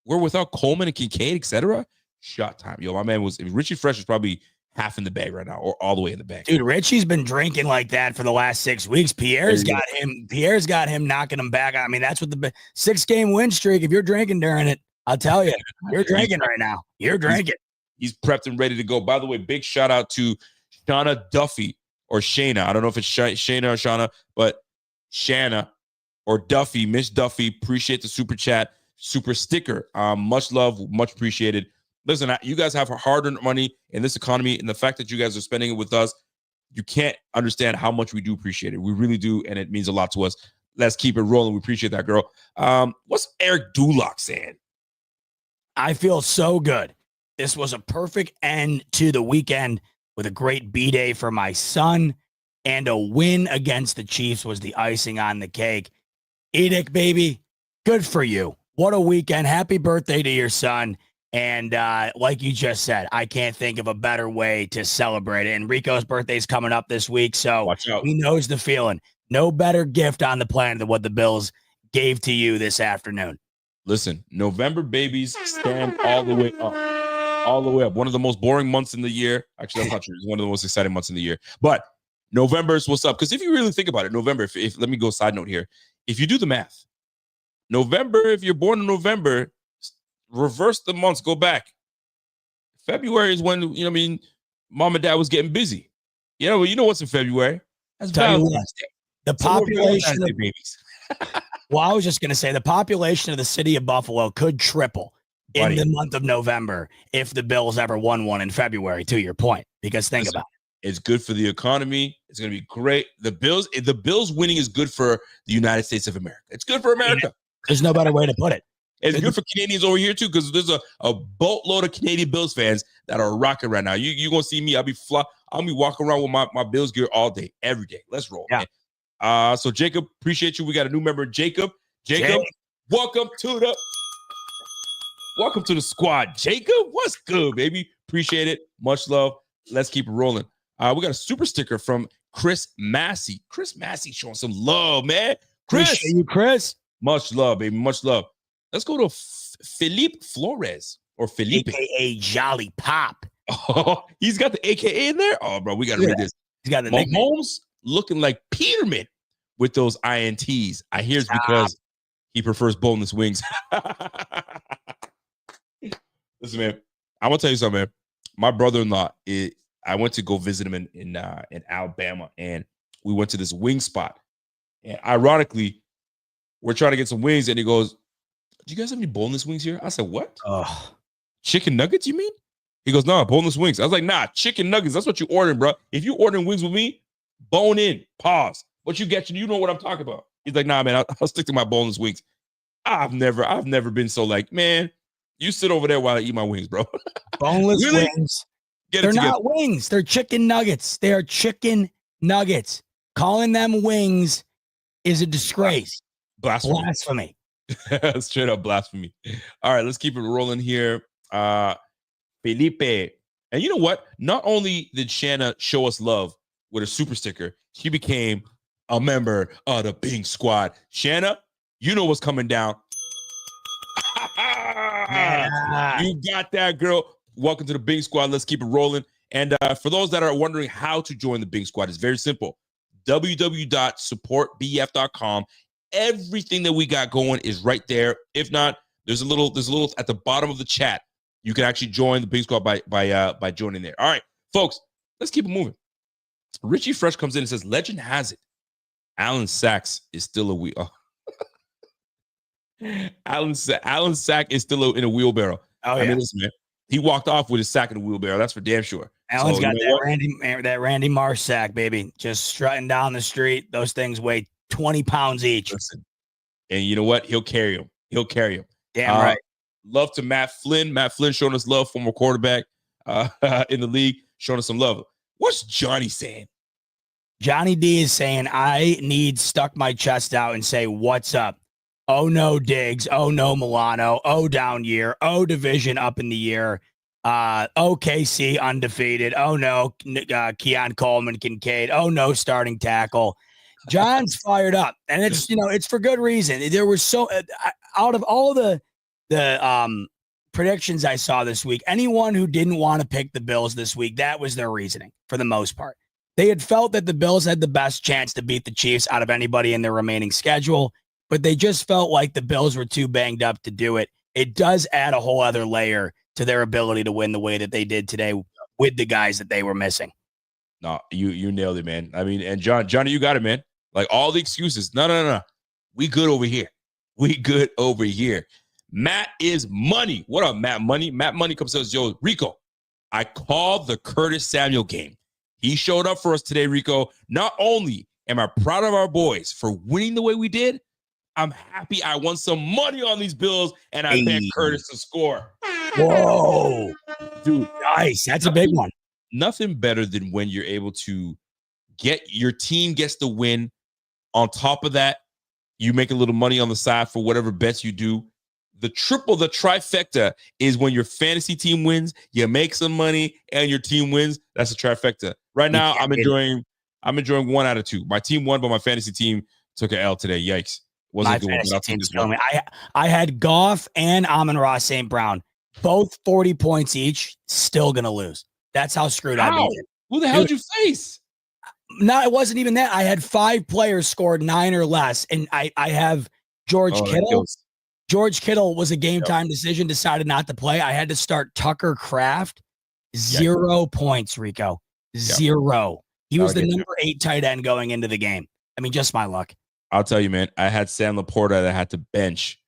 without Coleman and Kincaid, etc. Shot time. Yo, my man Richie Fresh is probably half in the bag right now, or all the way in the bag. Dude, Richie's been drinking like that for the last 6 weeks. Pierre's got him knocking him back. I mean, that's what the 6-game win streak. If you're drinking during it, I'll tell you, you're drinking right now. You're drinking. He's prepped and ready to go. By the way, big shout out to Shauna Duffy or Shayna. I don't know if it's Shayna or Shauna, but Shanna or Duffy, Miss Duffy. Appreciate the super chat, super sticker. Much love, much appreciated. Listen, you guys have hard-earned money in this economy, and the fact that you guys are spending it with us, you can't understand how much we do appreciate it. We really do, and it means a lot to us. Let's keep it rolling. We appreciate that, girl. What's Eric Duloc saying? I feel so good. This was a perfect end to the weekend with a great B-Day for my son, and a win against the Chiefs was the icing on the cake. Edic, baby, good for you. What a weekend. Happy birthday to your son. And like you just said, I can't think of a better way to celebrate it. And Rico's birthday is coming up this week, so he knows the feeling. No better gift on the planet than what the Bills gave to you this afternoon. Listen, November babies stand all the way up. All the way up. One of the most boring months in the year. Actually, that's not true. It's one of the most exciting months in the year. But November is what's up. Because if you really think about it, November, if let me go side note here. If you do the math, November, if you're born in November, reverse the months, go back. February is when, mom and dad was getting busy. You know what's in February? That's Tell you Valentine's what, Day. the So more population Valentine's of, Day babies. well, I was just going to say the population of the city of Buffalo could triple Buddy. in the month of November if the Bills ever won one in February, to your point, because think Listen, about it. It's good for the economy. It's going to be great. The Bills winning is good for the United States of America. It's good for America. There's no better way to put it. It's good for Canadians over here too, because there's a boatload of Canadian Bills fans that are rocking right now. You gonna see me? I'll be walking around with my Bills gear all day, every day. Let's roll. Yeah. Man. So Jacob, appreciate you. We got a new member, Jacob. Jacob, welcome to the squad. Jacob, what's good, baby? Appreciate it. Much love. Let's keep it rolling. We got a super sticker from Chris Massey. Chris Massey showing some love, man. Appreciate you, Chris. Much love, baby. Much love. Let's go to Felipe Flores or Felipe. AKA Jolly Pop. Oh, he's got the AKA in there? Oh, bro, we got to read this. He's got the nickname. Mahomes looking like Peterman with those INTs. I hear it's because he prefers boneless wings. Listen, man, I'm going to tell you something, man. My brother-in-law, I went to go visit him in Alabama, and we went to this wing spot. And ironically, we're trying to get some wings, and he goes, "Do you guys have any boneless wings here?" I said, "What? Chicken nuggets, you mean?" He goes, "No, boneless wings." I was like, "Nah, chicken nuggets. That's what you ordering, bro. If you ordering wings with me, bone in, pause. What you get, you know what I'm talking about." He's like, "Nah, man, I'll stick to my boneless wings." I've never been so like, man, you sit over there while I eat my wings, bro. Boneless Really? wings. Get They're it together. not wings. They're chicken nuggets. They are chicken nuggets. Calling them wings is a disgrace. Blasphemy. Straight up blasphemy. All right, let's keep it rolling here. Felipe. And you know what? Not only did Shanna show us love with a super sticker, she became a member of the Bing Squad. Shanna, you know what's coming down. You got that, girl. Welcome to the Bing Squad. Let's keep it rolling. And for those that are wondering how to join the Bing Squad, it's very simple. www.supportbf.com. Everything that we got going is right there. If not, there's a little at the bottom of the chat. You can actually join the Bing Squad by joining there. All right, folks, let's keep it moving. Richie Fresh comes in and says, "Legend has it, Alan Sachs is still a wheel." Alan Sack is still in a wheelbarrow. Oh, I yeah. mean, listen, man, he walked off with his sack in a wheelbarrow. That's for damn sure. Alan's So, got you know that Randy Marsh sack, baby. Just strutting down the street. Those things weigh 20 pounds each. Listen, and you know what? He'll carry him. Damn right. Love to Matt Flynn. Matt Flynn showing us love, former quarterback in the league, showing us some love. What's Johnny saying? Johnny D is saying, "I need stuck my chest out and say, what's up? Oh, no, Diggs. Oh, no, Milano. Oh, down year. Oh, division up in the year. OKC undefeated. Oh, no, Keon Coleman, Kincaid. Oh, no, starting tackle." John's fired up, and it's for good reason. There was out of all the predictions I saw this week, anyone who didn't want to pick the Bills this week, that was their reasoning for the most part. They had felt that the Bills had the best chance to beat the Chiefs out of anybody in their remaining schedule, but they just felt like the Bills were too banged up to do it. It does add a whole other layer to their ability to win the way that they did today with the guys that they were missing. No, you nailed it, man. I mean, and Johnny, you got it, man. Like all the excuses. No. We good over here. Matt is money. What up, Matt Money? Matt Money comes and says, "Yo, Rico, I called the Curtis Samuel game. He showed up for us today, Rico. Not only am I proud of our boys for winning the way we did, I'm happy I won some money on these Bills, and I bet Curtis to score." Whoa. Dude, Nice. That's a big one. Nothing better than when you're able to get your team gets the win. On top of that, you make a little money on the side for whatever bets you do. The trifecta is when your fantasy team wins, you make some money, and your team wins. That's a trifecta. Right now, I'm enjoying 1 out of 2. My team won, but my fantasy team took an L today. Yikes. My fantasy team's killing me. I had Goff and Amon-Ra St. Brown, both 40 points each, still going to lose. That's how screwed I've been. Who the hell did you face? No, it wasn't even that. I had 5 players scored 9 or less, and I have George Kittle. George Kittle was a game time decision, decided not to play. I had to start Tucker Kraft, 0 points, Rico. 0. He was the number 8 tight end going into the game. I mean, just my luck. I'll tell you, man. I had Sam Laporta that I had to bench,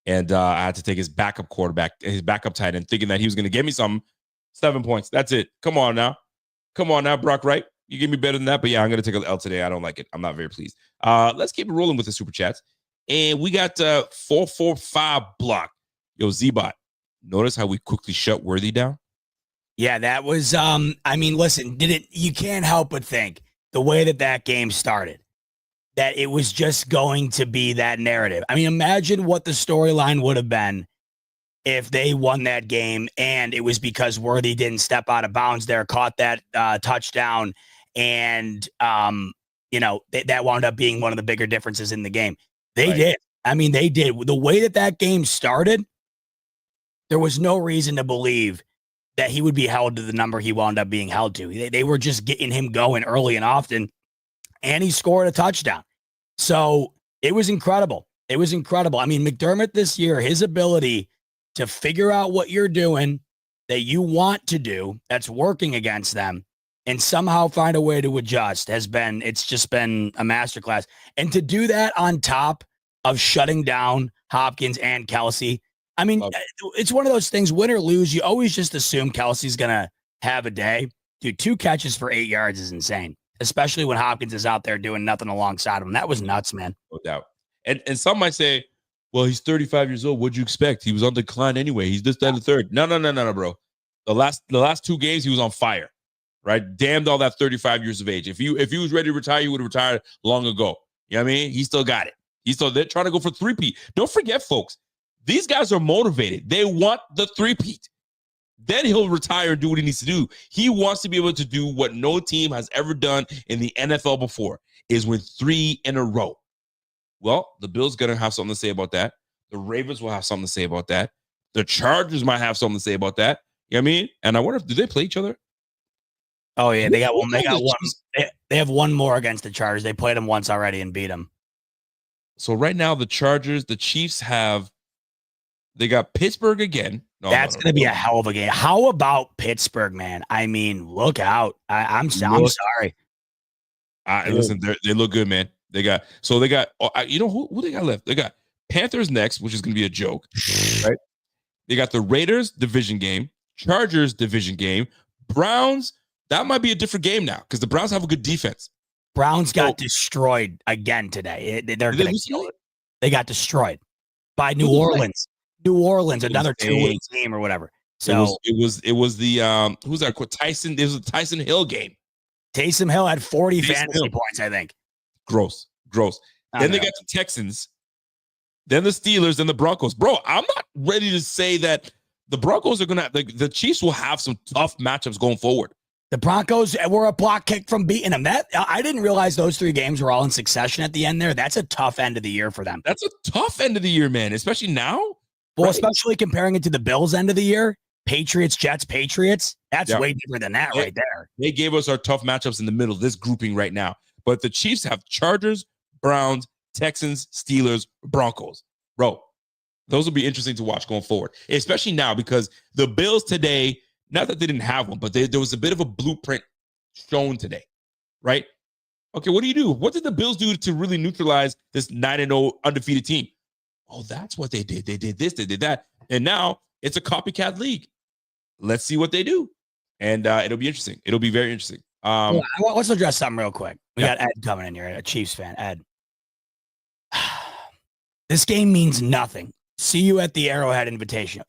and I had to take his backup quarterback, his backup tight end, thinking that he was going to get me some 7 points. That's it. Come on now, Brock Wright. You give me better than that, but yeah, I'm going to take an L today. I don't like it. I'm not very pleased. Let's keep it rolling with the super chats, and we got 445 block. Yo, Z-Bot. Notice how we quickly shut Worthy down. Yeah, that was. I mean, listen, you can't help but think the way that game started, that it was just going to be that narrative. I mean, imagine what the storyline would have been if they won that game and it was because Worthy didn't step out of bounds there, caught that touchdown, and that wound up being one of the bigger differences in the game. They did. I mean, they did. The way that game started, there was no reason to believe that he would be held to the number he wound up being held to. They were just getting him going early and often, and he scored a touchdown. So it was incredible. It was incredible. I mean, McDermott this year, his ability to figure out what you're doing that you want to do that's working against them and somehow find a way to adjust it's just been a masterclass. And to do that on top of shutting down Hopkins and Kelsey, I mean, it's one of those things, win or lose, you always just assume Kelsey's going to have a day. Dude, 2 catches for 8 yards is insane, especially when Hopkins is out there doing nothing alongside him. That was nuts, man. No doubt. And some might say, well, he's 35 years old. What'd you expect? He was on decline anyway. He's this, that, and the third. No, bro. The last 2 games, he was on fire, right? Damned all that 35 years of age. If he was ready to retire, he would have retired long ago. You know what I mean? He still got it. They're trying to go for 3-peat. Don't forget, folks, these guys are motivated. They want the 3-peat. Then he'll retire and do what he needs to do. He wants to be able to do what no team has ever done in the NFL before, is win 3 in a row. Well, the Bills going to have something to say about that. The Ravens will have something to say about that. The Chargers might have something to say about that. You know what I mean? And I wonder do they play each other? Oh, yeah. They got one. They have one more against the Chargers. They played them once already and beat them. So right now, the Chiefs they got Pittsburgh again. That's going to be a hell of a game. How about Pittsburgh, man? I mean, look out. I'm sorry. Listen, they look good, man. They got who they got left? They got Panthers next, which is going to be a joke, right? They got the Raiders division game, Chargers division game, Browns. That might be a different game now because the Browns have a good defense. Browns got destroyed again today. They got destroyed by New Orleans. New Orleans, another 2-week team or whatever. So it was the who's that? Tyson. It was a Tyson Hill game. Taysom Hill had 40 fantasy points, I think. Gross. Then they got the Texans, then the Steelers, then the Broncos. Bro, I'm not ready to say that the Broncos are gonna. The Chiefs will have some tough matchups going forward. The Broncos were a block kick from beating them. I didn't realize those 3 games were all in succession at the end there. That's a tough end of the year for them. That's a tough end of the year, man, especially now. Well, especially comparing it to the Bills' end of the year, Patriots, Jets, Patriots. That's way different than that right there. They gave us our tough matchups in the middle, this grouping right now. But the Chiefs have Chargers, Browns, Texans, Steelers, Broncos. Bro, those will be interesting to watch going forward, especially now because the Bills today, not that they didn't have one, but there was a bit of a blueprint shown today, right? Okay, what do you do? What did the Bills do to really neutralize this 9-0 undefeated team? Oh, that's what they did. They did this, they did that. And now it's a copycat league. Let's see what they do. And it'll be interesting. It'll be very interesting. Let's address something real quick. We got Ed coming in here, a Chiefs fan. Ed. This game means nothing. See you at the Arrowhead Invitational.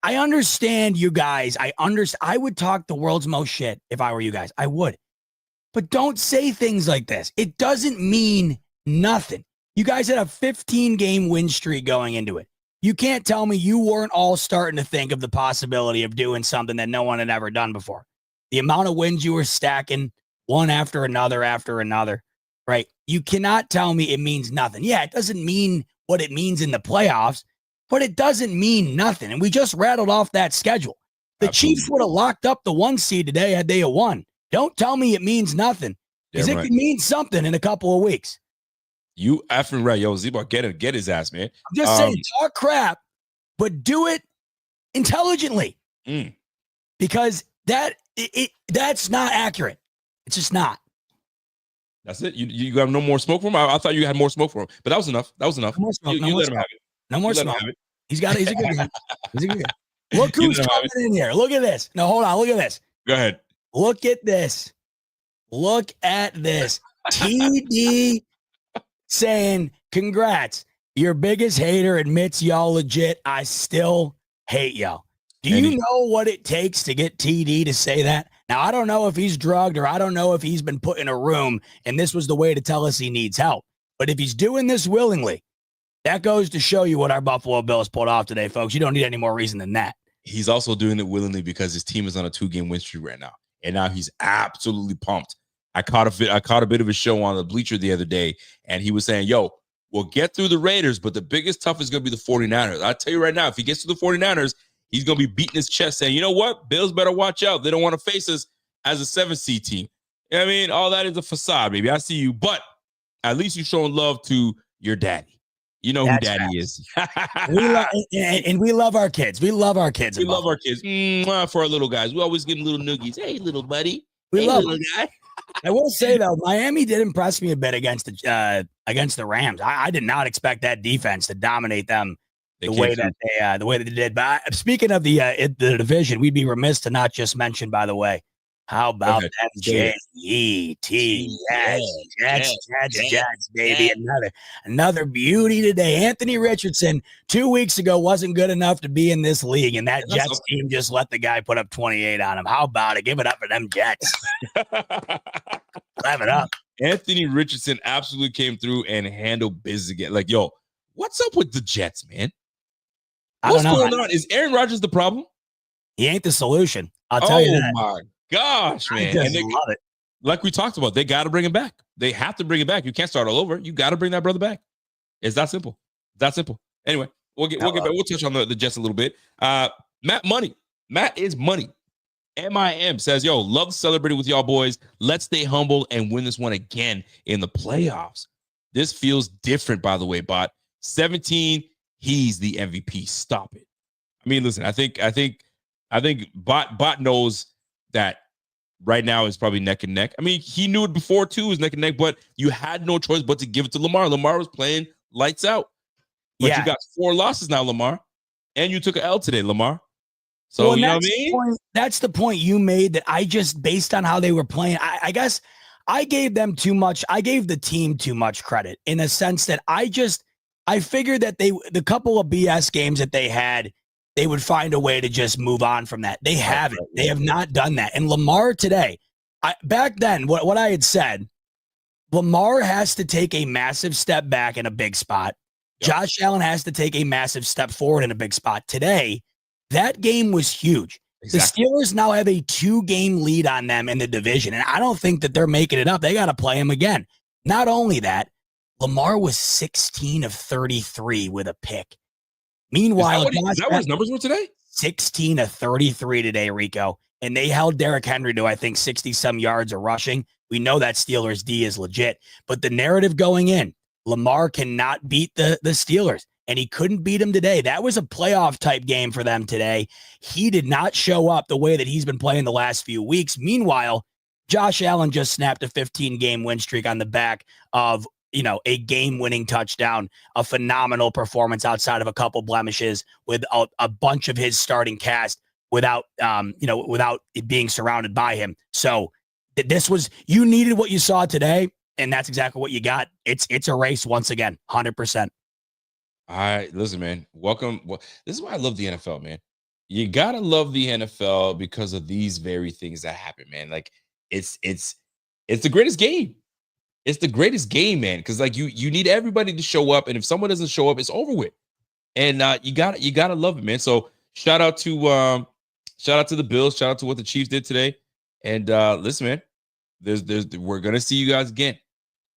I understand you guys. I would talk the world's most shit if I were you guys. I would. But don't say things like this. It doesn't mean nothing. You guys had a 15-game win streak going into it. You can't tell me you weren't all starting to think of the possibility of doing something that no one had ever done before. The amount of wins you were stacking one after another, right? You cannot tell me it means nothing. Yeah, it doesn't mean what it means in the playoffs, but it doesn't mean nothing. And we just rattled off that schedule. The Chiefs would have locked up the 1 seed today had they won. Don't tell me it means nothing because it can mean something in a couple of weeks. You effing right. Yo, Z-Bot, get his ass, man. I'm just saying, talk crap, but do it intelligently. Because That's not accurate. It's just not. That's it. You got no more smoke for him. I thought you had more smoke for him, but that was enough. That was enough. No more smoke. You no more let him smoke. have it. No more You let him smoke. have it. He's a good guy. He's a good guy. Look You who's let him have coming in here. Look at this. No, hold on. Look at this. Go ahead. Look at this. Look at this. TD saying, congrats. Your biggest hater admits y'all legit. I still hate y'all. Do you know what it takes to get TD to say that? Now, I don't know if he's drugged or I don't know if he's been put in a room and this was the way to tell us he needs help. But if he's doing this willingly, that goes to show you what our Buffalo Bills pulled off today, folks. You don't need any more reason than that. He's also doing it willingly because his team is on a 2-game win streak right now. And now he's absolutely pumped. I caught a bit of a show on the bleacher the other day, and he was saying, yo, we'll get through the Raiders, but the biggest tough is going to be the 49ers. I'll tell you right now, if he gets to the 49ers, he's going to be beating his chest saying, you know what? Bills better watch out. They don't want to face us as a 7-seed team. You know what I mean? All that is a facade, baby. I see you, but at least you're showing love to your daddy. You know who daddy is. And we love our kids. We love our kids. We love our kids. For our little guys. We always give them little noogies. Hey, little buddy. We love little guy. I will say though, Miami did impress me a bit against the Rams. I did not expect that defense to dominate them the way that they did. But speaking of the division, we'd be remiss to not just mention, by the way, how about that J-E-T, Jets, baby, another beauty today. Anthony Richardson 2 weeks ago wasn't good enough to be in this league, and that Jets team just let the guy put up 28 on him. How about it? Give it up for them Jets. Clap it up. Anthony Richardson absolutely came through and handled business again. Like, yo, what's up with the Jets, man? What's going on? Is Aaron Rodgers the problem? He ain't the solution. I'll tell you that. Oh, my gosh, man. And they love it. Like we talked about, they got to bring him back. They have to bring him back. You can't start all over. You got to bring that brother back. It's that simple. That simple. Anyway, we'll get back. We'll touch on the Jets a little bit. Matt is money. MIM says, yo, love celebrating with y'all boys. Let's stay humble and win this one again in the playoffs. This feels different, by the way, Bot. 17, he's the MVP. Stop it. I mean, listen, I think Bot knows that right now is probably neck and neck. I mean, he knew it before too, it was neck and neck, but you had no choice but to give it to Lamar. Lamar was playing lights out. But you got 4 losses now, Lamar. And you took an L today, Lamar. So, you know what I mean? That's the point you made that I just, based on how they were playing, I guess I gave them too much. I gave the team too much credit in a sense that I figured that the couple of BS games that they had, they would find a way to just move on from that. They haven't. They have not done that. And Lamar today, back then, what I had said, Lamar has to take a massive step back in a big spot. Yep. Josh Allen has to take a massive step forward in a big spot. Today, that game was huge. Exactly. The Steelers now have a 2-game lead on them in the division, and I don't think that they're making it up. They got to play him again. Not only that, Lamar was 16 of 33 with a pick. Meanwhile, is that what his numbers were today? 16 of 33 today, Rico. And they held Derrick Henry to, I think, 60-some yards of rushing. We know that Steelers D is legit. But the narrative going in, Lamar cannot beat the Steelers. And he couldn't beat him today. That was a playoff-type game for them today. He did not show up the way that he's been playing the last few weeks. Meanwhile, Josh Allen just snapped a 15-game win streak on the back of a game-winning touchdown, a phenomenal performance outside of a couple blemishes with a bunch of his starting cast without it being surrounded by him. So you needed what you saw today, and that's exactly what you got. It's a race once again, 100%. All right, listen, man. Welcome. This is why I love the NFL, man. You gotta love the NFL because of these very things that happen, man. Like it's the greatest game. It's the greatest game, man. Because like you need everybody to show up, and if someone doesn't show up, it's over with. And you gotta love it, man. So shout out to the Bills. Shout out to what the Chiefs did today. And listen, man, we're gonna see you guys again.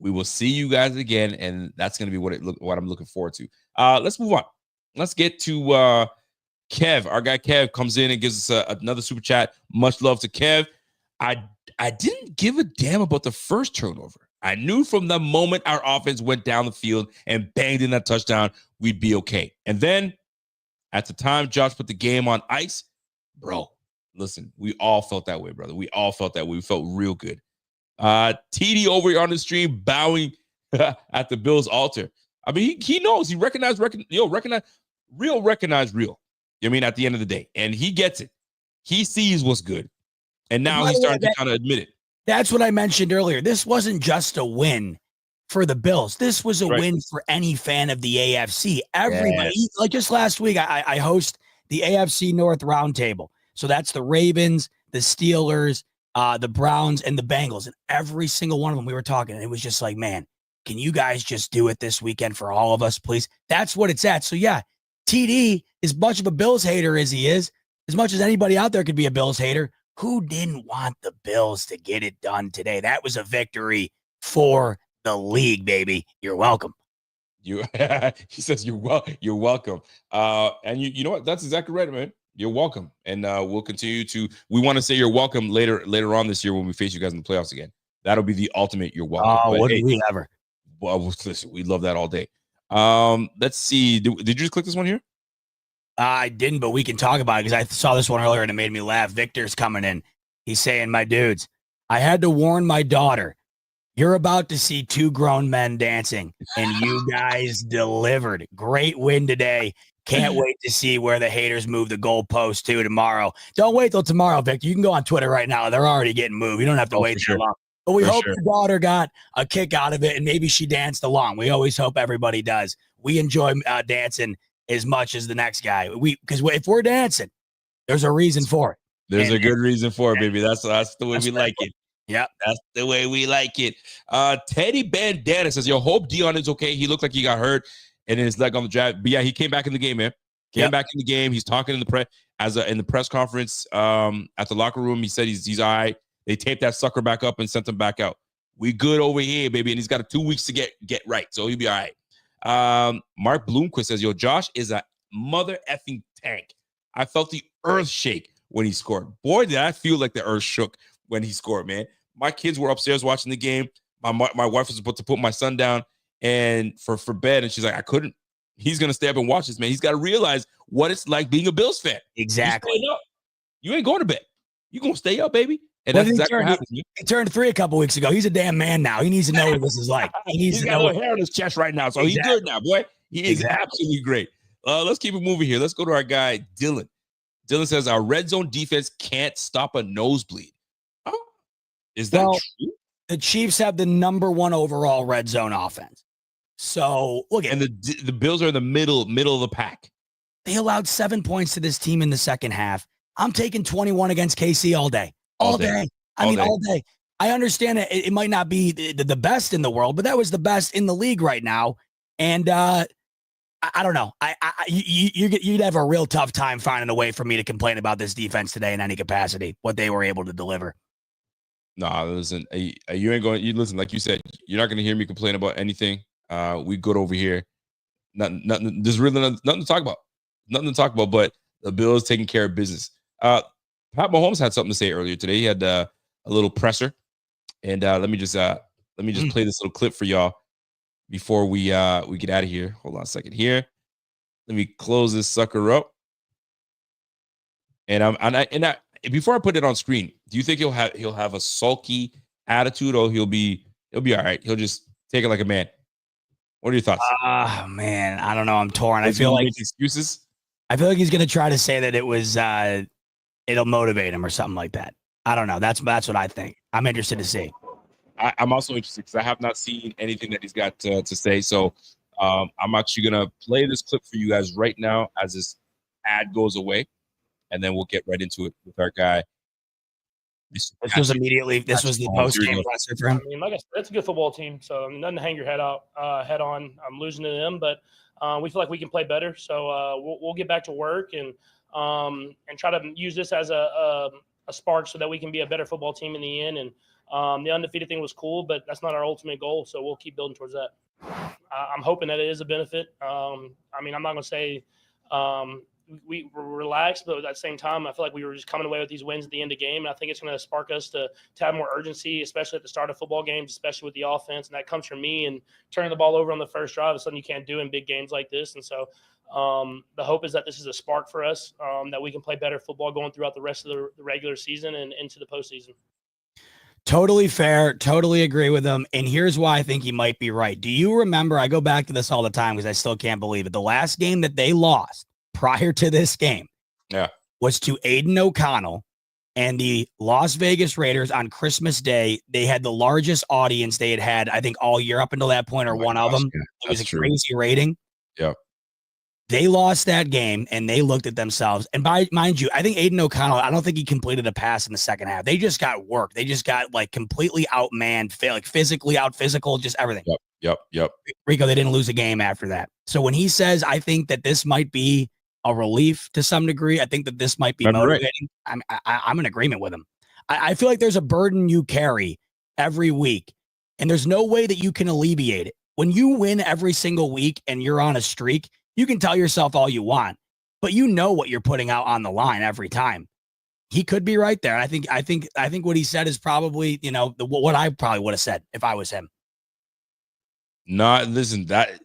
We will see you guys again, and that's gonna be what I'm looking forward to. Let's move on. Let's get to Kev. Our guy Kev comes in and gives us another super chat. Much love to Kev. I didn't give a damn about the first turnover. I knew from the moment our offense went down the field and banged in that touchdown, we'd be okay. And then at the time Josh put the game on ice, bro, listen, we all felt that way, brother. We all felt that way. We felt real good. TD over here on the stream bowing at the Bills altar. I mean, he knows. He recognized real. You know what I mean, at the end of the day. And he gets it. He sees what's good. And now he's starting to kind of admit it. That's what I mentioned earlier. This wasn't just a win for the Bills. This was a win for any fan of the AFC. Everybody, like just last week, I host the AFC North Roundtable. So that's the Ravens, the Steelers, the Browns, and the Bengals. And every single one of them, we were talking. And it was just like, man, can you guys just do it this weekend for all of us, please? That's what it's at. So yeah, TD, as much of a Bills hater as he is, as much as anybody out there could be a Bills hater, who didn't want the Bills to get it done today? That was a victory for the league, baby. You're welcome. He says you're welcome. And you know what? That's exactly right, man. You're welcome. And we'll continue to. We want to say you're welcome later on this year when we face you guys in the playoffs again. That'll be the ultimate. You're welcome. Oh, wouldn't we ever? Well, listen, we love that all day. Let's see. Did you just click this one here? I didn't, but we can talk about it because I saw this one earlier and it made me laugh. Victor's coming in. He's saying, my dudes, I had to warn my daughter, you're about to see two grown men dancing, and you guys delivered. Great win today. Can't wait to see where the haters move the goalpost to tomorrow. Don't wait till tomorrow, Victor. You can go on Twitter right now. They're already getting moved. You don't have to wait too long. But we hope your daughter got a kick out of it, and maybe she danced along. We always hope everybody does. We enjoy dancing as much as the next guy. Because if we're dancing, there's a reason for it. There's a good reason for it, baby. That's the way we like it. Yeah, that's the way we like it. Teddy Bandana says, "Yo, hope Dion is okay. He looked like he got hurt and his leg on the drive, but yeah, he came back in the game, man. Came back in the game. He's talking in the press conference at the locker room. He said he's all right. They taped that sucker back up and sent him back out. We good over here, baby. And he's got 2 weeks to get right, so he'll be all right." Mark Bloomquist says, "Yo, Josh is a mother effing tank. I felt the earth shake when he scored. Boy, did I feel like the earth shook when he scored, man. My kids were upstairs watching the game. My wife was about to put my son down and for bed, and she's like, I couldn't. He's gonna stay up and watch this, man. He's got to realize what it's like being a Bills fan. Exactly. You ain't going to bed. You gonna stay up, baby. And that's exactly what happens. He turned 3 a couple weeks ago. He's a damn man now. He needs to know what this is like. He's got a little hair on his chest right now, so he's good now, boy. He is absolutely great. Let's keep it moving here. Let's go to our guy Dylan. Dylan says our red zone defense can't stop a nosebleed. Oh, is that true? The Chiefs have the #1 overall red zone offense. So look at the Bills are in the middle of the pack. They allowed 7 points to this team in the second half. I'm taking 21 against KC all day. All day. All day. I understand it might not be the best in the world, but that was the best in the league right now. And I don't know. You'd have a real tough time finding a way for me to complain about this defense today in any capacity, what they were able to deliver. Nah, listen, you ain't going. You listen, like you said, you're not going to hear me complain about anything. We good over here. Nothing. There's really nothing to talk about. Nothing to talk about. But the Bills taking care of business. Pat Mahomes had something to say earlier today. He had a little presser, and let me just play this little clip for y'all before we get out of here. Hold on a second here. Let me close this sucker up. And before I put it on screen, do you think he'll have a sulky attitude, or he'll be all right? He'll just take it like a man. What are your thoughts? Man, I don't know. I'm torn. I feel like excuses. I feel like he's going to try to say that it was it'll motivate him or something like that. I don't know. That's what I think. I'm interested to see. I'm also interested because I have not seen anything that he's got to say. So I'm actually going to play this clip for you guys right now as this ad goes away, and then we'll get right into it with our guy. This was the post-game presser for him. I mean, like I said, that's a good football team. So I mean, nothing to hang your head on. I'm losing to them, but we feel like we can play better. So we'll get back to work and try to use this as a spark so that we can be a better football team in the end. And the undefeated thing was cool, but that's not our ultimate goal. So we'll keep building towards that. I'm hoping that it is a benefit. I mean, I'm not going to say we were relaxed, but at the same time, I feel like we were just coming away with these wins at the end of the game. And I think it's going to spark us to have more urgency, especially at the start of football games, especially with the offense. And that comes from me and turning the ball over on the first drive is something you can't do in big games like this. And so The hope is that this is a spark for us, that we can play better football going throughout the rest of the regular season and into the postseason. Totally fair. Totally agree with him. And here's why I think he might be right. Do you remember? I go back to this all the time because I still can't believe it. The last game that they lost prior to this game was to Aiden O'Connell and the Las Vegas Raiders on Christmas Day. They had the largest audience they had, I think, all year up until that point, or one of them. Yeah, it was a true. crazy rating. Yep. They lost that game and they looked at themselves. And mind you, I think Aiden O'Connell, I don't think he completed a pass in the second half. They just got worked. They just got like completely outmanned, like physically out physical, just everything. Yep. Rico, they didn't lose a game after that. So when he says, I think that this might be a relief to some degree, I think that this might be motivating. Right. I'm in agreement with him. I feel like there's a burden you carry every week, and there's no way that you can alleviate it. When you win every single week and you're on a streak, you can tell yourself all you want, but you know what you're putting out on the line every time. He could be right there. I think what he said is probably, what I probably would have said if I was him. Listen, that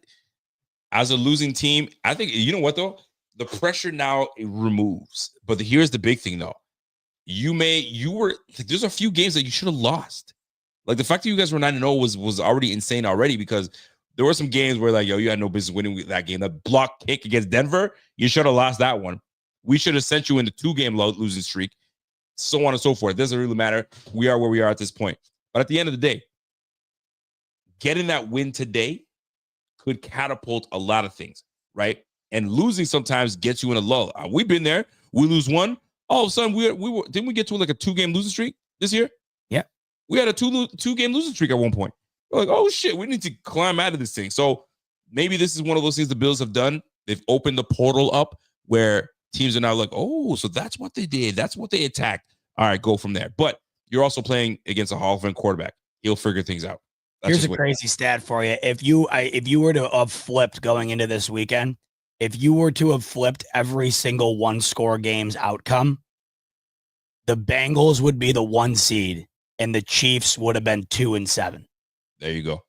as a losing team, I think, you know what though? The pressure now it removes. But here's the big thing though. There's a few games that you should have lost. Like the fact that you guys were 9-0 was already insane already, because there were some games where like, you had no business winning that game. That block kick against Denver, you should have lost that one. We should have sent you in the 2-game losing streak, so on and so forth. It doesn't really matter. We are where we are at this point. But at the end of the day, getting that win today could catapult a lot of things, right? And losing sometimes gets you in a lull. We've been there. We lose one. All of a sudden, didn't we get to like a 2-game losing streak this year? Yeah. We had a 2-game losing streak at one point. We're like, oh shit, we need to climb out of this thing. So maybe this is one of those things the Bills have done. They've opened the portal up where teams are now like, oh, so that's what they did. That's what they attacked. All right, go from there. But you're also playing against a Hall of Fame quarterback. He'll figure things out. Here's a crazy stat for you. If you were to have flipped going into this weekend, if you were to have flipped every single one-score game's outcome, the Bengals would be the 1 seed and the Chiefs would have been 2-7. There you go.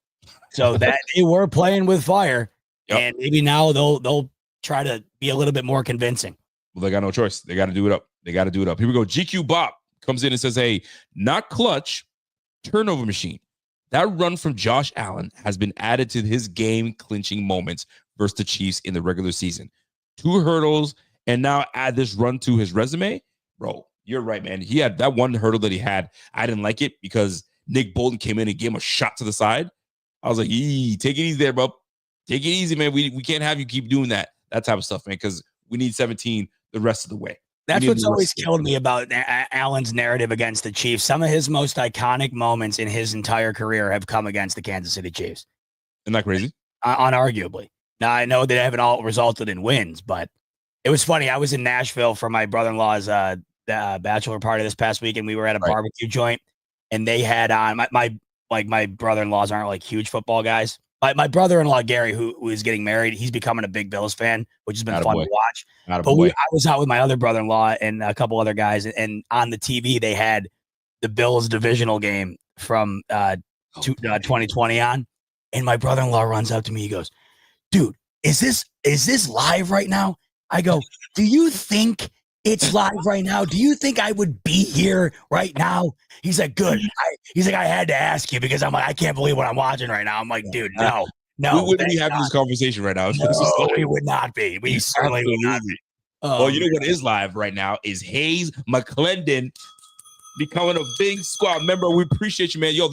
So that they were playing with fire, and maybe now they'll try to be a little bit more convincing. Well, they got no choice. They got to do it up. Here we go. GQ Bob comes in and says, hey, not clutch, turnover machine. That run from Josh Allen has been added to his game-clinching moments versus the Chiefs in the regular season. 2 hurdles, and now add this run to his resume. Bro, you're right, man. He had that one hurdle that he had. I didn't like it because Nick Bolton came in and gave him a shot to the side. I was like, take it easy there, bro. Take it easy, man. We can't have you keep doing that type of stuff, man, because we need 17 the rest of the way. That's what's always killed me about Allen's narrative against the Chiefs. Some of his most iconic moments in his entire career have come against the Kansas City Chiefs. Isn't that crazy? Unarguably. Now, I know they haven't all resulted in wins, but it was funny. I was in Nashville for my brother-in-law's bachelor party this past week, and we were at a barbecue joint, and they had on my brother-in-laws aren't like huge football guys. My brother-in-law, Gary, who is getting married, he's becoming a big Bills fan, which has been fun to watch. But I was out with my other brother-in-law and a couple other guys, and on the TV, they had the Bills divisional game from 2020 on. And my brother-in-law runs up to me. He goes, dude, is this live right now? I go, do you think it's live right now? Do you think I would be here right now? He's like, good. He's like, I had to ask you because I'm like, I can't believe what I'm watching right now. I'm like, dude, no. We wouldn't be having this conversation right now. No, we would not be. We certainly would not be. Well, you know what is live right now is Hayes McClendon becoming a big squad member. We appreciate you, man. Yo,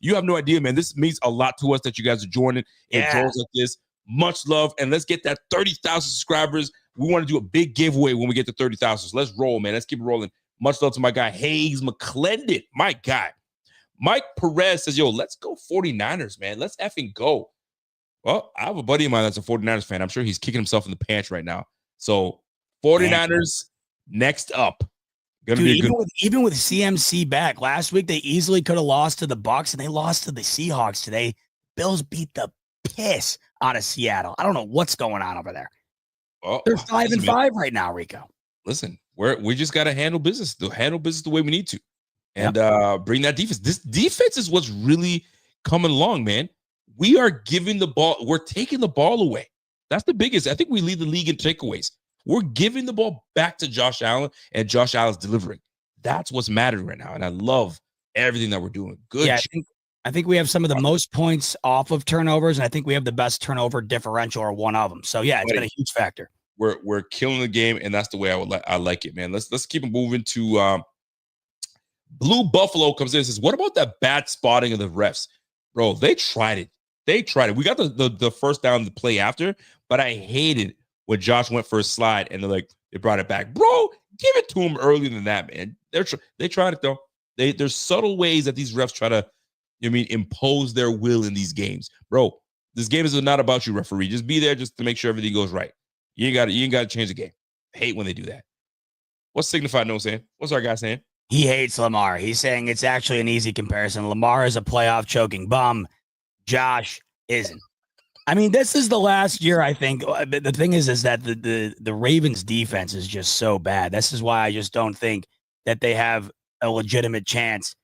you have no idea, man. This means a lot to us that you guys are joining in droves like this. Much love. And let's get that 30,000 subscribers. We want to do a big giveaway when we get to 30,000. So let's roll, man. Let's keep it rolling. Much love to my guy, Hayes McClendon. My guy. Mike Perez says, yo, let's go 49ers, man. Let's effing go. Well, I have a buddy of mine that's a 49ers fan. I'm sure he's kicking himself in the pants right now. So 49ers next up. Even with CMC back, last week they easily could have lost to the Bucs and they lost to the Seahawks today. Bills beat the piss out of Seattle. I don't know what's going on over there. Well, they're 5-5 right now, Rico. Listen, we just got to handle business the way we need to, and bring that defense. This defense is what's really coming along, man. We are giving the ball. We're taking the ball away. That's the biggest. I think we lead the league in takeaways. We're giving the ball back to Josh Allen, and Josh Allen's delivering. That's what's mattering right now, and I love everything that we're doing. Good. Yeah, I think we have some of the most points off of turnovers, and I think we have the best turnover differential or one of them. So yeah, it's been a huge factor. We're killing the game, and that's the way I like it, man. Let's keep it moving to Blue Buffalo comes in and says, "What about that bad spotting of the refs, bro? They tried it. We got the first down the play after, but I hated when Josh went for a slide and they brought it back, bro. Give it to him earlier than that, man. They tried it though. There's subtle ways that these refs try to, impose their will in these games, bro. This game is not about you, referee. Just be there just to make sure everything goes right. You ain't got to change the game. I hate when they do that. What's Signified No saying? What's our guy saying? He hates Lamar. He's saying it's actually an easy comparison. Lamar is a playoff choking bum. Josh isn't. I mean, this is the last year, I think. The thing is that the Ravens defense is just so bad. This is why I just don't think that they have a legitimate chance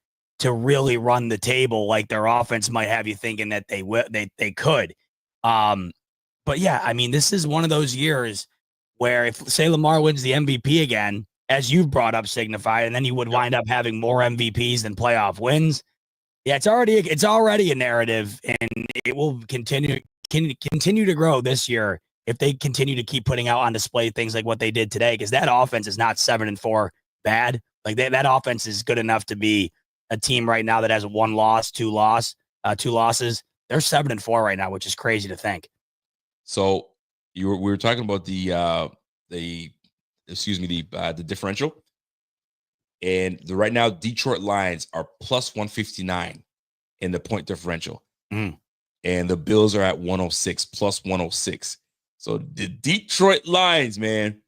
to really run the table like their offense might have you thinking that they could. But yeah, I mean, this is one of those years where if, say, Lamar wins the MVP again, as you've brought up, Signified, and then you would wind up having more MVPs than playoff wins. Yeah, it's already a narrative, and it will continue to grow this year if they continue to keep putting out on display things like what they did today, because that offense is not 7-4 bad. Like that offense is good enough to be a team right now that has one loss, two losses. They're 7-4 right now, which is crazy to think. So we were talking about the differential, and right now Detroit Lions are plus 159 in the point differential. And the Bills are at 106, plus 106. So the Detroit Lions, man,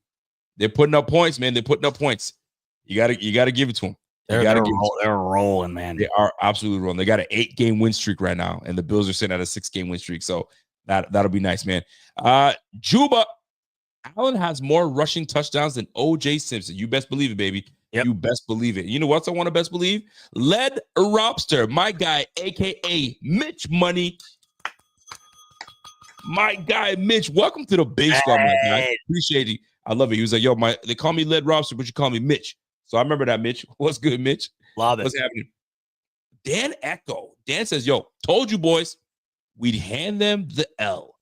they're putting up points, man. They're putting up points. You gotta give it to them. They're rolling, man. They are absolutely rolling. They got an 8-game win streak right now, and the Bills are sitting at a 6-game win streak. So that'll be nice, man. Juba, Allen has more rushing touchdowns than O.J. Simpson. You best believe it, baby. Yep. You best believe it. You know what I want to best believe? Led Robster, my guy, a.k.a. Mitch Money. My guy, Mitch. Welcome to the base club, my guy. Appreciate it. I love it. He was like, yo, they call me Led Robster, but you call me Mitch. So I remember that, Mitch. What's good, Mitch? Love it. What's happening? Dan Echo. Dan says, yo, told you, boys, we'd hand them the L.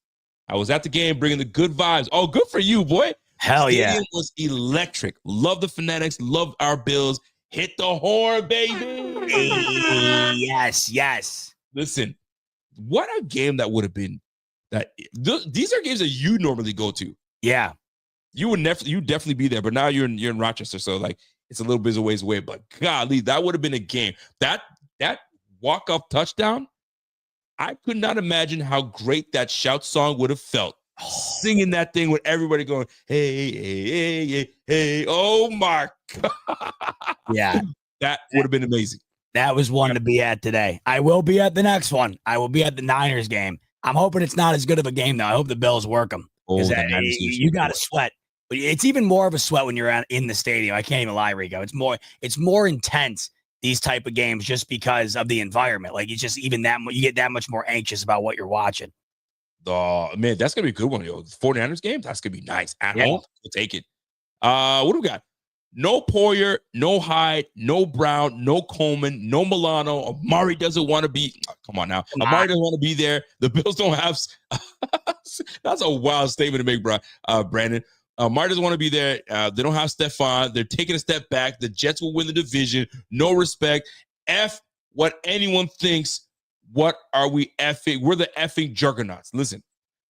I was at the game bringing the good vibes. Oh, good for you, boy. Hell yeah. Stadium was electric. Love the Fanatics. Love our Bills. Hit the horn, baby. Hey, yes. Listen, what a game that would have been. These are games that you normally go to. Yeah. You definitely be there, but now you're in Rochester, so like it's a little bit of ways away. But golly, that would have been a game. That walk-off touchdown, I could not imagine how great that shout song would have felt. Singing that thing with everybody going, hey, hey, hey, hey, hey. Oh my God. Yeah. That would have been amazing. That was one to be at today. I will be at the next one. I will be at the Niners game. I'm hoping it's not as good of a game, though. I hope the Bills work them. You got to sweat. But it's even more of a sweat when you're in the stadium. I can't even lie, Rico. It's more intense, these type of games, just because of the environment. Like, it's just even that you get that much more anxious about what you're watching. Man, that's going to be a good one, yo. The 49ers game, that's going to be nice. At home, we'll take it. What do we got? No Poyer, no Hyde, no Brown, no Coleman, no Milano. Amari doesn't want to be. Come on now. Amari doesn't want to be there. The Bills don't have. That's a wild statement to make, Brandon. Amari doesn't want to be there. They don't have Stephon. They're taking a step back. The Jets will win the division. No respect. F what anyone thinks. What are we effing? We're the effing juggernauts. Listen,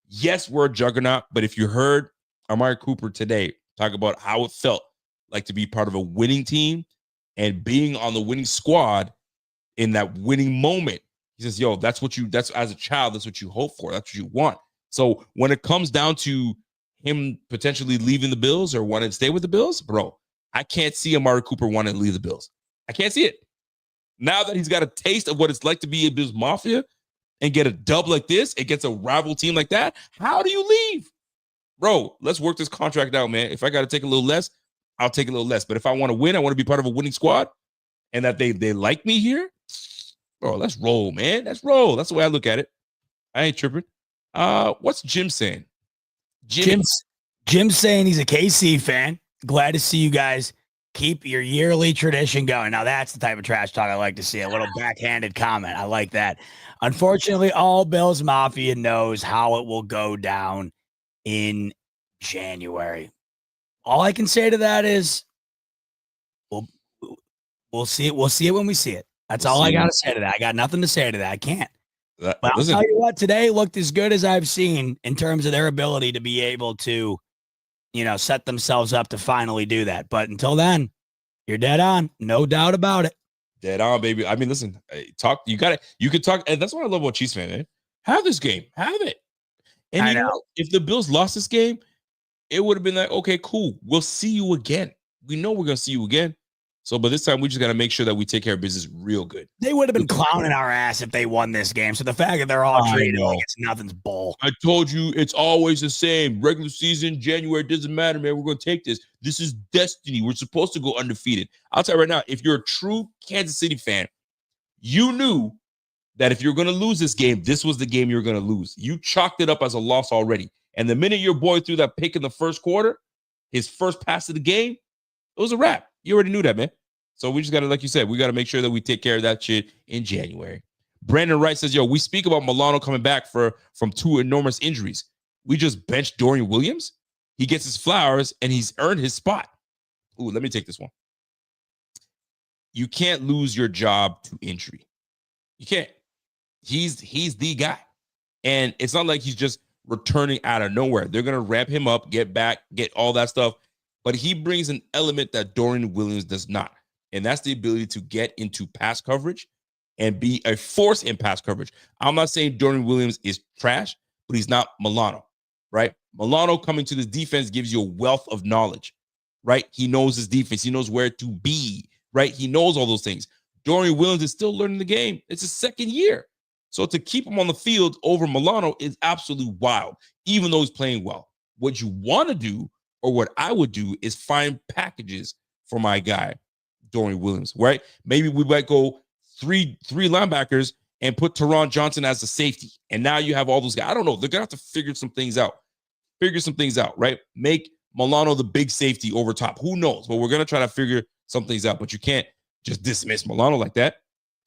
yes, we're a juggernaut, but if you heard Amari Cooper today talk about how it felt like to be part of a winning team and being on the winning squad in that winning moment, he says, yo, that's as a child, that's what you hope for. That's what you want. So when it comes down to him potentially leaving the Bills or wanting to stay with the Bills, bro, I can't see Amari Cooper wanting to leave the Bills. I can't see it. Now that he's got a taste of what it's like to be a Bills Mafia and get a dub like this against a rival team like that, how do you leave? Bro, let's work this contract out, man. If I got to take a little less, I'll take a little less. But if I want to win, I want to be part of a winning squad and that they like me here, bro, let's roll, man. Let's roll. That's the way I look at it. I ain't tripping. What's Jim saying? Jimmy. Jim's saying he's a KC fan. Glad to see you guys keep your yearly tradition going. Now, that's the type of trash talk I like to see. A little backhanded comment. I like that. Unfortunately, all Bills Mafia knows how it will go down in January. All I can say to that is we'll see it. We'll see it when we see it. That's all I got to say to that. I got nothing to say to that. I can't. But I'll tell you what, today looked as good as I've seen in terms of their ability to be able to, set themselves up to finally do that. But until then, you're dead on. No doubt about it. Dead on, baby. I mean, listen, talk. You got it. You can talk. And that's what I love about Chiefs fan, man. Have this game. Have it. And I know. If the Bills lost this game, it would have been like, okay, cool. We'll see you again. We know we're going to see you again. So, but this time we just got to make sure that we take care of business real good. They would have been clowning our ass if they won this game. So the fact that they're all treated like it's nothing's bull. I told you it's always the same. Regular season, January, doesn't matter, man. We're going to take this. This is destiny. We're supposed to go undefeated. I'll tell you right now, if you're a true Kansas City fan, you knew that if you're going to lose this game, this was the game you're going to lose. You chalked it up as a loss already. And the minute your boy threw that pick in the first quarter, his first pass of the game, it was a wrap. You already knew that, man. So we just got to, like you said, we got to make sure that we take care of that shit in January. Brandon Wright says, we speak about Milano coming back from 2 enormous injuries. We just benched Dorian Williams. He gets his flowers, and he's earned his spot. Ooh, let me take this one. You can't lose your job to injury. You can't. He's the guy. And it's not like he's just returning out of nowhere. They're going to ramp him up, get back, get all that stuff. But he brings an element that Dorian Williams does not. And that's the ability to get into pass coverage and be a force in pass coverage. I'm not saying Dorian Williams is trash, but he's not Milano, right? Milano coming to this defense gives you a wealth of knowledge, right? He knows his defense. He knows where to be, right? He knows all those things. Dorian Williams is still learning the game. It's his second year. So to keep him on the field over Milano is absolutely wild, even though he's playing well. What you want to do, or what I would do, is find packages for my guy, Dorian Williams, right? Maybe we might go three linebackers and put Teron Johnson as the safety. And now you have all those guys. I don't know. They're going to have to figure some things out, right? Make Milano the big safety over top. Who knows? But we're going to try to figure some things out. But you can't just dismiss Milano like that.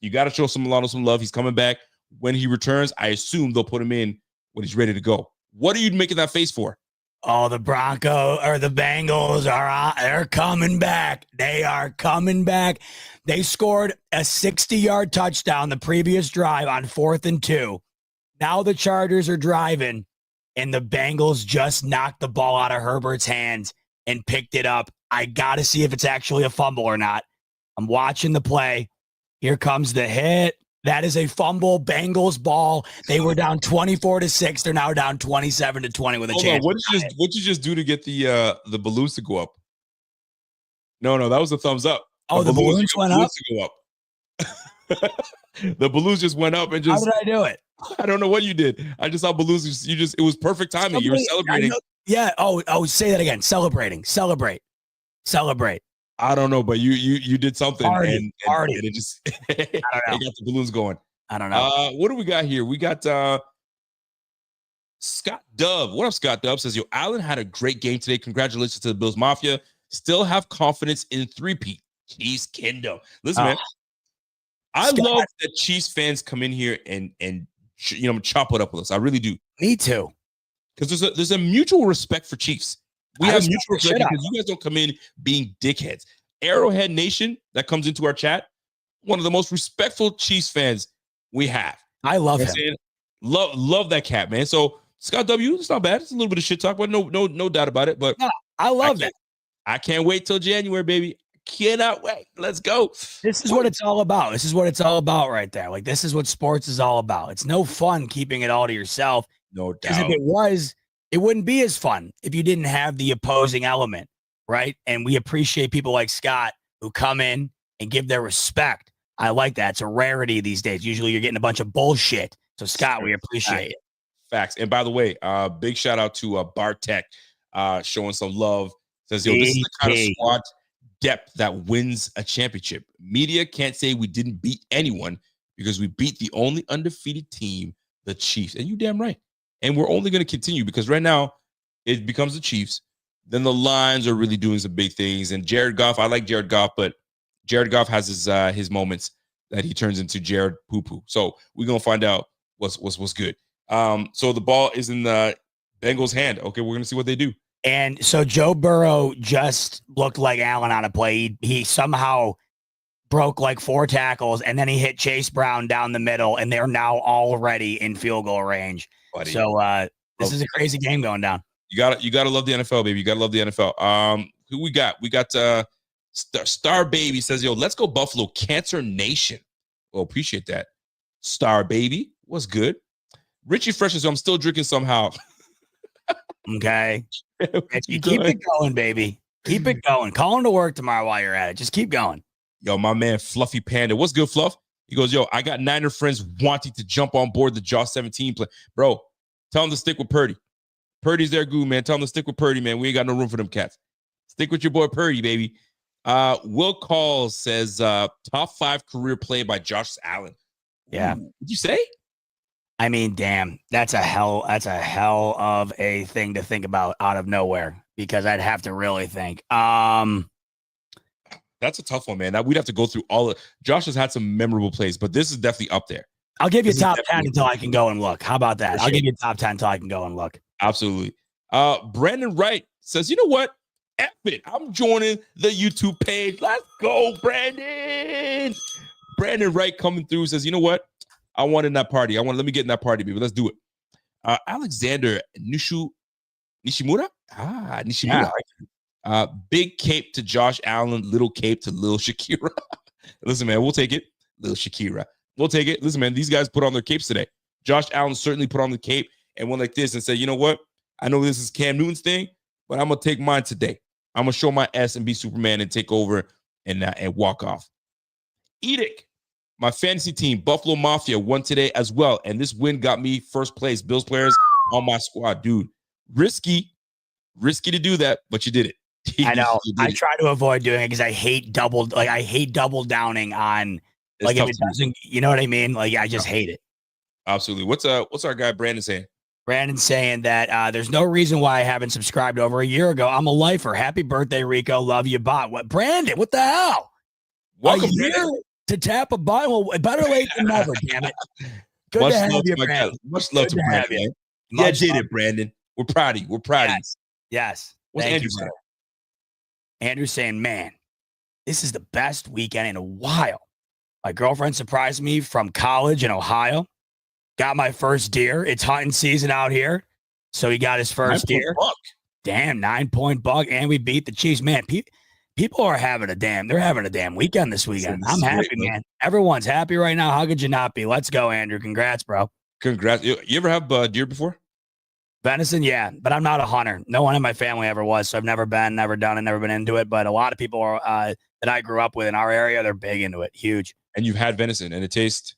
You got to show some Milano some love. He's coming back. When he returns, I assume they'll put him in when he's ready to go. What are you making that face for? Oh, the Bengals they're coming back. They are coming back. They scored a 60-yard touchdown the previous drive on 4th and 2. Now the Chargers are driving, and the Bengals just knocked the ball out of Herbert's hands and picked it up. I got to see if it's actually a fumble or not. I'm watching the play. Here comes the hit. That is a fumble. Bengals ball. They were down 24-6. They're now down 27-20 with a chance. What'd you just do to get the balloons to go up? No, that was a thumbs up. Oh, the balloons went up? To go up. The balloons just went up and just. How did I do it? I don't know what you did. I just saw balloons. It was perfect timing. You were celebrating. Yeah. Oh, say that again. Celebrate. I don't know, but you did something Party. and it just it got the balloons going. I don't know. What do we got here? We got Scott Dove. What up, Scott Dove? Says, Allen had a great game today. Congratulations to the Bills Mafia. Still have confidence in three-peat. Chiefs Kingdom. Listen, man. I love that Chiefs fans come in here and chop it up with us. I really do. Me too. Because there's a mutual respect for Chiefs. We have mutual respect because you guys don't come in being dickheads. Arrowhead Nation that comes into our chat, one of the most respectful Chiefs fans we have. I love him. Love that cat, man. So Scott W, it's not bad. It's a little bit of shit talk, but no doubt about it. But I love that. I can't wait till January, baby. Cannot wait. Let's go. This is what it's all about. This is what it's all about right there. Like, this is what sports is all about. It's no fun keeping it all to yourself. No doubt. Because if it was, it wouldn't be as fun if you didn't have the opposing element, right? And we appreciate people like Scott who come in and give their respect. I like that. It's a rarity these days. Usually you're getting a bunch of bullshit. So, Scott, we appreciate it. Facts. And by the way, big shout out to Bartek showing some love. Says, this is the kind of squad depth that wins a championship. Media can't say we didn't beat anyone because we beat the only undefeated team, the Chiefs. And you damn right. And we're only going to continue because right now, it becomes the Chiefs. Then the Lions are really doing some big things. And Jared Goff, I like Jared Goff, but Jared Goff has his moments that he turns into Jared Poo-Poo. So we're gonna find out what's good. So the ball is in the Bengals' hand. Okay, we're gonna see what they do. And so Joe Burrow just looked like Allen on a play. He somehow broke like 4 tackles, and then he hit Chase Brown down the middle, and they're now already in field goal range. Buddy. So this is a crazy game going down. You gotta love the NFL, baby. You gotta love the NFL. Who we got? We got Star Baby says, "Yo, let's go Buffalo, Cancer Nation." Well, appreciate that. Star Baby, what's good? Richie Fresh says, "I'm still drinking somehow." Okay. You keep it going, baby. Keep it going. Call him to work tomorrow while you're at it. Just keep going. Yo, my man, Fluffy Panda. What's good, Fluff? He goes, yo, I got Niner friends wanting to jump on board the Jaw 17 play. Bro, tell them to stick with Purdy. Purdy's their goo, man. Tell them to stick with Purdy, man. We ain't got no room for them cats. Stick with your boy Purdy, baby. Will Calls says, top 5 career play by Josh Allen. Yeah. Ooh, what'd you say? I mean, damn, that's a hell of a thing to think about out of nowhere, because I'd have to really think. That's a tough one, man. We'd have to go through all of Josh has had some memorable plays, but this is definitely up there. I'll give you top 10 until I can go and look. How about that? I'll give you top 10 until I can go and look. Absolutely. Brandon Wright says, you know what? F it. I'm joining the YouTube page. Let's go, Brandon. Brandon Wright coming through says, you know what? I want in that party. Let me get in that party, baby. Let's do it. Alexander Nishimura? Nishimura. Yeah. Big cape to Josh Allen, little cape to Lil Shakira. Listen, man, we'll take it. Lil Shakira. We'll take it. Listen, man, these guys put on their capes today. Josh Allen certainly put on the cape and went like this and said, you know what? I know this is Cam Newton's thing, but I'm going to take mine today. I'm going to show my ass and be Superman and take over and walk off. Edic. My fantasy team, Buffalo Mafia, won today as well. And this win got me first place. Bills players on my squad. Dude, risky to do that, but you did it. I know. I try to avoid doing it because I hate double downing on like if it doesn't, you know what I mean? Like I just hate it. Absolutely. What's our guy Brandon saying? Brandon's saying that there's no reason why I haven't subscribed over a year ago. I'm a lifer. Happy birthday, Rico. Love you, bot. What, Brandon? What the hell? Welcome, to tap a buy. Well, better late than never, damn it. Good Much to have love you, to Brandon. Much love to Brandon, man. Yeah, did it, Brandon. We're proud of you. We're proud of you. Yes. What's Thank Andrew you, saying? Andrew's saying, man, this is the best weekend in a while. My girlfriend surprised me from college in Ohio. Got my first deer. It's hunting season out here. So he got his first deer. Buck. Damn, 9-point buck. And we beat the Chiefs. Man, people are having a damn weekend this weekend. I'm happy, man. Everyone's happy right now. How could you not be? Let's go, Andrew. Congrats, bro. Congrats. You ever have deer before? Venison, yeah, but I'm not a hunter. No one in my family ever was, so I've never been, never done it, never been into it. But a lot of people are, that I grew up with in our area, they're big into it, huge. And you've had venison, and it tastes.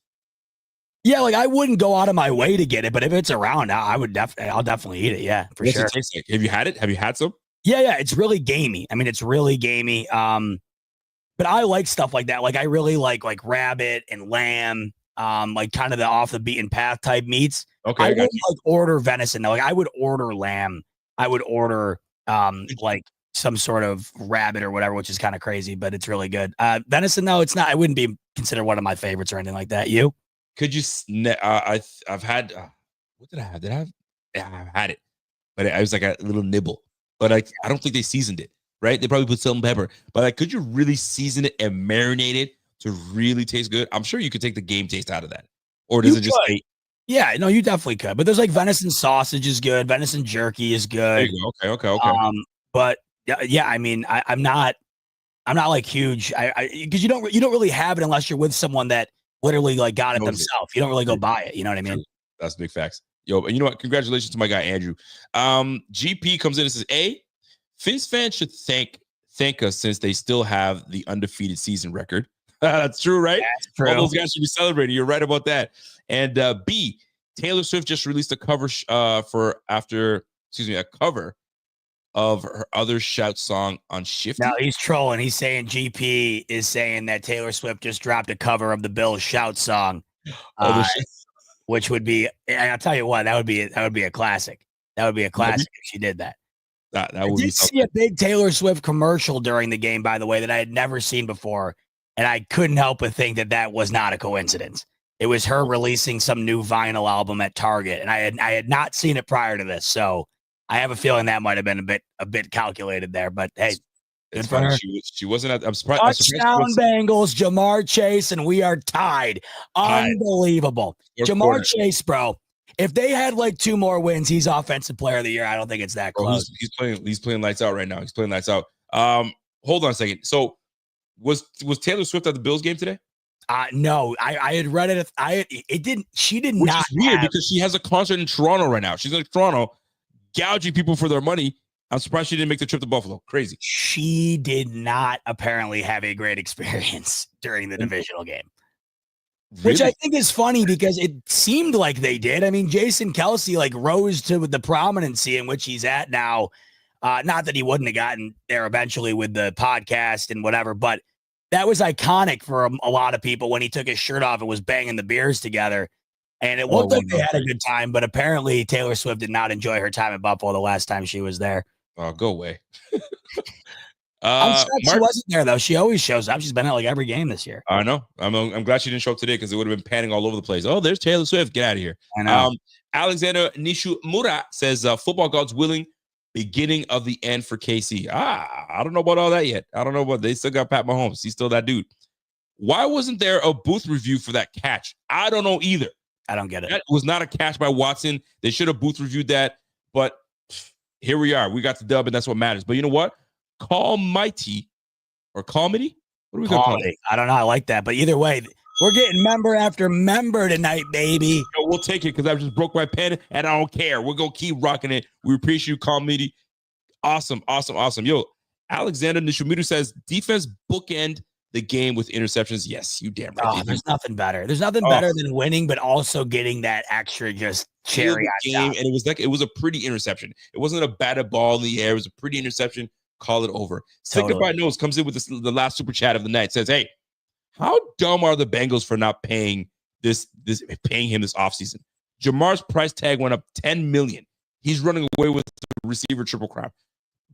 Yeah, like I wouldn't go out of my way to get it, but if it's around, I'll definitely eat it. Yeah, for sure. What's it taste like? Have you had it? Have you had some? Yeah, it's really gamey. I mean, it's really gamey. But I like stuff like that. Like I really like rabbit and lamb, like kind of the off the beaten path type meats. Okay, I wouldn't order venison though. Like I would order lamb. I would order like some sort of rabbit or whatever, which is kind of crazy, but it's really good. Venison though, it's not. I wouldn't be considered one of my favorites or anything like that. You? Could you? I've had. What did I have? I've had it, but I was like a little nibble. But I don't think they seasoned it, right? They probably put salt and pepper. But like, could you really season it and marinate it to really taste good? I'm sure you could take the game taste out of that. Or does it just taste? Yeah, no, you definitely could. But there's like venison sausage is good. Venison jerky is good. There you go. Okay. But yeah, I mean, I'm not like huge. Because you don't really have it unless you're with someone that literally like got it themselves. You don't really go buy it. You know what I mean? That's big facts. Yo, but you know what? Congratulations to my guy Andrew. GP comes in and says, "Hey, Fins fans should thank us since they still have the undefeated season record." That's true, right? That's true. All those guys should be celebrating. You're right about that. And B, Taylor Swift just released a cover a cover of her other Shout song on Shifty. Now he's trolling. He's saying GP is saying that Taylor Swift just dropped a cover of the Bills Shout song. Which would be, I'll tell you what, that would be a classic. That would be a classic if she did that. That I would be did see a big Taylor Swift commercial during the game, by the way, that I had never seen before, and I couldn't help but think that was not a coincidence. It was her releasing some new vinyl album at Target, and I had not seen it prior to this, so I have a feeling that might have been a bit calculated there. But hey, it's funny. She wasn't. I'm surprised. Touchdown Bengals, Jamar Chase, and we are tied. Unbelievable, Jamar Chase, bro. If they had like 2 more wins, he's offensive player of the year. I don't think it's that close. He's playing lights out right now. He's playing lights out. Hold on a second. So was Taylor Swift at the Bills game today? No, I had read it. She did Which not. Is weird because she has a concert in Toronto right now. She's in Toronto, gouging people for their money. I'm surprised she didn't make the trip to Buffalo. Crazy. She did not apparently have a great experience during the divisional game. Really? Which I think is funny because it seemed like they did. I mean, Jason Kelsey like rose to the prominency in which he's at now. Not that he wouldn't have gotten there eventually with the podcast and whatever, but that was iconic for a lot of people when he took his shirt off and was banging the beers together. And it looked like they had a good time, but apparently Taylor Swift did not enjoy her time at Buffalo the last time she was there. Oh, go away. I'm shocked she wasn't there, though. She always shows up. She's been at like every game this year. I know. I'm glad she didn't show up today because it would have been panning all over the place. Oh, there's Taylor Swift. Get out of here. I know. Alexander Nishimura says, football gods willing, beginning of the end for KC. I don't know about all that yet. I don't know about they still got Pat Mahomes. He's still that dude. Why wasn't there a booth review for that catch? I don't know either. I don't get it. That was not a catch by Watson. They should have booth reviewed that. But here we are. We got the dub, and that's what matters. But you know what? Call Mighty or Comedy? What are we going to call it? I don't know. I like that. But either way, we're getting member after member tonight, baby. Yo, we'll take it because I just broke my pen, and I don't care. We're going to keep rocking it. We appreciate you, Comedy. Awesome. Yo, Alexander Nishimiru says, defense bookend the game with interceptions. Yes, you damn right. There's nothing better. There's nothing better than winning, but also getting that extra just cherry on game. And it was a pretty interception. It wasn't a batted ball in the air. It was a pretty interception. Call it over. Sick Goodbye Nose comes in with the last super chat of the night. Says, hey, how dumb are the Bengals for not paying paying him this offseason? Jamar's price tag went up $10 million. He's running away with the receiver triple crown.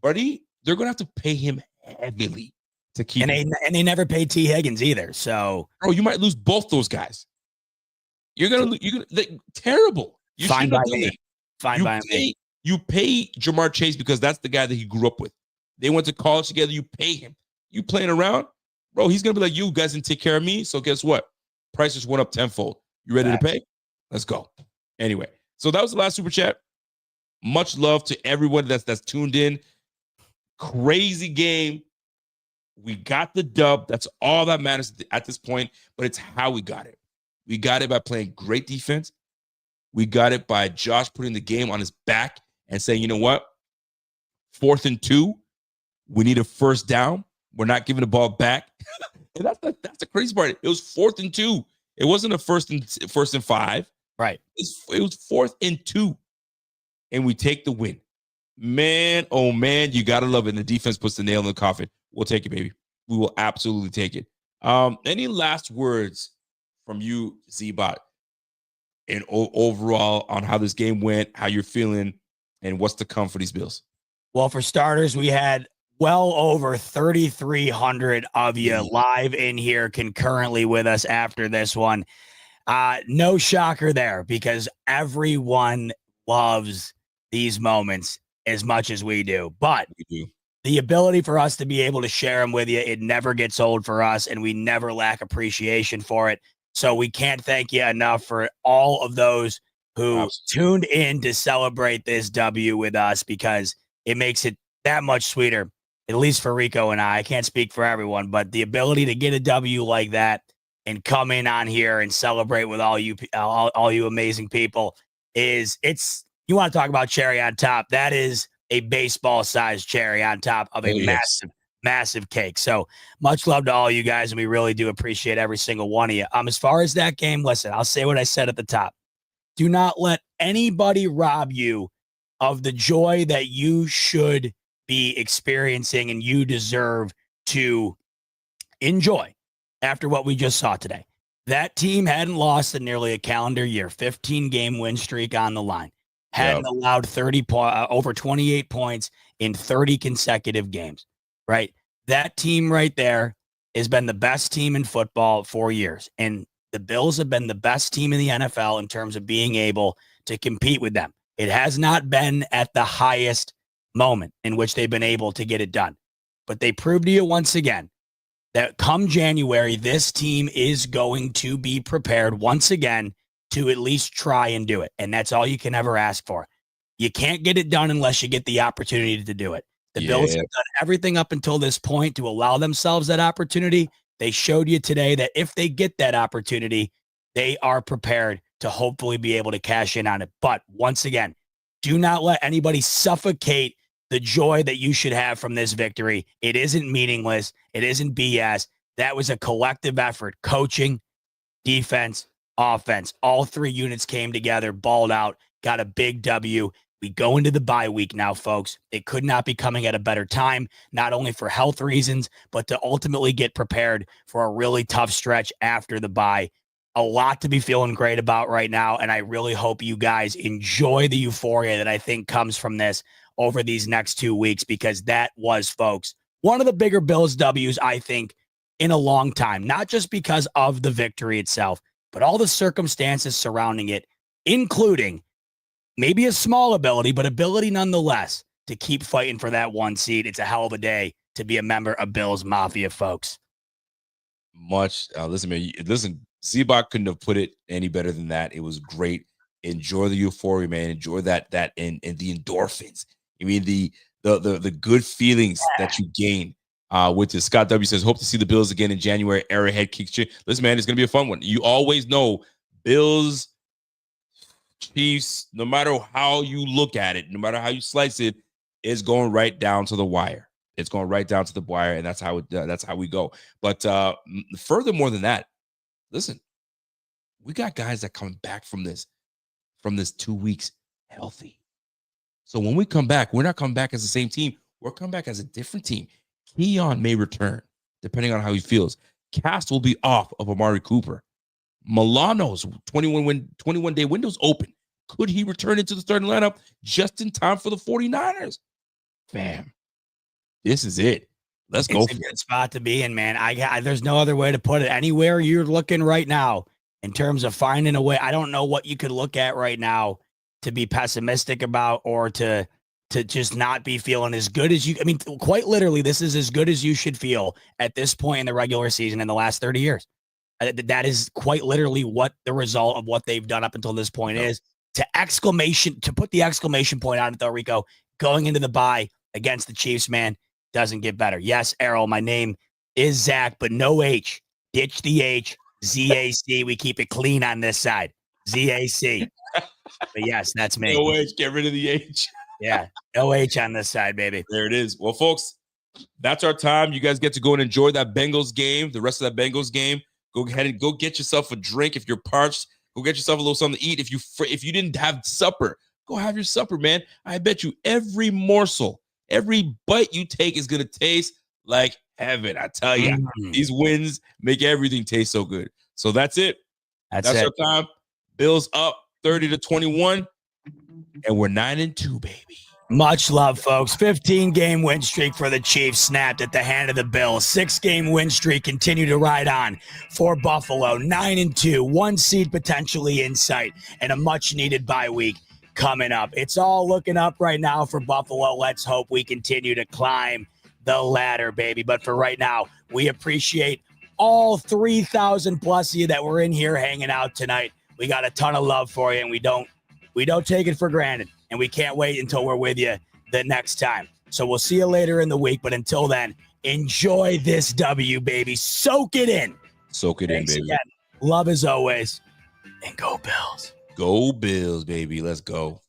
Buddy, they're gonna have to pay him heavily to keep him. And they never paid T. Higgins either. So bro, you might lose both those guys. You're gonna terrible. You Fine by me. Fine by me. You pay Jamar Chase because that's the guy that he grew up with. They went to college together. You pay him. You playing around, bro. He's gonna be like, you guys didn't take care of me. So guess what? Prices went up tenfold. You ready to pay? Let's go. Anyway, so that was the last super chat. Much love to everyone that's tuned in. Crazy game. We got the dub. That's all that matters at this point. But it's how we got it. We got it by playing great defense. We got it by Josh putting the game on his back and saying, you know what? 4th and 2. We need a first down. We're not giving the ball back. And that's the crazy part. It was 4th and 2. It wasn't a first and 5. Right. It was 4th and 2. And we take the win. Man, oh man, you gotta love it. And the defense puts the nail in the coffin. We'll take it, baby. We will absolutely take it. Any last words from you, Z-Bot, and overall on how this game went, how you're feeling, and what's to come for these Bills? Well, for starters, we had well over 3,300 of you live in here concurrently with us after this one. No shocker there because everyone loves these moments as much as we do. But the ability for us to be able to share them with you, it never gets old for us, and we never lack appreciation for it. So we can't thank you enough for all of those who tuned in to celebrate this W with us because it makes it that much sweeter, at least for Rico and I. I can't speak for everyone, but the ability to get a W like that and come in on here and celebrate with all you amazing people it's you want to talk about cherry on top. That is a baseball-sized cherry on top of a massive cake. So much love to all you guys, and we really do appreciate every single one of you. As far as that game, listen, I'll say what I said at the top. Do not let anybody rob you of the joy that you should be experiencing and you deserve to enjoy after what we just saw today. That team hadn't lost in nearly a calendar year, 15-game win streak on the line. hadn't allowed over 28 points in 30 consecutive games, right? That team right there has been the best team in football for years. And the Bills have been the best team in the NFL in terms of being able to compete with them. It has not been at the highest moment in which they've been able to get it done. But they proved to you once again that come January, this team is going to be prepared once again to at least try and do it. And that's all you can ever ask for. You can't get it done unless you get the opportunity to do it. The Bills have done everything up until this point to allow themselves that opportunity. They showed you today that if they get that opportunity, they are prepared to hopefully be able to cash in on it. But once again, do not let anybody suffocate the joy that you should have from this victory. It isn't meaningless. It isn't BS. That was a collective effort. Coaching, defense, offense. All three units came together, balled out, got a big W. We go into the bye week now, folks. It could not be coming at a better time, not only for health reasons, but to ultimately get prepared for a really tough stretch after the bye. A lot to be feeling great about right now, and I really hope you guys enjoy the euphoria that I think comes from this over these next 2 weeks, because that was, folks, one of the bigger Bills W's, I think, in a long time, not just because of the victory itself, but all the circumstances surrounding it, including maybe a small ability, but ability nonetheless to keep fighting for that 1 seed. It's a hell of a day to be a member of Bills Mafia, folks. Listen, man. Listen, Z-Bot couldn't have put it any better than that. It was great. Enjoy the euphoria, man. Enjoy that and the endorphins. I mean, the good feelings that you gain with this. Scott W says, hope to see the Bills again in January. Arrowhead kicks. Listen, man, it's gonna be a fun one. You always know Bills, Chiefs, no matter how you look at it, no matter how you slice it, it's going right down to the wire. It's going right down to the wire, and that's how we go. But furthermore than that, listen, we got guys that come back from this 2 weeks healthy. So when we come back, we're not coming back as the same team. We're coming back as a different team. Keon may return, depending on how he feels. Cast will be off of Amari Cooper. Milano's 21-day window's open. Could he return into the starting lineup just in time for the 49ers? Fam, this is it. Let's go. It's a good spot to be in, man. There's no other way to put it. Anywhere you're looking right now in terms of finding a way, I don't know what you could look at right now to be pessimistic about or to just not be feeling as good as you. I mean, quite literally, this is as good as you should feel at this point in the regular season in the last 30 years. That is quite literally what the result of what they've done up until this point is. To put the exclamation point on it, though, Rico, going into the bye against the Chiefs, man, doesn't get better. Yes, Errol, my name is Zach, but no H. Ditch the H. Z-A-C. We keep it clean on this side. Z-A-C. But yes, that's me. No H. Get rid of the H. Yeah. No H on this side, baby. There it is. Well, folks, that's our time. You guys get to go and enjoy that Bengals game, the rest of that Bengals game. Go ahead and go get yourself a drink if you're parched. Go get yourself a little something to eat. If you didn't have supper, go have your supper, man. I bet you every morsel, every bite you take is going to taste like heaven. I tell you, these wins make everything taste so good. So that's it. That's our time. Bills up 30-21, and we're 9-2, baby. Much love, folks. 15-game win streak for the Chiefs snapped at the hand of the Bills. 6-game win streak continue to ride on for Buffalo. 9-2, 1 seed potentially in sight, and a much-needed bye week coming up. It's all looking up right now for Buffalo. Let's hope we continue to climb the ladder, baby. But for right now, we appreciate all 3,000 plus of you that were in here hanging out tonight. We got a ton of love for you, and we don't take it for granted. And we can't wait until we're with you the next time. So we'll see you later in the week. But until then, enjoy this W, baby. Soak it in. Soak it in, baby. Again. Love as always. And go Bills. Go Bills, baby. Let's go.